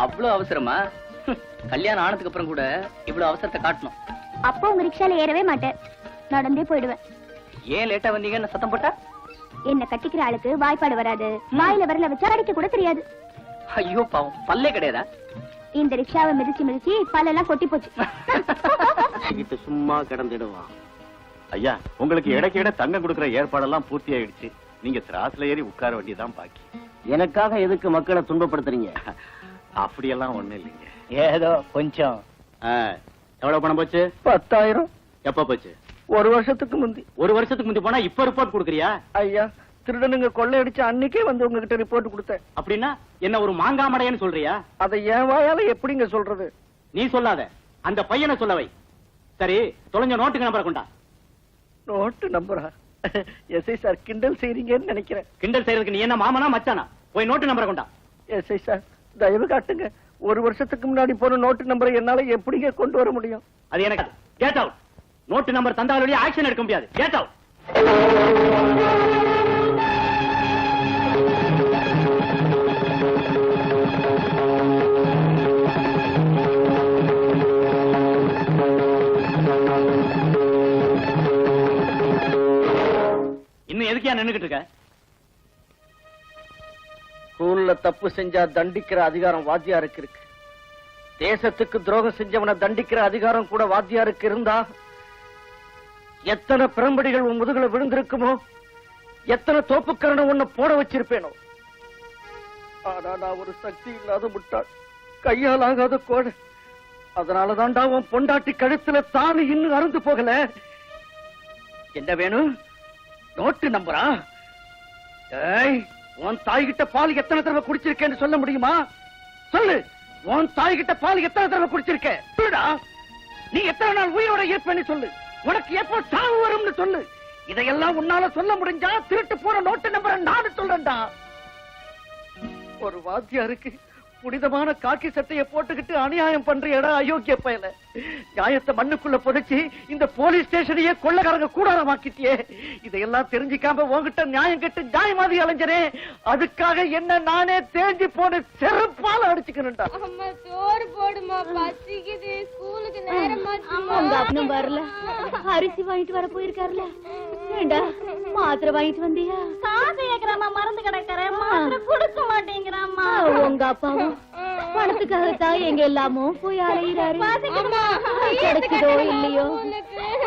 அவ்வளவு அவசரமா? கல்யாணம் ஆனதுக்கு அப்புறம் கூட இவ்வளவு அவசரத்தை காட்டணும். அப்போ உங்க ரிக்ஷால ஏறவே மாட்டேன், நடந்தே போயிடுவேன். ஏன் லேட்டா வந்தீங்கன்னு சத்தம் போட்டா? என்ன கட்டிக்கிற ஆளுக்கு வாய்ப்பாடு வராது, வாயில வரல வச்சா அடிக்க கூட தெரியாது. ஐயோ பாவம், பல்லே கிடையாதா? இந்த ரிக்ஷாவை மிதிச்சு மிதிச்சு பல்லெல்லாம் கொட்டி போச்சு. கிட்ட சும்மா கிடந்துடுவான். ஐயா, உங்களுக்கு இடைக்கு இட தங்கம் கொடுக்கிற ஏற்பாடெல்லாம் பூர்த்தி ஆயிடுச்சு. நீங்க திராஸ்ல ஏறி உட்கார வேண்டியதான் பாக்கி. எனக்காக எதுக்கு மக்களை துன்பப்படுத்துறீங்க? அப்படியெல்லாம் ஒண்ணு இல்லைங்க. ஏதோ கொஞ்சம். எவ்வளவு பணம் போச்சு? 10,000. எப்ப போச்சு? ஒரு வருஷத்துக்கு முந்தி. ஒரு வருஷத்துக்கு முந்தி போனா இப்ப ரிப்போர்ட் கொடுக்குறியா? ஐயா, திருடனுங்க கொள்ளையடிச்ச அன்னைக்கே வந்து உங்ககிட்ட ரிப்போர்ட் கொடுத்தேன். அப்படின்னா என்ன ஒரு மாங்காமடையன்னு சொல்றியா? அதை என் வாயால எப்படிங்க சொல்றது? நீ சொல்லாத, அந்த பையனை சொல்லவை. சரி, தொலைஞ்ச நோட்டுக்கு நம்பரை கொண்டா. நோட்டு நம்பரா? எஸ்ஐ சார், கிண்டல் செய்றீங்கன்னு நினைக்கிறேன். கிண்டல் செய்யறதுக்கு நீ என்ன மாமனா மச்சானா? போய் நோட்டு நம்பரை கொண்டா. எஸ்ஐ சார், தயவு காட்டுங்க. ஒரு வருஷத்துக்கு முன்னாடி போன நோட்டு நம்பரை என்னால எப்படிங்க கொண்டு வர முடியும்? அது எனக்கு கேட் அவுட். நோட்டு நம்பர் தந்தாலுடைய ஆக்ஷன் எடுக்க முடியாது. Get out. இன்னும் எதுக்கியா நின்னுகிட்டு இருக்க? ஸ்கூல்ல தப்பு செஞ்சா தண்டிக்கிற அதிகாரம் வாத்தியாருக்கு இருக்கு. தேசத்துக்கு துரோகம் செஞ்சவனை தண்டிக்கிற அதிகாரம் கூட வாத்தியாருக்கு இருந்தா எத்தனை பிரம்படிகள் உன் முதுகுல விழுந்திருக்குமோ, எத்தனை தோப்புக்கரணம் உன்னை போட வச்சிருப்பேனோ. ஆனா நான் ஒரு சக்தி இல்லாத முட்டாள், கையால் ஆகாத கோடை. அதனாலதான்டா உன் பொண்டாட்டி கழுத்துல தாலி இன்னும் அறுந்து போகல. என்ன வேணும்? நோட்டு நம்பரா? ஏய், உன் தாய்கிட்ட பால் எத்தனை தடவை குடிச்சிருக்கேன்னு சொல்ல முடியுமா? சொல்லு, உன் தாய்கிட்ட பால் எத்தனை தடவை குடிச்சிருக்க? சொல்லுடா. நீ எத்தனை நாள் உயிரோட இருப்பேன்னு சொல்லு. உனக்கு எப்போ சாவு வரும்னு சொல்லு. இதையெல்லாம் உன்னால சொல்ல முடிஞ்சா திருட்டு போற நோட்டு நம்பரை நானு சொல்றேன்டா. ஒரு வாத்தியாருக்கு புனிதமான காக்கி சட்டையை போட்டுக்கிட்டு அநியாயம் பண்றியடா அயோக்கிய பயல. நியாயத்தை மண்ணுக்குள்ள புதைச்சி இந்த போலீஸ் ஸ்டேஷனையே கொள்ளக்காரங்க கூடாரமாக்கிட்டியே. இதையெல்லாம் தெரிஞ்சுக்காம உன்கிட்ட நியாயம் கெட்டு நியாயமாதி அலைஞ்சனே. அதுக்காக என்ன நானே தேஞ்சி போன செருப்பால அடிச்சுக்கணும்டா. அம்மா சோறு போடுமா, பசிக்குது, ஸ்கூலுக்கு நேரமாச்சுமா. உங்க அப்பனும் வரல, அரிசி வாங்கிட்டு வர போயிருக்காருல. ஏண்டா மாத்திரை வாங்கிட்டு வந்தியா? காசு கேக்குறாமா, மருந்து கிடக்குறேன், மாத்திரை கொடுக்க மாட்டேங்கிறாமா. உங்க அப்பாவும் பணத்துக்காகத்தான் எங்க எல்லாமோ போய் அலையிறாரு. கிடைக்குதோ இல்லையோ,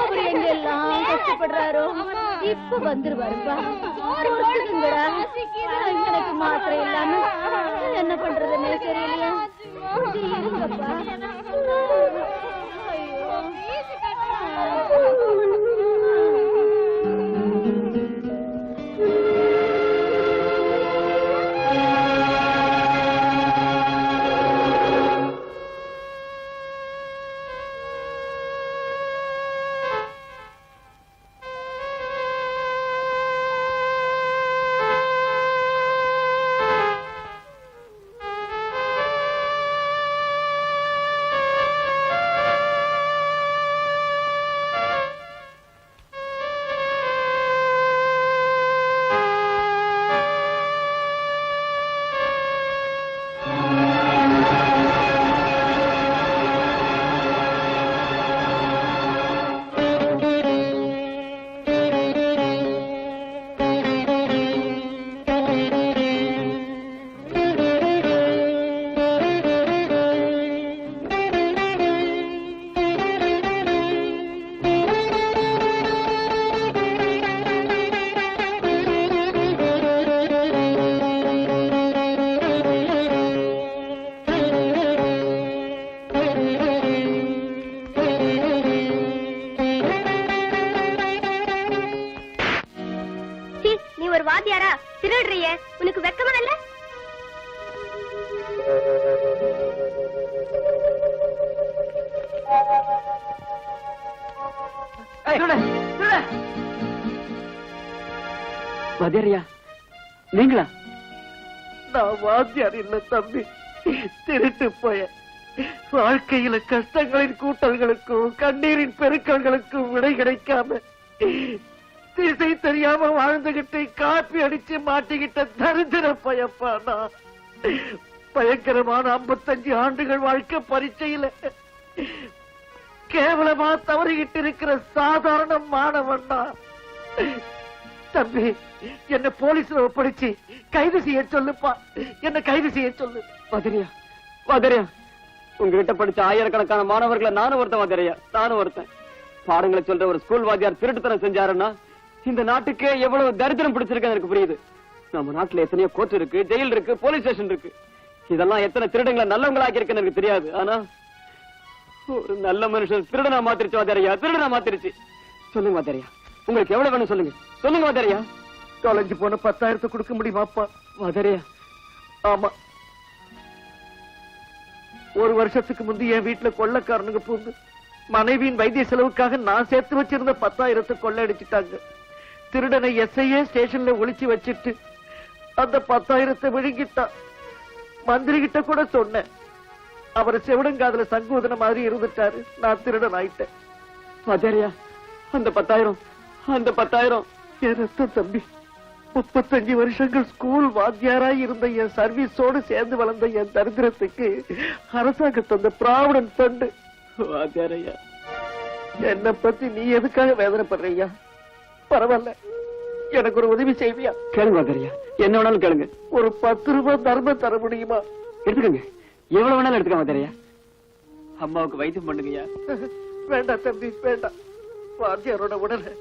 அவர் எங்க எல்லாம் கஷ்டப்படுறாரோ. இப்ப வந்துருவாருப்பா. எனக்கு மாத்திரை இல்லாம என்ன பண்றதுன்னு தெரியலையா? இருங்கப்பா. வாத்தியாரா திருடுறிய? உனக்கு வெக்கமா இல்ல? வாத்தியாரியா நீங்களா? நான் வாத்தியார் இல்ல தம்பி, திருட்டு போய. வாழ்க்கையில கஷ்டங்களின் கூட்டல்களுக்கும் கண்ணீரின் பெருக்கல்களுக்கும் விடை கிடைக்காம திசை தெரியாம வாழ்ந்துகிட்டு காப்பி அடிச்சு மாட்டிக்கிட்ட தரித்திர பயப்பா நான். பயங்கரமான 55 ஆண்டுகள் வாழ்க்கை பரீட்சையில கேவலமா தவறிக்கிட்டு இருக்கிற சாதாரண மாணவன் தான். தம்பி, என்ன போலீஸ்ல ஒப்படைச்சு கைது செய்ய சொல்லுப்பா, என்ன கைது செய்ய சொல்லு. வாத்தியாரியா வாத்தியாரியா, உங்ககிட்ட படிச்ச ஆயிரக்கணக்கான மாணவர்களை நானும் ஒருத்தன். வாத்தியாரியா நானும் ஒருத்தன். பாடங்களை சொல்ற ஒரு ஸ்கூல் வாத்தியார் திருட்டுத்தனம் செஞ்சாருன்னா இந்த நாட்டுக்கே எவ்வளவு தரித்திரம் பிடிச்சிருக்கு எனக்கு புரியுது. நம்ம நாட்டுல எத்தனையோ கோர்ட் இருக்கு, ஜெயில் இருக்கு, போலீஸ் ஸ்டேஷன் இருக்கு. இதெல்லாம் எத்தனை திருடங்களை நல்லவங்களாக்கி இருக்குன்னு எனக்கு தெரியாது. ஆனா ஒரு நல்ல மனுஷன் திருடனா மாத்திருச்சு வாத்தியாரியா, திருடனா மாத்திருச்சு. சொல்லுங்க வாத்தியாரியா, உங்களுக்கு எவ்வளவு வேணும் சொல்லுங்க, சொல்லுங்க வாத்தியாரியா. தொலைஞ்சு போன 10,000 கொடுக்க முடியுமாப்பா? வாத்தியாரியா ஆமா, ஒரு வருஷத்துக்கு முந்தைய என் வீட்டுல கொள்ளக்காரனுங்க பூந்து மனைவியின் வைத்திய செலவுக்காக நான் சேர்த்து வச்சிருந்த 10,000 கொள்ளடிச்சுட்டாங்க. திருடனை எஸ்ஐயே ஸ்டேஷன்ல ஒளிச்சு வச்சிட்டு அந்த 10,000 விழுங்கிட்டான். மந்திரி கிட்ட கூட சொன்னேன், அவர் செவிடங்காதுல சங்கூதன மாதிரி இருந்துட்டாரு. நான் திருடன் ஆயிட்டேன். வாத்தியாரையா, அந்த 10,000 என் ரத்த தம்பி, 35 வருஷங்கள் ஸ்கூல் வாத்தியாராய் இருந்த என் சர்வீஸோடு சேர்ந்து வளர்ந்த என் தரித்திரத்துக்கு அரசாங்கம் தந்த ப்ராவிடன்ட் ஃபண்ட். வாத்தியாரையா, என்னை பத்தி நீ எதுக்காக வேதனைப்படுறியா? பரவாயில்ல, எனக்கு ஒரு உதவி செய்வியா? கேளுங்க வாத்தியாரையா, என்ன வேணாலும் கேளுங்க. ஒரு 10 ரூபாய் தர்மம் தர முடியுமா? எடுத்துக்கங்க, எவ்வளவு வேணாலும் எடுத்துக்க வாத்தியாரையா. அம்மாவுக்கு வைத்தியம் பண்ணுங்கய்யா. வேண்டாம் தம்பி, வேண்டாம். வாத்தியாரோட உடலை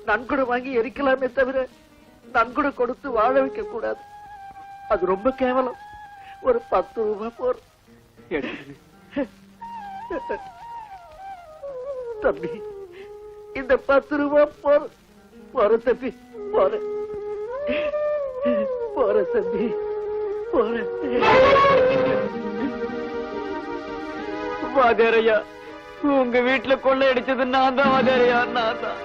நன்கொடை வாங்கி எரிக்கலாமே தவிர நன்கொடை கொடுத்து வாழ வைக்க கூடாது. அது ரொம்ப கேவலம். ஒரு 10 ரூபாய் போர். தம்பி, இந்த 10 ரூபாய் போர். போற தம்பி, போற தம்பி, போற. வாத்தியாரையா, உங்க வீட்டுல கொள்ளை அடிச்சது நான் தான் வாத்தியாரையா, நான் தான்.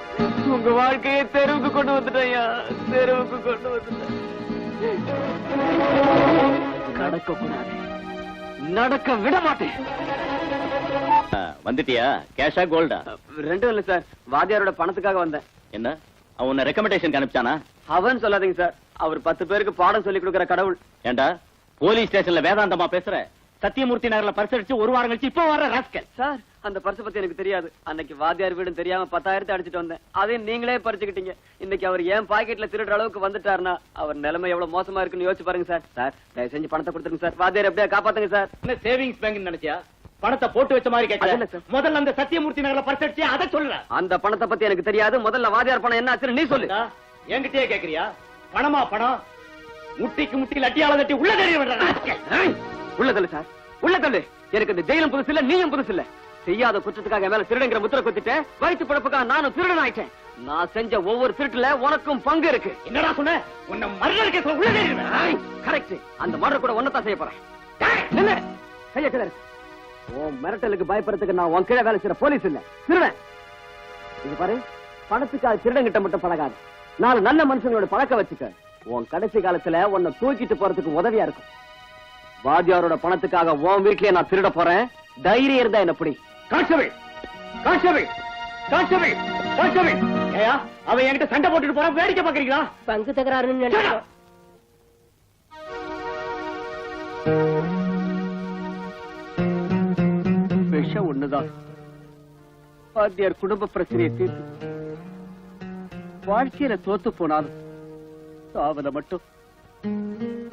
உங்க வாழ்க்கையை தெருவுக்கு கொண்டு வந்துட்டேன்யா, தெருவுக்கு கொண்டு வந்துட்டேன். நடக்க கூடாது, நடக்க விட மாட்டேன். வந்துட்டியா? கேஷா கோல்டா? ரெண்டும் இல்ல சார், வாத்தியாரோட பணத்துக்காக வந்தேன். என்ன அவன் உன்னை ரெக்கமெண்டேஷன் அனுப்பிச்சானா? அவன் சொல்லாதீங்க சார், அவர் 10 பேருக்கு பாடம் சொல்லி கொடுக்கிற கடவுள். ஏண்டா போலீஸ் ஸ்டேஷன்ல வேதாந்தமா பேசுற? சத்தியமூர்த்தி நகர்ல பரிசடிச்சு ஒரு வாரம் கழிச்சு இப்ப வர ராஸ்கல். சார், அந்த பரிசு பத்தி எனக்கு தெரியாது. அன்னைக்கு வாத்தியார் வீடும் தெரியாம 10,000 அடிச்சிட்டு வந்தேன். அதையும் நீங்களே பறிச்சுக்கிட்டீங்க. இன்னைக்கு அவர் ஏன் பாக்கெட்ல திருடுற அளவுக்கு வந்துட்டாருன்னா அவர் நிலைமை எவ்வளவு மோசமா இருக்குன்னு யோசிச்சு பாருங்க சார். சார், தயவு செஞ்சு பணத்தை கொடுத்துருங்க சார். வாத்தியார் எப்படியா காப்பாத்துங்க சார். என்ன சேவிங்ஸ் பேங்க் நினைச்சியா? பணத்தை போட்டு வச்ச மாதிரி அது இல்ல கேட்கல. சார். முதல்ல அந்த சத்தியமூர்த்தி நகர்ல பரிசடிச்சு அதை சொல்ற. அந்த பணத்தை பத்தி எனக்கு தெரியாது. முதல்ல வாத்தியார் பணம் என்ன ஆச்சுன்னு நீ சொல்லு. என்கிட்டயே கேக்குறியா? பணமா பணம்? முட்டிக்கு முட்டி லட்டியால தட்டி உள்ள தெரிய உள்ள தள்ளு சார், உள்ள தள்ளு. எனக்கு இந்த ஜெயிலும் புதுசு இல்ல, நீயும் புதுசு இல்ல. செய்யாத குற்றத்துக்காக மேல திருடங்கிற முத்திரை குத்திட்டு வயிற்று பிழப்புக்காக நானும் திருடன் ஆயிட்டேன். நான் செஞ்ச ஒவ்வொரு திருட்டுல உனக்கும் பங்கு இருக்கு. என்னடா சொன்ன? உன்னை மர்டர் கேஸ்ல உள்ள தெரிய. கரெக்ட். அந்த மர்டர் கூட ஒன்னதான் செய்ய போறேன். என்ன கைய கிளறு. உன் மிரட்டலுக்கு பயப்படுறதுக்கு நான் உன் கீழே வேலை செய்யற போலீஸ் இல்ல, திருடன். இது பாரு, பணத்துக்காக திருடங்கிட்ட மட்டும் பழகாது. 4 நல்ல மனுஷங்களோட பழக்க வச்சுக்க. உன் கடைசி காலத்துல உன்னை தூக்கிட்டு போறதுக்கு உதவியா இருக்கும். வாத்தியாரோட பணத்துக்காக உன் வீட்லயே நான் திருட போறேன். தைரியம் இருந்தா என்ன பிடி. Constable, constable, constable, constable. ஏயா, அவன் என்கிட்ட சண்டை போட்டுட்டு போறான், வேடிக்கை பாக்குறீங்களா? பங்கு தகராறுன்னு நினைக்கிறேன். விஷம் ஒண்ணுதான் வாத்தியார் குடும்ப பிரச்சனையை தீர்த்து வாழ்க்கையில தோத்து போனாலும் சாவல மட்டும்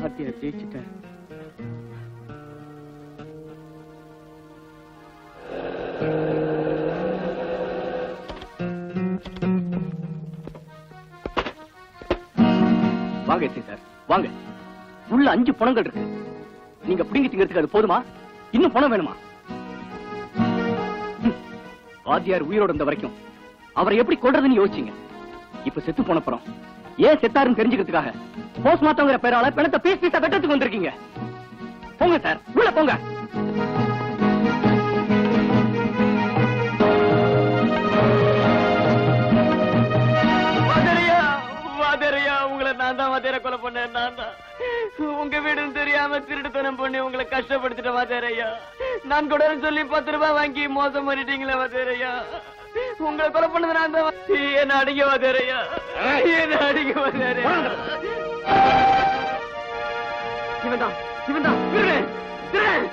வாத்தியார் ஜெயிச்சுட்டார். வாங்க சார், வாங்க. உள்ள 5 பணங்கள் இருக்கு. நீங்க பிடிங்கி திங்கிறதுக்கு அது போதுமா? இன்னும் பணம் வேணுமா? வாத்தியார் உயிரோட இருந்த வரைக்கும் அவரை எப்படி கொல்றதுன்னு யோசிச்சீங்க. இப்ப செத்து போன பணம் ஏன் செத்தாருன்னு தெரிஞ்சுக்கிறதுக்காக போஸ்ட்மார்ட்டம்ங்கிற பேரால பணத்தை பீஸ் பீஸா வெட்டத்துக்கு வந்திருக்கீங்க. போங்க சார், உள்ள போங்க. உங்களை நான் தான் வாத்தியார கொலை பண்ணேன். நான் தான் உங்க வீடுன்னு தெரியாம திருட்டுத்தனம் பண்ணி உங்களை கஷ்டப்படுத்திட்ட வாத்தியாரையா. நான் கூட சொல்லி 10 ரூபாய் வாங்கி மோசம் பண்ணிட்டீங்களே வாத்தியாரையா. உங்களை கொலை பண்ணது நான் தான். என்ன அடிக்க வாத்தியாரையா, என்ன அடிக்க வாத்தியாரையா. இவன் தான், இவன் தான் திருடன், திருடன்.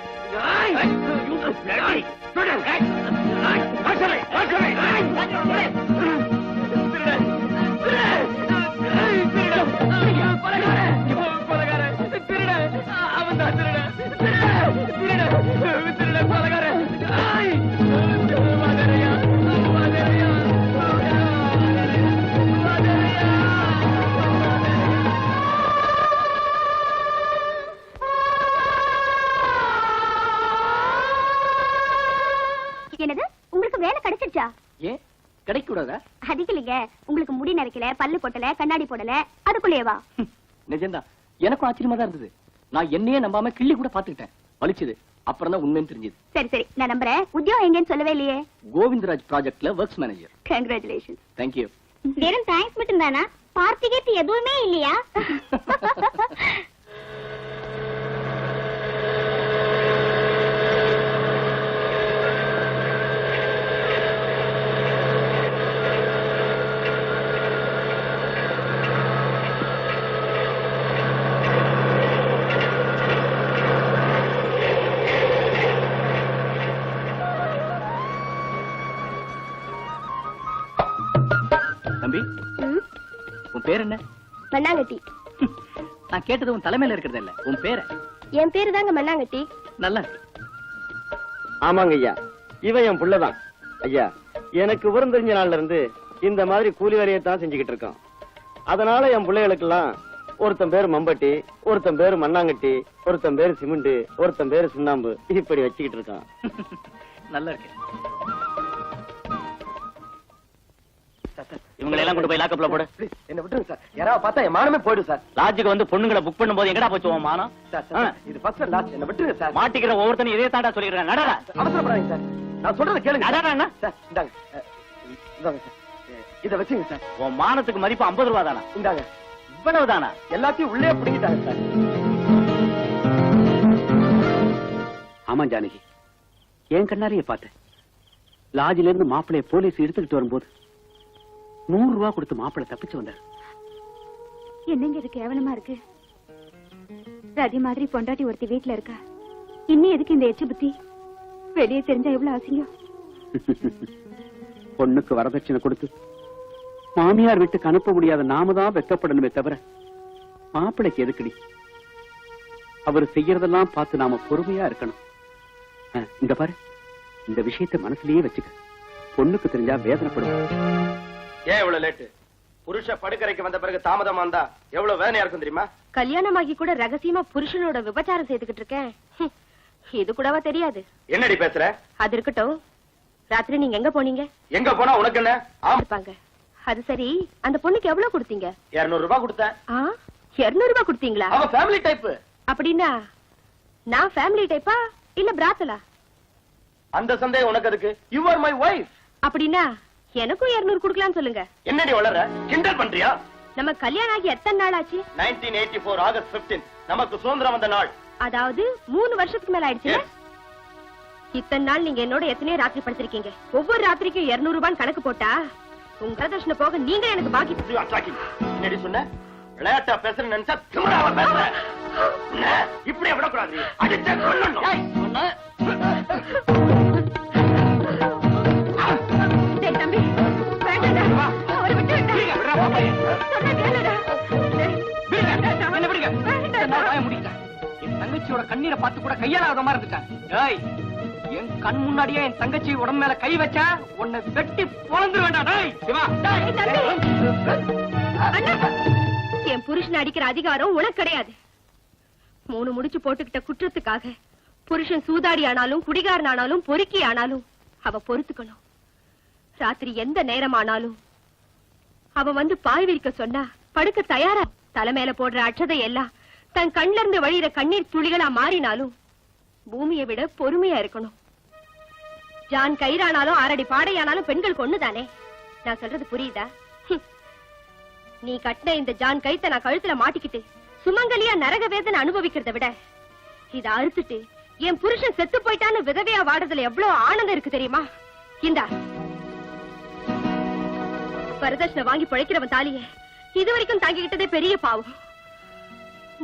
என்னது, உங்களுக்கு வேலை கிடைச்சிருச்சா? ஏன் கிடைக்க கூடாதா? அதிகலிங்க, உங்களுக்கு முடி நரைக்கல, பல்லு கொட்டல, கண்ணாடி போடல, அதுக்குள்ளேவா? நிஜம்தான், எனக்கும் ஆச்சரியமா தான் இருந்தது. நான் என்னையே நம்பாம கிள்ளி கூட பாத்துக்கிட்டேன். வலிச்சது, அப்புறம் தான் உண்மைன்னு தெரிஞ்சது. சரி சரி, நான் நம்புறேன். உத்தியோகம் எங்கன்னு சொல்லவே இல்லையே. கோவிந்தராஜ் ப்ராஜெக்ட்ல ஒர்க்ஸ் மேனேஜர். கங்க்ராச்சுலேஷன். தேங்க்யூ. வெறும் தேங்க்ஸ் மட்டும் தானா? பார்ட்டிகேட் எதுவுமே இல்லையா? உன் பேர் என்ன? மண்ணாங்கட்டி. நான் கேட்டது உன் தலைமையில இருக்கிறது இல்ல, உன் பேர. என் பேரு தாங்க மண்ணாங்கட்டி. நல்லா இருக்கு. ஆமாங்க ஐயா, இவன் என் புள்ளதான். ஐயா, எனக்கு விவரம் தெரிஞ்ச நாள்ல இருந்து இந்த மாதிரி கூலி வேலையை தான் செஞ்சுக்கிட்டு இருக்கான். அதனால என் பிள்ளைகளுக்கெல்லாம் ஒருத்தன் பேரு மம்பட்டி, ஒருத்தன் பேரு மண்ணாங்கட்டி, ஒருத்தன் பேரு சிமெண்ட், ஒருத்தன் பேரு சுண்ணாம்பு, இப்படி வச்சுக்கிட்டு இருக்கான். நல்லா இருக்கு. இவங்களை எல்லாம் கொண்டு போய் லாக்கப்ல போடு. என்ன விட்டுருங்க சார், யாராவது பார்த்தா என் மானமே போயிடும் சார். லாட்ஜுக்கு வந்து பொண்ணுங்களை புக் பண்ணும்போது எங்கடா போச்சு உன் மானம்? இது ஃபர்ஸ்ட் லாஸ்ட், என்ன விட்டுருங்க சார். மாட்டிக்கிற ஒவ்வொருத்தனும் இதே தாண்டா சொல்லிடுறேன். நடடா. அவசரப்படாதீங்க சார், நான் சொல்றத கேளுங்க. நடடா அண்ணா. சார் இந்தாங்க, இந்தாங்க சார், இத வச்சுங்க சார். உன் மானத்துக்கு மதிப்பு 50 ரூபா தானா? இந்தாங்க. இவ்வளவு தானா? எல்லாத்தையும் உள்ளே பிடிக்கிட்டாங்க சார். ஆமா ஜானகி, என் கண்ணாரியை பார்த்தேன். லாட்ஜில இருந்து மாப்பிள்ளைய போலீஸ் எடுத்துக்கிட்டு வரும்போது 100 ரூபா கொடுத்து மாப்பிள்ளை தப்பிச்சு வந்தார். என்னங்க இது கேவலமா இருக்கு? ரதி மாதிரி பொண்டாட்டி ஒருத்தி வீட்டுல இருக்கா, இன்னும் எதுக்கு இந்த எச்சு புத்தி? வெளியே தெரிஞ்சா எவ்வளவு அசிங்கம். பொண்ணுக்கு வரதட்சணை கொடுத்து மாமியார் வீட்டுக்கு அனுப்ப முடியாத நாம தான் வெக்கப்படணுமே தவிர மாப்பிள்ளைக்கு எதுக்குடி? அவர் செய்யறதெல்லாம் பார்த்து நாம பொறுமையா இருக்கணும். இந்த பாரு, இந்த விஷயத்தை மனசுலயே வச்சுக்க. பொண்ணுக்கு தெரிஞ்சா வேதனைப்படுவோம். ஏன் இவ்வளவு லேட்டு? புருஷ படுக்கறைக்கு வந்த பிறகு தாமதமா இருந்தா எவ்வளவு வேதனையா இருக்கும் தெரியுமா? கல்யாணமாகி கூட ரகசியமா புருஷனோட விபச்சாரம் செய்துகிட்டு இருக்கேன். இது கூடவா தெரியாது? என்னடி பேசுற? அது இருக்கட்டும், ராத்திரி நீங்க எங்க போனீங்க? எங்க போனா உனக்கு என்ன? இருப்பாங்க. அது சரி, அந்த பொண்ணுக்கு எவ்வளவு கொடுத்தீங்க? 200 ரூபாய் கொடுத்தேன். 200 ரூபாய் கொடுத்தீங்களா? அவ ஃபேமிலி டைப். அப்படின்னா நான் ஃபேமிலி டைப்பா இல்ல பிராத்தலா? அந்த சந்தேகம் உனக்கு எதுக்கு? You are my wife. அப்படின்னா எனக்கும் 200 கொடுக்கலாம்னு சொல்லுங்க. என்னடி வளர? கிண்டல் பண்றியா? நம்ம கல்யாணம் ஆகி எத்தனை நாள் ஆச்சு? 1984 ஆகஸ்ட் 15 நமக்கு சுதந்திரம் வந்த நாள். அதாவது 3 வருஷத்துக்கு மேல ஆயிடுச்சு. இத்தனை நாள் நீங்க என்னோட எத்தனையோ ராத்திரி படுத்திருக்கீங்க. ஒவ்வொரு ராத்திரிக்கும் 200 ரூபாய் கணக்கு போட்டா உங்க வரதட்சணை போக நீங்க எனக்கு பாக்கி. என்னடி சொன்ன? விளையாட்டா பேசுற நினைச்சா திமிராவ பேசுற. இப்படியே விடக்கூடாது. அடிச்சே கொல்லணும். டேய் தம்பி, வேண்டாம்டா. அவரை விட்டு சொன்னா கேளுடா. என்ன விடுங்க. என் தங்கச்சியோட கண்ணீரை பார்த்து கூட கையாளாத மாதிரி இருந்துட்டான். என் கண் முன்னாடியே என் தங்கச்சி உடம்பு மேல கை வச்சா உன்னை வெட்டி பொழந்து வேண்டாம். என் புருஷன் அடிக்கிற அதிகாரம் உனக்கு கிடையாது. 3 முடிச்சு போட்டுக்கிட்ட குற்றத்துக்காக புருஷன் சூதாடி ஆனாலும் குடிகாரன் ஆனாலும் பொறுக்கி ஆனாலும் அவ பொறுத்துக்கணும். ராத்திரி எந்த நேரம் ஆனாலும் அவ வந்து பாய் விரிக்க சொன்னா படுக்க தயாரா. தலைமையில போடுற அட்சதை எல்லாம் தன் கண்ல இருந்து வழியிற கண்ணீர் துளிகளா மாறினாலும் பூமியை விட பொறுமையா இருக்கணும். ஜான் கயிறானாலும் 6 அடி பாடையானாலும் பெண்கள் கொன்னுதானே. நான் சொல்றது புரியுதா? நீ கட்டின இந்த ஜான் கயித்தை நான் கழுத்துல மாட்டிக்கிட்டு சுமங்கலியா நரக வேதனை அனுபவிக்கிறத விட இத அறுத்துட்டு என் புருஷன் செத்து போயிட்டான்னு விதவையா வாடுறதுல எவ்வளவு ஆனந்தம் இருக்கு தெரியுமா? இந்தா வரதட்சணை வாங்கி பழைக்கிறவன் தாலிய இதுவரைக்கும் தாங்கிக்கிட்டதே பெரிய பாவம்.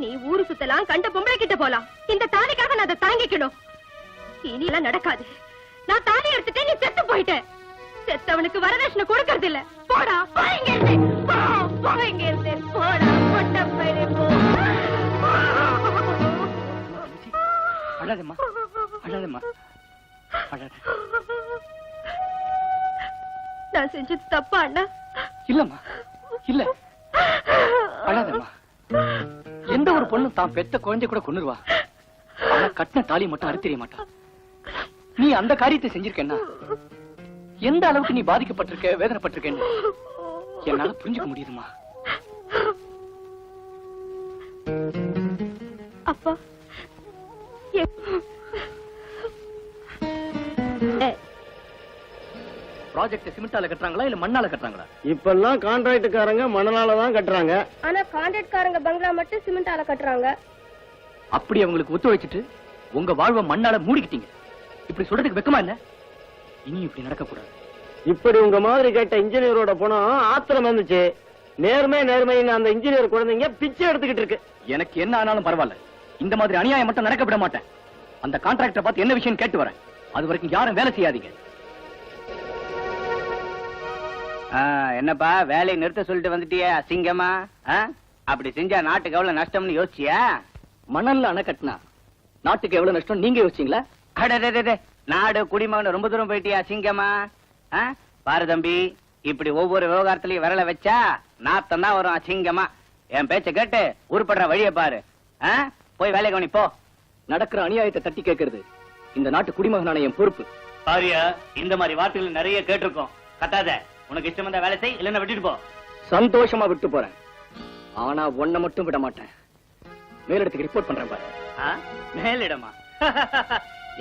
நீ ஊரு சுத்தலாம், கண்ட பொம்பளை கிட்ட போலாம், இந்த தாலிக்காக நான் அதை தாங்கிக்கணும். இனி எல்லாம் நடக்காது. நான் தாலி எடுத்துட்டேன், நீ செத்து போயிட்ட. செத்தவனுக்கு வரதட்சணை கொடுக்கறது இல்ல. போடா, போங்க இருந்து. போங்க இருந்து. போடா, பொட்ட பையனே போ. அழாதம்மா, அழாதம்மா, அழாத. நான் செஞ்சது தப்பா அண்ணா? இல்லம்மா, இல்ல, அழாதம்மா. எந்த ஒரு பொண்ணும் தான் பெத்த குழந்தை கூட கொன்னுருவா. ஆனா கட்டின தாலி மட்டும் அறுத்தெறிய மாட்டான். நீ அந்த காரியத்தை செஞ்சிருக்கேன்னா எந்த அளவுக்கு நீ பாதிக்கப்பட்டிருக்க, வேதனைப்பட்டிருக்கேன்னு என்னால புரிஞ்சுக்க முடியுதுமா. அப்பா, ப்ராஜெக்ட் சிமெண்டால கட்டுறாங்களா இல்ல மண்ணால கட்டுறாங்களா? இப்பெல்லாம் கான்ட்ராக்டுக்காரங்க மணலால தான் கட்டுறாங்க. ஆனா கான்ட்ராக்ட்காரங்க பங்களா மட்டும் சிமெண்டால கட்டுறாங்க. அப்படி அவங்களுக்கு ஒத்துழைச்சிட்டு உங்க வாழ்வை மண்ணால மூடிக்கிட்டீங்க. இப்படி சொல்றதுக்கு வெக்கமா இல்ல? இனி இப்படி நடக்க கூடாது. இப்படி உங்க மாதிரி கேட்ட இன்ஜினியரோட பணம் ஆத்திரம் வந்துச்சு. நேர்மைன்னு அந்த இன்ஜினியர் குழந்தைங்க பிச்சை எடுத்துக்கிட்டு இருக்கு. எனக்கு என்ன ஆனாலும் பரவாயில்ல, இந்த மாதிரி அநியாயம் மட்டும் நடக்க விட மாட்டேன். அந்த கான்ட்ராக்டரை பார்த்து என்ன விஷயம் கேட்டு வரேன். அது வரைக்கும் யாரும் வேலை செய்யாதீங்க. என்னப்பா வேலையை நிறுத்த சொல்லிட்டு வந்துட்டியே அசிங்கமா? அப்படி செஞ்சா நாட்டுக்கு எவ்வளவு நஷ்டம்னு யோசிச்சியா? மணல்ல அணை கட்டினா நாட்டுக்கு எவ்வளவு நஷ்டம் நீங்க யோசிச்சீங்களா? அடடே, நாடு குடிமகன் ரொம்ப தூரம் போயிட்டியா அசிங்கமா? பாரு தம்பி, இப்படி ஒவ்வொரு விவகாரத்திலயும் விரல வச்சா நாத்தம் தான் வரும் அசிங்கமா. என் பேச்ச கேட்டு உருப்படுற வழிய பாரு. போய் வேலை கவனி போ. நடக்கிற அநியாயத்தை தட்டி கேட்கறது இந்த நாட்டு குடிமகனான என் பொறுப்பு. பாரியா, இந்த மாதிரி வார்த்தைகள் நிறைய கேட்டிருக்கோம். கத்தாத. உனக்கு இஷ்டம் வந்தா வேலை செய், இல்லன்னா விட்டுட்டு போ. சந்தோஷமா விட்டு போறேன். ஆனா ஒன்ன மட்டும் விட மாட்டேன். மேலிடத்துக்கு ரிப்போர்ட் பண்றேன் பாரு. மேலிடமா?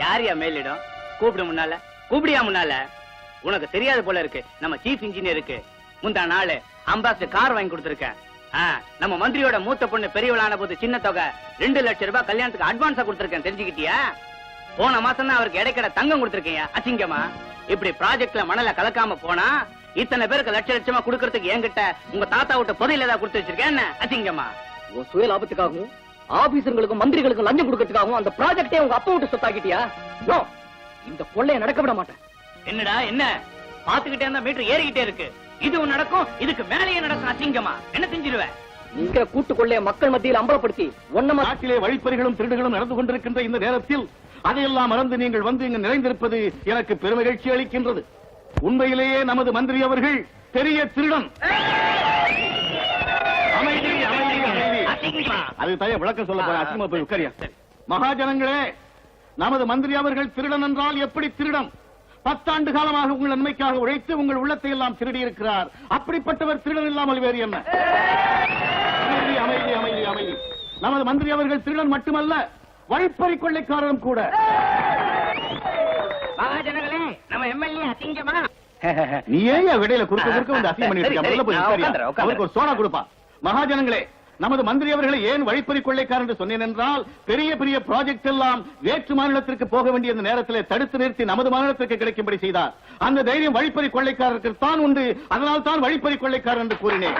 யாரியா மேலிடம்? கூப்பிடு முன்னால. கூப்பிடியா முன்னால? உனக்கு தெரியாது போல இருக்கு. நம்ம சீஃப் இன்ஜினியருக்கு முந்தா நாள் அம்பாசிடர் கார் வாங்கி கொடுத்திருக்கேன். நம்ம மந்திரியோட மூத்த பொண்ணு பெரியவளான போது சின்ன தொகை 2 லட்சம் ரூபாய் கல்யாணத்துக்கு அட்வான்ஸா கொடுத்திருக்கேன். தெரிஞ்சுக்கிட்டியா? போன மாசம் தான் அவருக்கு இடைக்கட தங்கம் கொடுத்திருக்கேன். அசிங்கமா? இப்படி ப்ராஜெக்ட்ல மணல கலக்காம போனா இத்தனை பேருக்கு லட்ச லட்சமா கொடுக்கறதுக்கு என்கிட்ட உங்க தாத்தா விட்ட புதையில ஏதாவது கொடுத்து வச்சிருக்கேன். என்ன அசிங்கமா? உன் சுய லாபத்துக்காகவும் ஆபீசர்களுக்கும் மந்திரிகளுக்கும் லஞ்சம் கொடுக்கறதுக்காகவும் அந்த ப்ராஜெக்டே உங்க அப்பா விட்டு சொத்தாக்கிட்டியா? இந்த கொள்ளைய நடக்க விட மாட்டேன். என்னடா என்ன பாத்துக்கிட்டே இருந்தா மீட்டர் ஏறிக்கிட்டே இருக்கு. இதுவும் நடக்கும், இதுக்கு மேலேயே நடக்கும். அசிங்கமா? என்ன செஞ்சிருவேன்? நீங்க கூட்டு கொள்ளைய மக்கள் மத்தியில் அம்பலப்படுத்தி ஒன்னமா நாட்டிலே வழிப்பறிகளும் திருடுகளும் நடந்து கொண்டிருக்கின்ற இந்த நேரத்தில் அதையெல்லாம் மறந்து நீங்கள் வந்து இங்கு நிறைந்திருப்பது எனக்கு பெருமகிழ்ச்சி அளிக்கின்றது. உண்மையிலேயே நமது மந்திரி அவர்கள் பெரிய திருடன். அமைதி, அமைதி, அமைதி. அது தய விளக்கம் சொல்ல போற. அசிங்கமா போய் உட்காரியா. மகாஜனங்களே, நமது மந்திரி அவர்கள் திருடன் என்றால் எப்படி திருடன்? 10 ஆண்டு காலமாக உங்கள் நன்மைக்காக உழைத்து உங்கள் உள்ளத்தை எல்லாம் திருடி இருக்கிறார். அப்படிப்பட்டவர் திருடன் இல்லாமல் வேறு என்ன? அமைதி, அமைதி, அமைதி, அமைதி. நமது மந்திரி அவர்கள் திருடன் மட்டுமல்ல, வழிப்பறி கொள்ளைக்காரரும் கூட. மகாஜனங்களே, நம்ம எம்எல்ஏ அசிங்கமா? நீ ஏன் விடையில குறுக்க வந்து அசிங்கம் பண்ணிட்டு இருக்க? முதல்ல போய் உட்காரியா. அவருக்கு ஒரு சோடா கொடுப்பா. மகாஜனங்களே, நமது மந்திரி அவர்களை ஏன் வழிப்பறி கொள்ளைக்காரர் என்று சொன்னேன் என்றால், பெரிய பெரிய ப்ராஜெக்ட் எல்லாம் வேற்று மாநிலத்திற்கு போக வேண்டிய அந்த நேரத்தில் தடுத்து நிறுத்தி நமது மாநிலத்திற்கு கிடைக்கும்படி செய்தார். அந்த தைரியம் வழிப்பறி கொள்ளைக்காரருக்கு தான் உண்டு. அதனால் தான் வழிப்பறி கொள்ளைக்காரர் என்று கூறினேன்.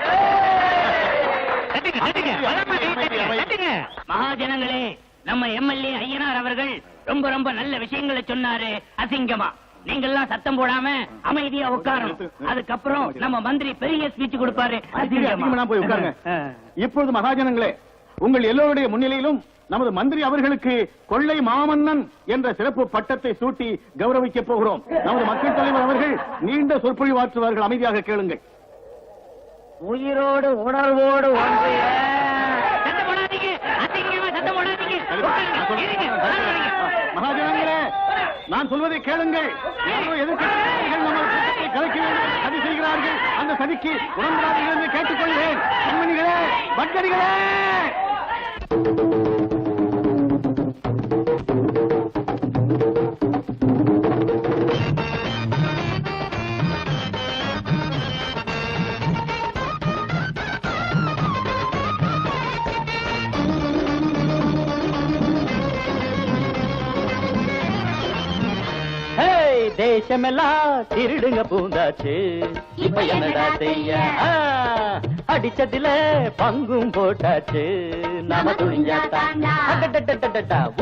மகாஜனங்களே, நம்ம எம்எல்ஏ ஐயனார் அவர்கள் ரொம்ப ரொம்ப நல்ல விஷயங்களை சொன்னாரு. அசிங்கமா? நீங்கெல்லாம் சத்தம் போடாம அமைதியா உட்காரணும். அதுக்கப்புறம் நம்ம மந்திரி பெரிய ஸ்பீச் கொடுப்பாரு. போய் உட்காருங்க. இப்பொழுது மகாஜனங்களே, உங்கள் எல்லோருடைய முன்னிலையிலும் நமது மந்திரி அவர்களுக்கு கொள்ளை மாமன்னன் என்ற சிறப்பு பட்டத்தை சூட்டி கௌரவிக்க போகிறோம். நமது மக்கள் தலைவர் அவர்கள் நீண்ட சொற்பொழிவாற்றுவார்கள். அமைதியாக கேளுங்கள். உயிரோடு உணர்வோடு ஒன்றிய மகாஜனங்களே, நான் சொல்வதை கேளுங்கள். யாரோ எதிர்க்கட்சிகள் நம்ம கூட்டத்தை கலைக்க வேண்டும் சதி செய்கிறார்கள். அந்த சதிக்கு உடன்படாதீர்கள் என்று கேட்டுக்கொள்கிறேன். கண்மணிகளே, பக்தர்களே, தேசமெல்லாம் திருடுங்க பூந்தாச்சு. இப்ப என்னடா செய்ய? அடிச்சதுல பங்கும் போட்டாச்சு. நாம துணிஞ்சாட்டா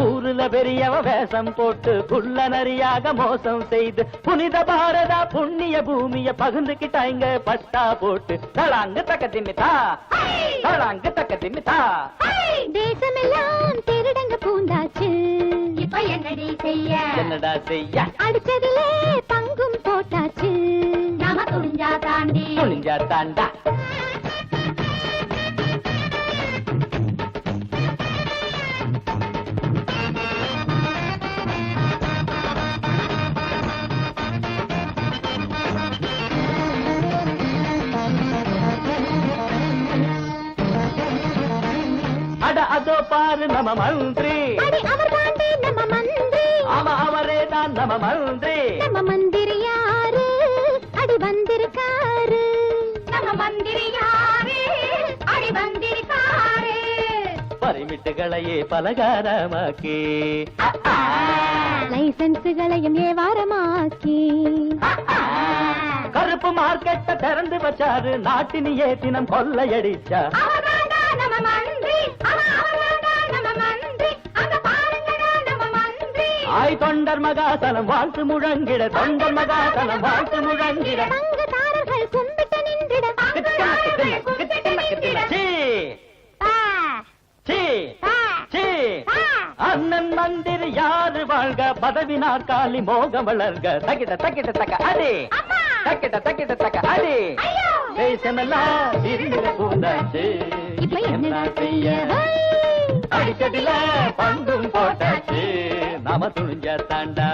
ஊருல பெரியவ வேஷம் போட்டு புள்ள நரியாக மோசம் செய்து புனித பாரதா புண்ணிய பூமிய பகிர்ந்துக்கிட்டாங்க பட்டா போட்டு. தளாங்க தக்க திமித்தா, தளாங்க தக்க திமித்தா. தேசமெல்லாம் திருடங்க பூந்தாச்சு. இப்ப என்னடி செய்ய? என்னடா செய்ய? அடிச்சதிலே பங்கும் போட்டாச்சு. நாம துணிஞ்சா தாண்டி, துணிஞ்சா தாண்டா. அட அதோ பாரு நம்ம மந்திரி. அவர் தாண்டி நம்ம மந்திரி. ஆமா, அவரே தான் நம்ம மந்திரி. நம்ம மந்திரி யாரு? அடி வந்திருக்காரு. நம்ம மந்திரி யாரு? அடி வந்திருக்காரு. பரிமிட்டுகளையே பலகாரமாக்கி லைசன்ஸுகளையும் ஏவாரமாக்கி கருப்பு மார்க்கெட்ட திறந்து வச்சாரு. நாட்டின் ஏத்தினம் கொள்ளையடிச்சா. நம்ம மந்திரி, நம்ம மந்திரி. அங்க பாருங்கடா நம்ம மந்திரி. ஆய் தொண்டர் மகாசனம் வாழ்த்து முழங்கிட, தொண்டர் மகாசனம் வாழ்த்து முழங்கிட. பங்குதாரர்கள் கும்பி அண்ணன் மந்திரி யாரு வாழ்க பதவி நாற்காலி மோகம் வளர்க தக்கிட்ட தக்கிட்ட தக்க அடி தக்கிட்ட தக்கிட்ட தக்க அடி தேசமெல்லாம் திருநில பூந்தாச்சு இப்ப என்ன செய்ய அடிக்கடில பங்கும் போட்டாச்சு நாம துணிஞ்ச தாண்டா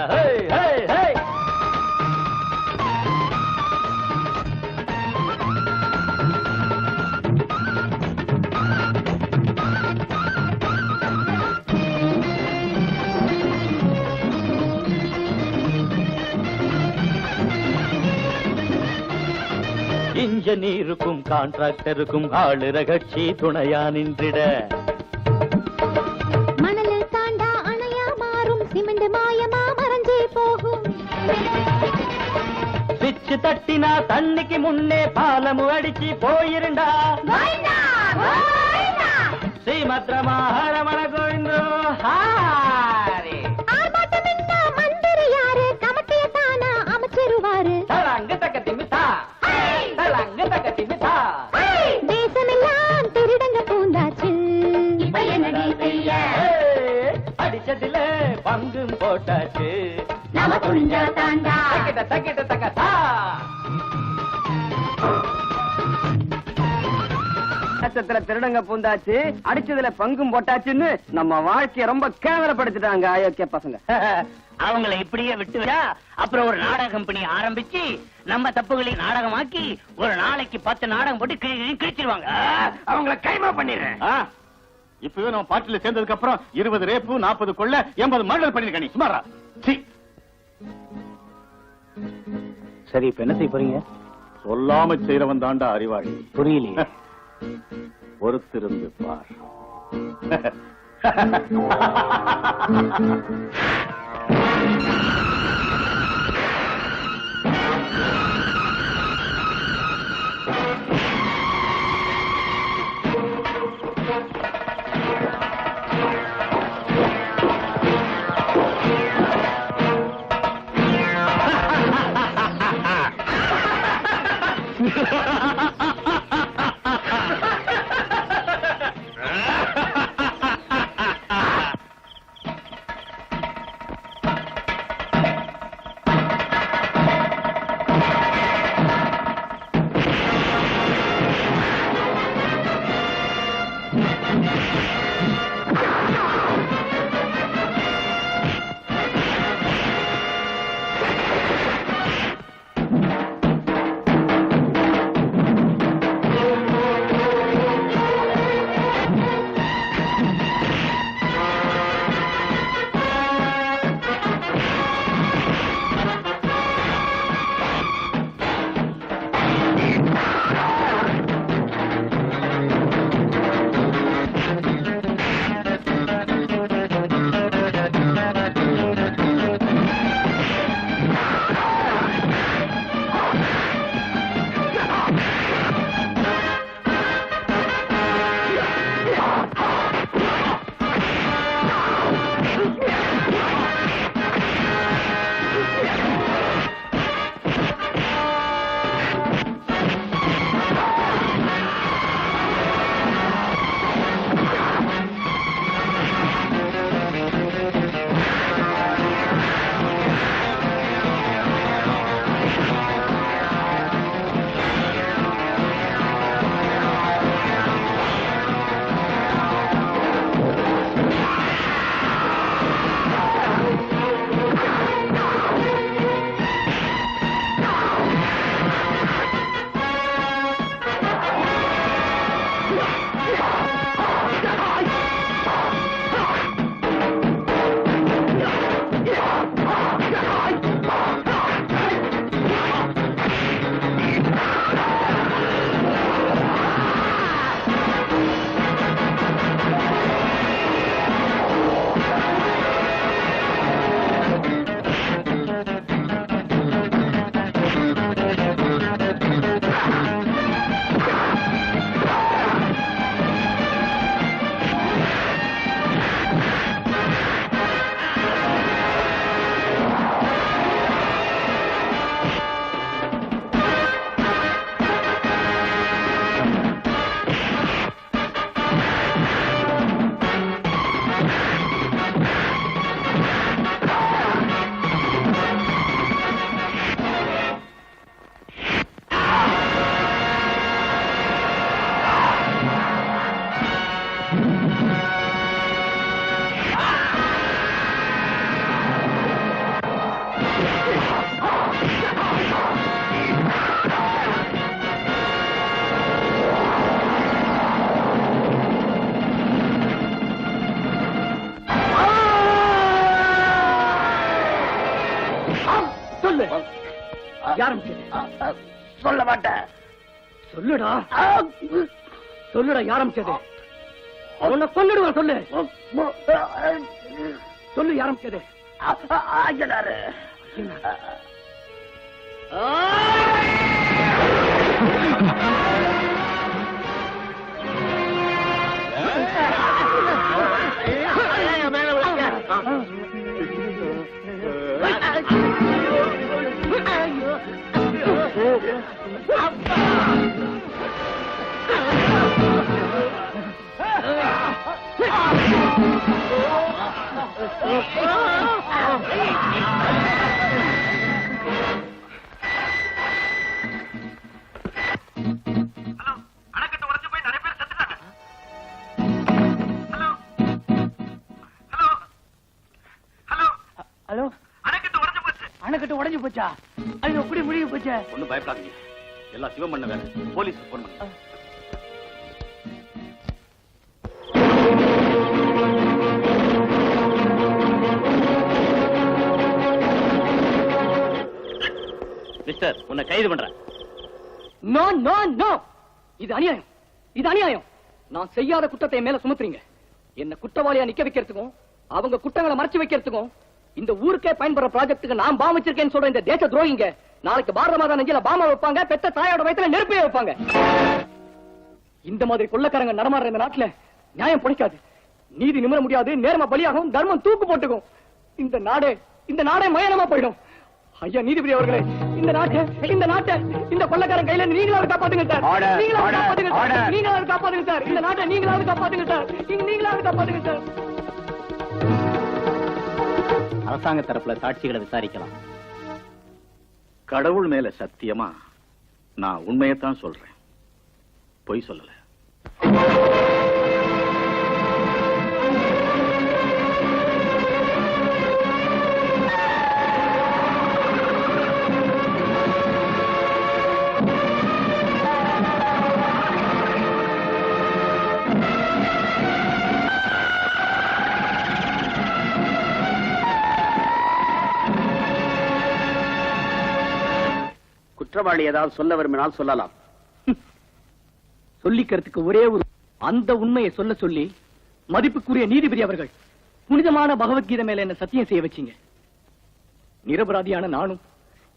இன்ஜினியருக்கும் கான்ட்ராக்டருக்கும் ஆளுற கட்சி துணையா நின்றிட மணலில் தாண்டா அணையா மாறும் சிமெண்ட் மாயமா மறைஞ்சே போகும் பிச்சு தட்டினா தண்ணிக்கு முன்னே பாலமு அடிச்சு போயிருண்டா ஸ்ரீமத்ரமாஹரமண கோவிந்தோ ஹாரி மந்திரி யாரு கமட்டிய தானா அமைச்சிருவாரு தலங்க தக்க திமிதா தலங்க தக்க திமிதா தேசமெல்லாம் திருடங்க பூந்தாச்சு இப்ப என்னடி செய்ய அடிச்சதுல பங்கும் போட்டாச்சு நாம துணிஞ்சா தாண்டா தக்கிட்ட தக்கிட்ட தக்கதா நட்சத்திர திருடங்க பூந்தாச்சு அடிச்சதுல பங்கும் போட்டாச்சுன்னு நம்ம வாழ்க்கைய ரொம்ப கேவலப்படுத்திட்டாங்க அயோக்கிய பசங்க. அவங்களை இப்படியே விட்டு அப்புறம் ஒரு நாடக கம்பெனி ஆரம்பிச்சு நம்ம தப்புகளை நாடகமாக்கி ஒரு நாளைக்கு 10 நாடகம் போட்டு கிழிச்சிருவாங்க. அவங்களை கைமா பண்ணிடுறேன். இப்பவே நம்ம பார்ட்டில சேர்ந்ததுக்கு அப்புறம் 20 ரேப்பு 40 கொள்ள 80 மர்டர் பண்ணிருக்க நீ சுமாரா. சரி இப்ப என்ன செய்ய போறீங்க? சொல்லாம செய்யறவன் தாண்டா அறிவாளி. புரியலையே. பொறுத்திருந்து பார். சொல்லு யாரும் சொல்ல மாட்டேன். சொல்லுடா சொல்லுடா யாரம்பிச்சது உன்னை கொன்னுடுவான் சொல்லு சொல்லு யாரம்பிச்சது ஐயனாரு. ஹலோ அணைக்கட்டு உடைஞ்சு போச்சா? ஐயோ எப்படி முடிய போச்சா? ஒண்ணும் பயப்படாதீங்க, எல்லாம் சிவம் பண்ண வேலை. போலீஸ் போன் பண்ண. மிஸ்டர், உன்னை கைது பண்றேன். நோ நோ நோ, இது அநியாயம், இது அநியாயம். நான் செய்யாத குற்றத்தை மேல சுமத்துறீங்க. என்ன குற்றவாளியா நிக்க வைக்கிறதுக்கும் அவங்க குற்றங்களை மறைச்சு வைக்கிறதுக்கும் இந்த ஊருக்கே பயன்படுற ப்ராஜெக்ட்டுக்கு நான் பாம் வச்சிருக்கேன்னு சொல்ற இந்த தேச துரோகிங்க நாளைக்கு பாரத மாதா நெஞ்சில பாமா வைப்பாங்க, பெத்த தாயோட வயித்துல நெருப்பே வைப்பாங்க. இந்த மாதிரி கொள்ளக்காரங்க நடமாடுற இந்த நாட்டுல நியாயம் பொழிக்காது, நீதி நிமிர முடியாது, நேர்மை பலியாகும், தர்மம் தூக்கு போட்டுக்கும். இந்த நாடே மயனமா போயிடும். ஐயா நீதிபதி அவர்களே, இந்த நாட்டை இந்த கொள்ளக்காரன் கையில நீங்களாவது காப்பாத்துங்க சார். நீங்களாவது காப்பாத்துங்க சார். இந்த நாட்டை நீங்களாவது காப்பாத்துங்க சார். நீங்களாவது காப்பாத்துங்க சார். அரசாங்க தரப்புல சாட்சிகளை விசாரிக்கலாம். கடவுள் மேல சத்தியமா நான் உண்மையத்தான் சொல்றேன், பொய் சொல்லல. குற்றவாளி ஏதாவது சொல்ல விரும்பினால் சொல்லலாம். சொல்லிக்கிறதுக்கு ஒரே ஒரு அந்த உண்மையை சொல்ல சொல்லி மதிப்புக்குரிய நீதிபதி அவர்கள் புனிதமான பகவத்கீதை மேல என்ன சத்தியம் செய்ய வச்சீங்க. நிரபராதியான நானும்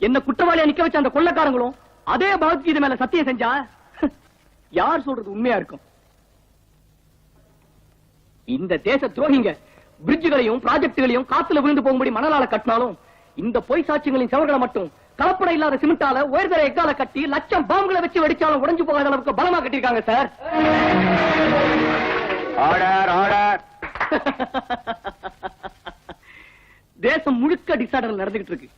என்ன குற்றவாளியா நிக்க வச்ச அந்த கொள்ளக்காரங்களும் அதே பகவத்கீதை மேல சத்தியம் செஞ்சா யார் சொல்றது உண்மையா இருக்கும்? இந்த தேச துரோகிங்க பிரிட்ஜுகளையும் ப்ராஜெக்டுகளையும் காத்துல விழுந்து போகும்படி மணலால கட்டினாலும் இந்த பொய் சாட்சியங்களின் செவர்களை மட்டும் கலப்படம் இல்லாத சிமெண்டால உயர்தர எக்கால கட்டி லட்சம் பாம்புகளை வச்சு வெடிச்சாலும் உடைஞ்சு போகாத அளவுக்கு பலமா கட்டிருக்காங்க சார். Order order. தேசம் முழுக்க டிசார்டர் நடந்துகிட்டு இருக்கு.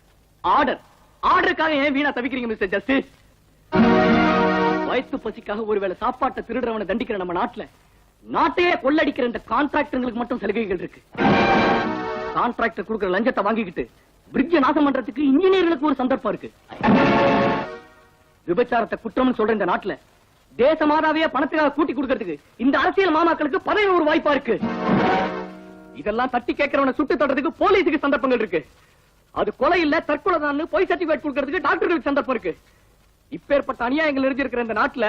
ஆர்டருக்காக ஏன் வீணா தவிக்கிறீங்க மிஸ்டர் ஜஸ்டிஸ்? வயிற்று பசிக்காக ஒருவேளை சாப்பாட்டை திருடுறவனை தண்டிக்கிற நம்ம நாட்டையே கொள்ளடிக்கிற இந்த கான்ட்ராக்டர்களுக்கு மட்டும் சலுகைகள் இருக்கு. கான்ட்ராக்டர் கொடுக்கிற லஞ்சத்தை வாங்கிக்கிட்டு பிரிட்ஜ் நாசம் பண்றதுக்கு இன்ஜினியர்களுக்கு ஒரு சந்தர்ப்பம் இருக்கு. விபச்சாரத்தை குற்றம்னு சொல்ற இந்த நாட்டுல தேச மாதாவையே பணத்துக்காக கூட்டி கொடுக்கிறதுக்கு இந்த அரசியல் மாமாக்களுக்கு பதவி ஒரு வாய்ப்பா இருக்கு. இதெல்லாம் தட்டி கேட்கிறவனை சுட்டு தட்டுறதுக்கு போலீஸுக்கு சந்தர்ப்பங்கள் இருக்கு. அது கொலை இல்ல தற்கொலை தான் பொய் சர்டிபிகேட் கொடுக்கிறதுக்கு டாக்டர்களுக்கு சந்தர்ப்பம் இருக்கு. இப்பேற்பட்ட அநியாயங்கள் நிறைஞ்சிருக்கிற இந்த நாட்டுல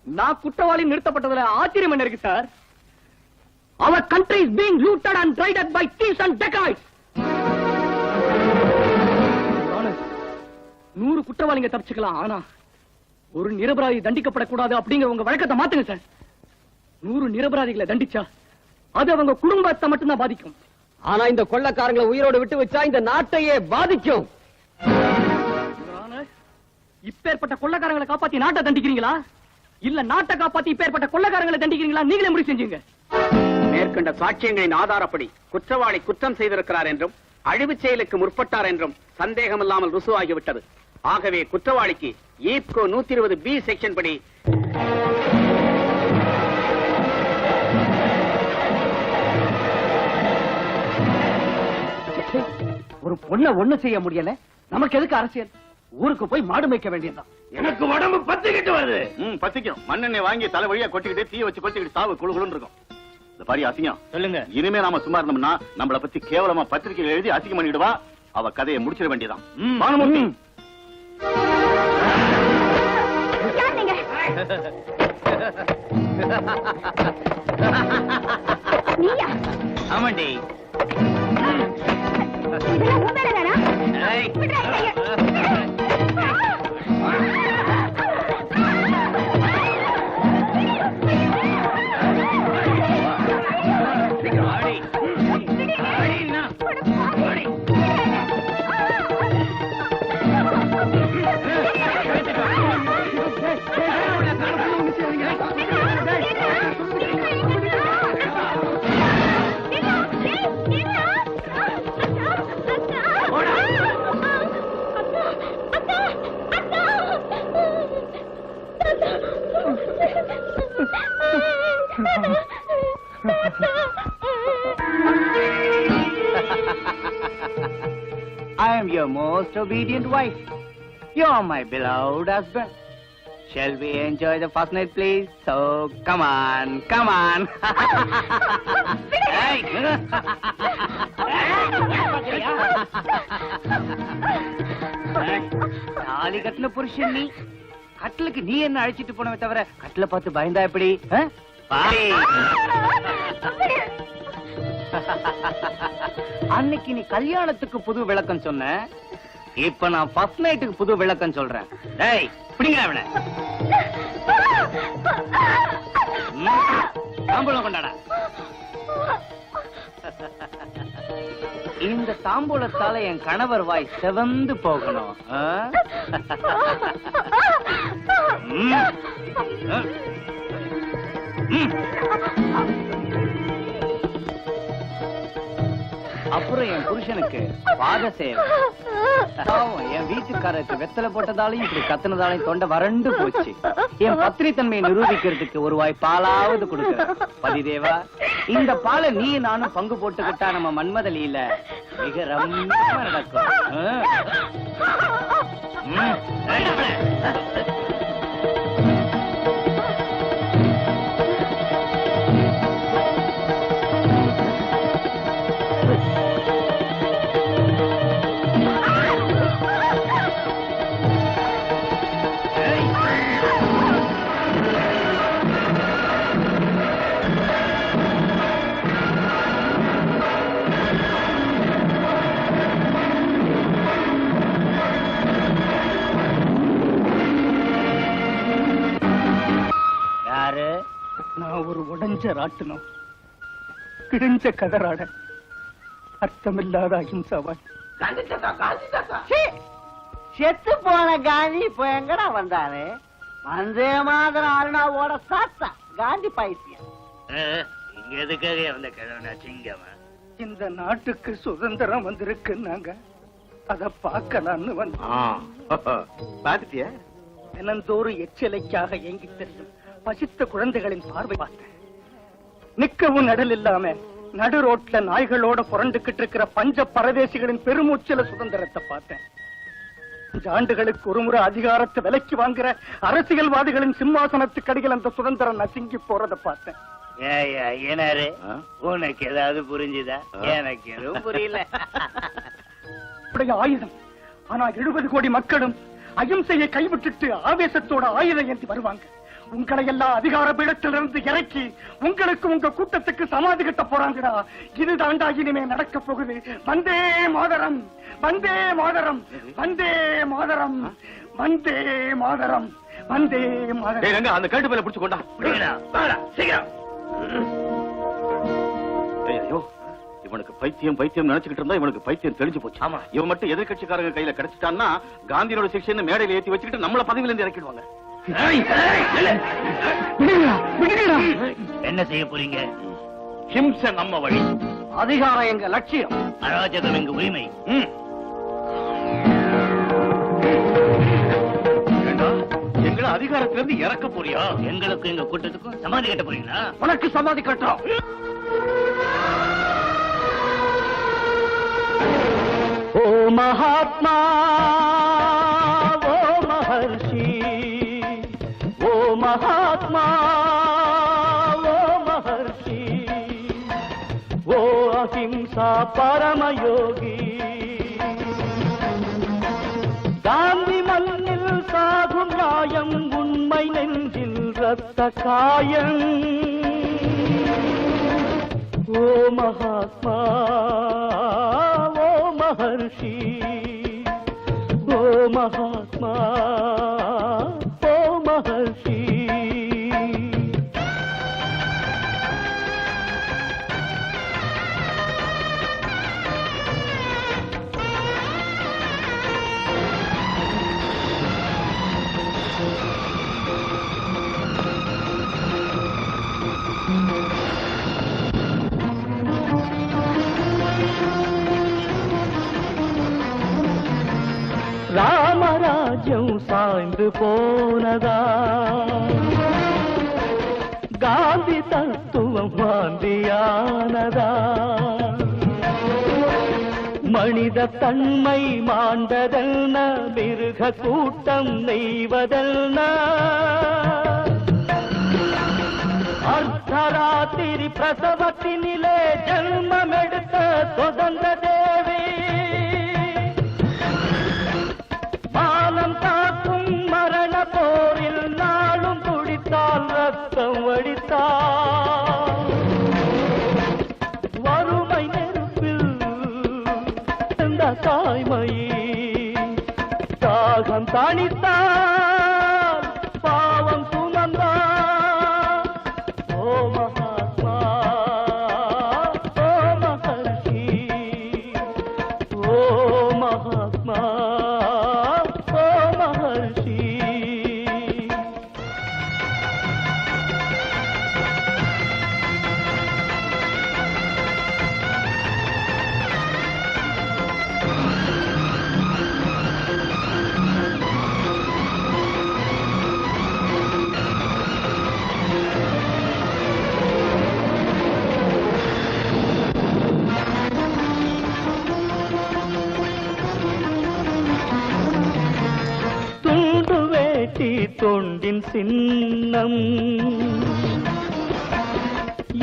நான் குற்றவாளி நிறுத்தப்பட்டதுல ஆச்சரியம் என்ன இருக்கு sir? Our country is being looted and raided by thieves and dacoits. 100 குற்றவாளிங்க தப்பிச்சுக்கலாம், ஆனா ஒரு நிரபராதி தண்டிக்கப்படக்கூடாது அப்படிங்கிற உங்க வழக்கத்தை மாத்துங்க சார். 100 நிரபராதிகளை தண்டிச்சா அது அவங்க குடும்பத்தை மட்டும்தான் பாதிக்கும். ஆனா இந்த கொள்ளக்காரங்களை உயிரோடு விட்டு வச்சா இந்த நாட்டையே பாதிக்கும். இப்பேற்பட்ட கொள்ளக்காரங்களை காப்பாத்தி நாட்டை தண்டிக்கிறீங்களா இல்ல நாட்டை காப்பாத்தி இப்பேற்பட்ட கொள்ளக்காரங்களை தண்டிக்கிறீங்களா? நீங்களே முடிவு செஞ்சீங்க. மேற்கண்ட சாட்சியங்களின் ஆதாரப்படி குற்றவாளி குற்றம் செய்திருக்கிறார் என்றும் அழிவுச் செயலுக்கு முற்பட்டார் என்றும் சந்தேகமில்லாமல் ருசுவாகிவிட்டது. ஆகவே குற்றவாளிக்கு ஈப்கோ 120B செக்ஷன் படி ஒரு பொண்ண ஒண்ணு செய்ய முடியல, நமக்கு எதுக்கு அரசியல்? ஊருக்கு போய் மாடு மேய்க்க வேண்டியதுதான். எனக்கு உடம்பு பத்திக்கிட்டு வருது. பத்திக்கும். மண்ணெண்ணெய் வாங்கி தலை வழியா கொட்டிக்கிட்டு தீ வச்சு கொட்டிக்கிட்டு சாவு குழுகுழுன்னு இருக்கும். இந்த பாரி அசிங்கம். சொல்லுங்க. இனிமே நாம சும்மா இருந்தோம்னா நம்மளை பத்தி கேவலமா பத்திரிகையில் எழுதி அசிங்கம் பண்ணிடுவா. அவ கதையை முடிச்சிட வேண்டியதான். பானுமூர்த்தி, யார் நீங்க? நீயா? ஆமாண்டி. இதெல்லாம் உன் வேலைதானா? ஏய். விட்றா கையை. ஆடி. ஆடின்னா. ஆடி. I am your most obedient wife. You are my beloved husband. Shall we enjoy the first night, please? So, come on, come on. Hey. தாலி கட்டின புருஷன் நீ, கட்டிலுக்கு நீ என்ன அழைச்சிட்டு போனவே தவிர கட்டில பார்த்து பயந்தா எப்படி? அன்னைக்கு நீ கல்யாணத்துக்கு புது விளக்கம் சொன்ன, இப்ப நான் ஃபர்ஸ்ட் நைட்டுக்கு புது விளக்கம் சொல்றேன். டேய், பிடிங்க அவனை. தாம்பூலம் கொண்டாடா. இந்த தாம்பூலத்தால என் கணவர் வாய் செவந்து போகணும். அப்புறம் என் புருஷனுக்கு பாத சேவை. என் வீட்டுக்காரருக்கு வெத்தலை போட்டதாலையும் இப்படி கத்துனதாலையும் தொண்டை வறண்டு போச்சு. என் பத்திரி தன்மையை நிரூபிக்கிறதுக்கு ஒரு வாய் பாலாவது கொடுக்க. பதிதேவா, இந்த பாலை நீ நானும் பங்கு போட்டுக்கிட்டா நம்ம மன்மதலியில மிக ரம்மியமா நடக்கும். நான் ஒரு உடைஞ்ச ராட்டினம், கிழிஞ்ச கதராட, அர்த்தமில்லாத அஹிம்சாவான். செத்து போன காந்தி இப்ப எங்கடா வந்தாரு? வந்தே மாதிரம் அருணாவோட சாத்தா காந்தி பைத்தியம். இங்க எதுக்காக வந்த கிழவனா சிங்கமா? இந்த நாட்டுக்கு சுதந்திரம் வந்திருக்குன்னாங்க, அத பார்க்கலான்னு வந்தேன். பாத்துட்டியா? தினந்தோறும் எச்சலைக்காக எங்கி தெரியும் பசித்த குழந்தைகளின் பார்வை பார்த்தேன். நிக்கவும் நடல் இல்லாம நடு ரோட்ல நாய்களோட புரண்டுகிட்டு இருக்கிற பஞ்ச பரதேசிகளின் பெருமூச்சல சுதந்திரத்தை பார்த்தேன். 5 ஆண்டுகளுக்கு ஒருமுறை அதிகாரத்தை விலைக்கு வாங்குற அரசியல்வாதிகளின் சிம்மாசனத்துக்கு அடியில் அந்த சுதந்திரம் நசுங்கி போறதை பார்த்தேன். ஏனாரு, உனக்கு ஏதாவது புரிஞ்சுதா? எனக்கு எதுவும் புரியல. ஆயுதம், ஆனா 70 கோடி மக்களும் அகிம்சையை கைவிட்டுட்டு ஆவேசத்தோட ஆயுதம் ஏந்தி வருவாங்க. உங்களை எல்லாம் அதிகார பீடத்திலிருந்து இறக்கி உங்களுக்கு உங்க கூட்டத்துக்கு சமாதி கட்ட போறாங்கடா. இதுதாண்டா இனிமே நடக்க போகுது. வந்தே மாதரம், வந்தே மாதரம், வந்தே மாதரம், வந்தே மாதரம், வந்தே மாதரம். அந்த கேட்டு மேல பிடிச்சு கொண்டா. சீக்கிரம். ஐயோ, இவனுக்கு பைத்தியம் பைத்தியம் நினைச்சுக்கிட்டு இருந்தா இவனுக்கு பைத்தியம் தெரிஞ்சு போச்சு. ஆமா, இவன் மட்டும் எதிர்கட்சிக்காரங்க கையில கிடைச்சிட்டான்னா காந்தியோட சிக்ஷன் மேடையில ஏத்தி வச்சுக்கிட்டு நம்மள பதவியில இருந்து இறக்கிடுவாங்க. என்ன செய்ய போறீங்க? ஹிம்சை நம்ம வழி, அதிகாரம் எங்க லட்சியம், அராஜகம் எங்க உரிமை. எங்களை அதிகாரத்திலிருந்து இறக்க போறியா? எங்களுக்கு எங்க கூட்டத்துக்கும் சமாதி கட்ட போறீங்களா? உனக்கு சமாதி கட்டுறோம். ஓ மகாத்மா, ஓ மகர்ஷி, ஓ மகாத்மா, ஓ மகர்ஷி, ஓ அஹிம்சா பரமயோகி, பட்ட காயம் ஓ மகாத்மா ஓ மகர்ஷி ஓ மகாத்மா ஓ மகர்ஷி ராமராஜ்யம் சாய்ந்து போனதா காந்தி தத்துவம் வாந்தியானதா மனித தன்மை மாண்டதென்ன மிருக கூட்டம் நெய்வதென்ன அர்த்தராத்திரி பிரசவத்தினிலே ஜன்மமெடுத்த சுதந்திர தேவி மானம் காக்கும் மரண போரில் நாளும் துடித்தால் ரத்தம் வடித்தால் வறுமை நெருப்பில் இந்த தாய்மையே தாகம் தணித்தால் பாவம் சுமந்தால் ஓ மகாத்மா ஓ மகர்ஷி ஓ மகாத்மா ஓ மகர்ஷி துண்டு வேட்டி தொண்டின் சின்னம்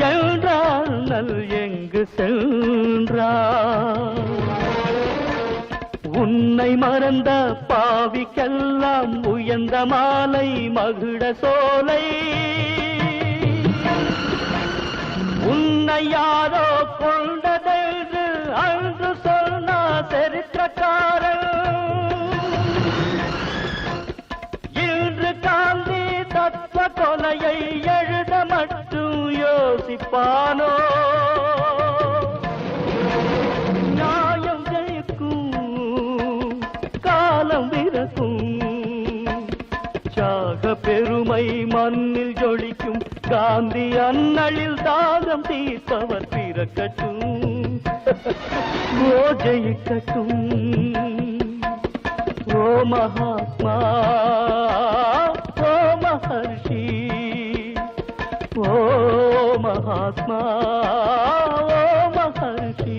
என்றால் நல் எங்கு சென்றார் உன்னை மறந்த பாவிக்கெல்லாம் உயர்ந்த மாலை மகுட சோலை உன்னை யாரோ கொண்டதென்று அன்று சொன்னா சரித்திரக்காரன் இன்று காந்தி தத்துவ கொலையை எழுத மட்டும் யோசிப்பானோ நியாயம் ஜெயிக்கும் காலம் விரக்கும் தியாக பெருமை மண்ணில் ஜொலிக்கும் காந்தி அண்ணலில் தாகம் தீர்ப்பவர் பிறக்கட்டும் ஓ ஜெயிக்கட்டும் ஓ மகாத்மா ஓ மகர்ஷி ஓ மகாத்மா ஓ மகர்ஷி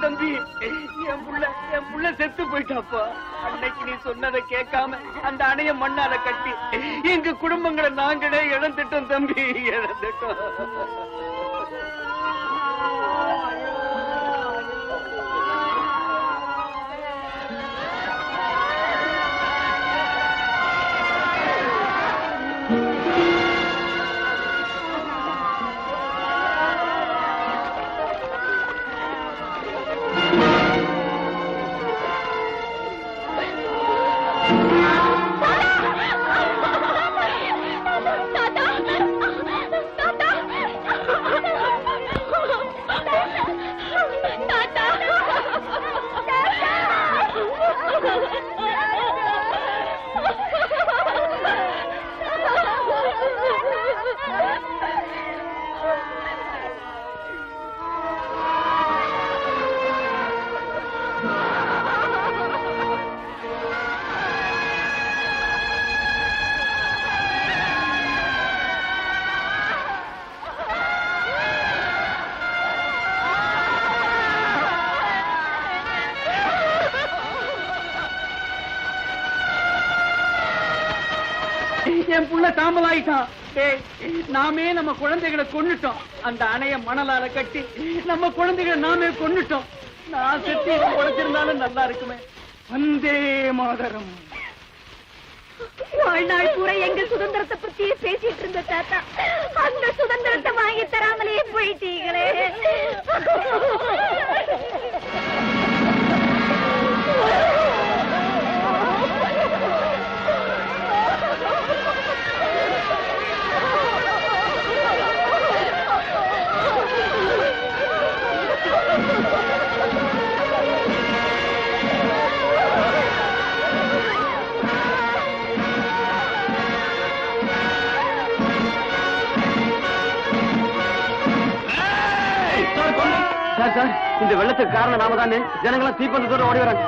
போயிட்டான் தம்பி. என் புள்ள செத்து போயிட்டாப்பா. அன்னைக்கு நீ சொன்னதை கேட்காம அந்த அணைய மண்ணால கட்டி எங்க குடும்பங்களை நாங்களே இழந்துட்டோம் தம்பி, இழந்துட்டோம். என் புள்ள சாம்பலாயிட்டான். நாமே நம்ம குழந்தைகளை கொன்னுட்டோம். அந்த அணைய மணலால கட்டி நம்ம குழந்தைகளை நாமே கொன்னுட்டோம். நான் செத்து குறைச்சிருந்தாலும் நல்லா இருக்குமே. வந்தே மாதரம். வாழ்நாள் பூரா எங்க சுதந்திரத்தை பத்தியே பேசிட்டு இருந்த தாத்தா, அந்த சுதந்திரத்தை வாங்கி தராமலே போயிட்டீங்களே. சார், இந்த வெள்ளத்துக்கு காரணம் நாம தானே. ஜனங்களா தீப்பந்தத்தோட ஓடி வராங்க.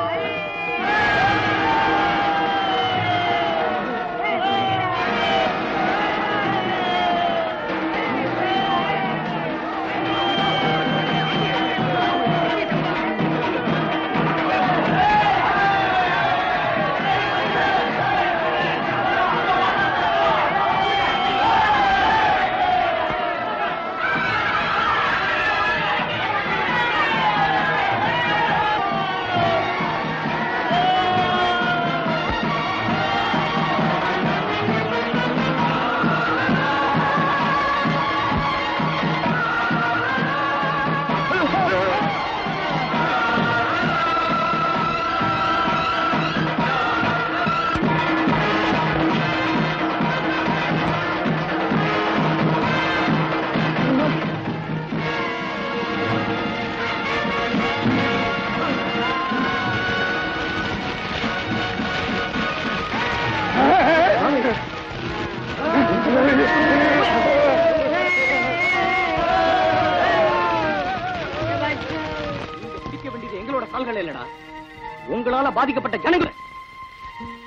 உங்களால பாதிக்கப்பட்ட ஜனங்கள்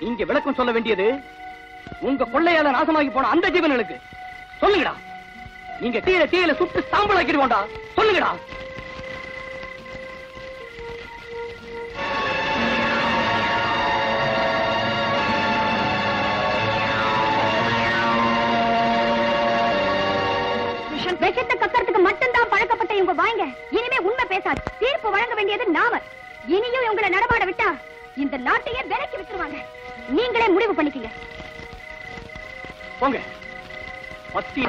நீங்க விளக்கம் சொல்ல வேண்டியது உங்க கொள்ளையால நாசமாகி போன அந்த ஜீவன்களுக்கு. சொல்லுங்கடா. நீங்க தீயில சுட்டு சாம்பலாக்கிடுவோண்டா. சொல்லுங்கடா. விஷத்தை கக்கறதுக்கு மட்டும்தான் பழக்கப்பட்ட இவங்க வாங்க இனிமே உண்மை பேசாது. தீர்ப்பு வழங்க வேண்டியது நாம. இனியும் இவங்களை நடமாட விட்டா இந்த நாட்டையே விலைக்கு விட்டுருவாங்க. நீங்களே முடிவு பண்ணிக்கங்க. போங்க. பத்தி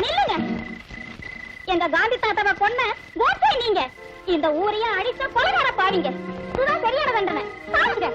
நில்லுங்க. எங்க காந்தி தாத்தாவை கொன்ன கோட்டை நீங்க. இந்த ஊரையும் அடித்த கொலைகார பாவீங்க. இதுதான் சரியான தண்டனை. பாருங்க.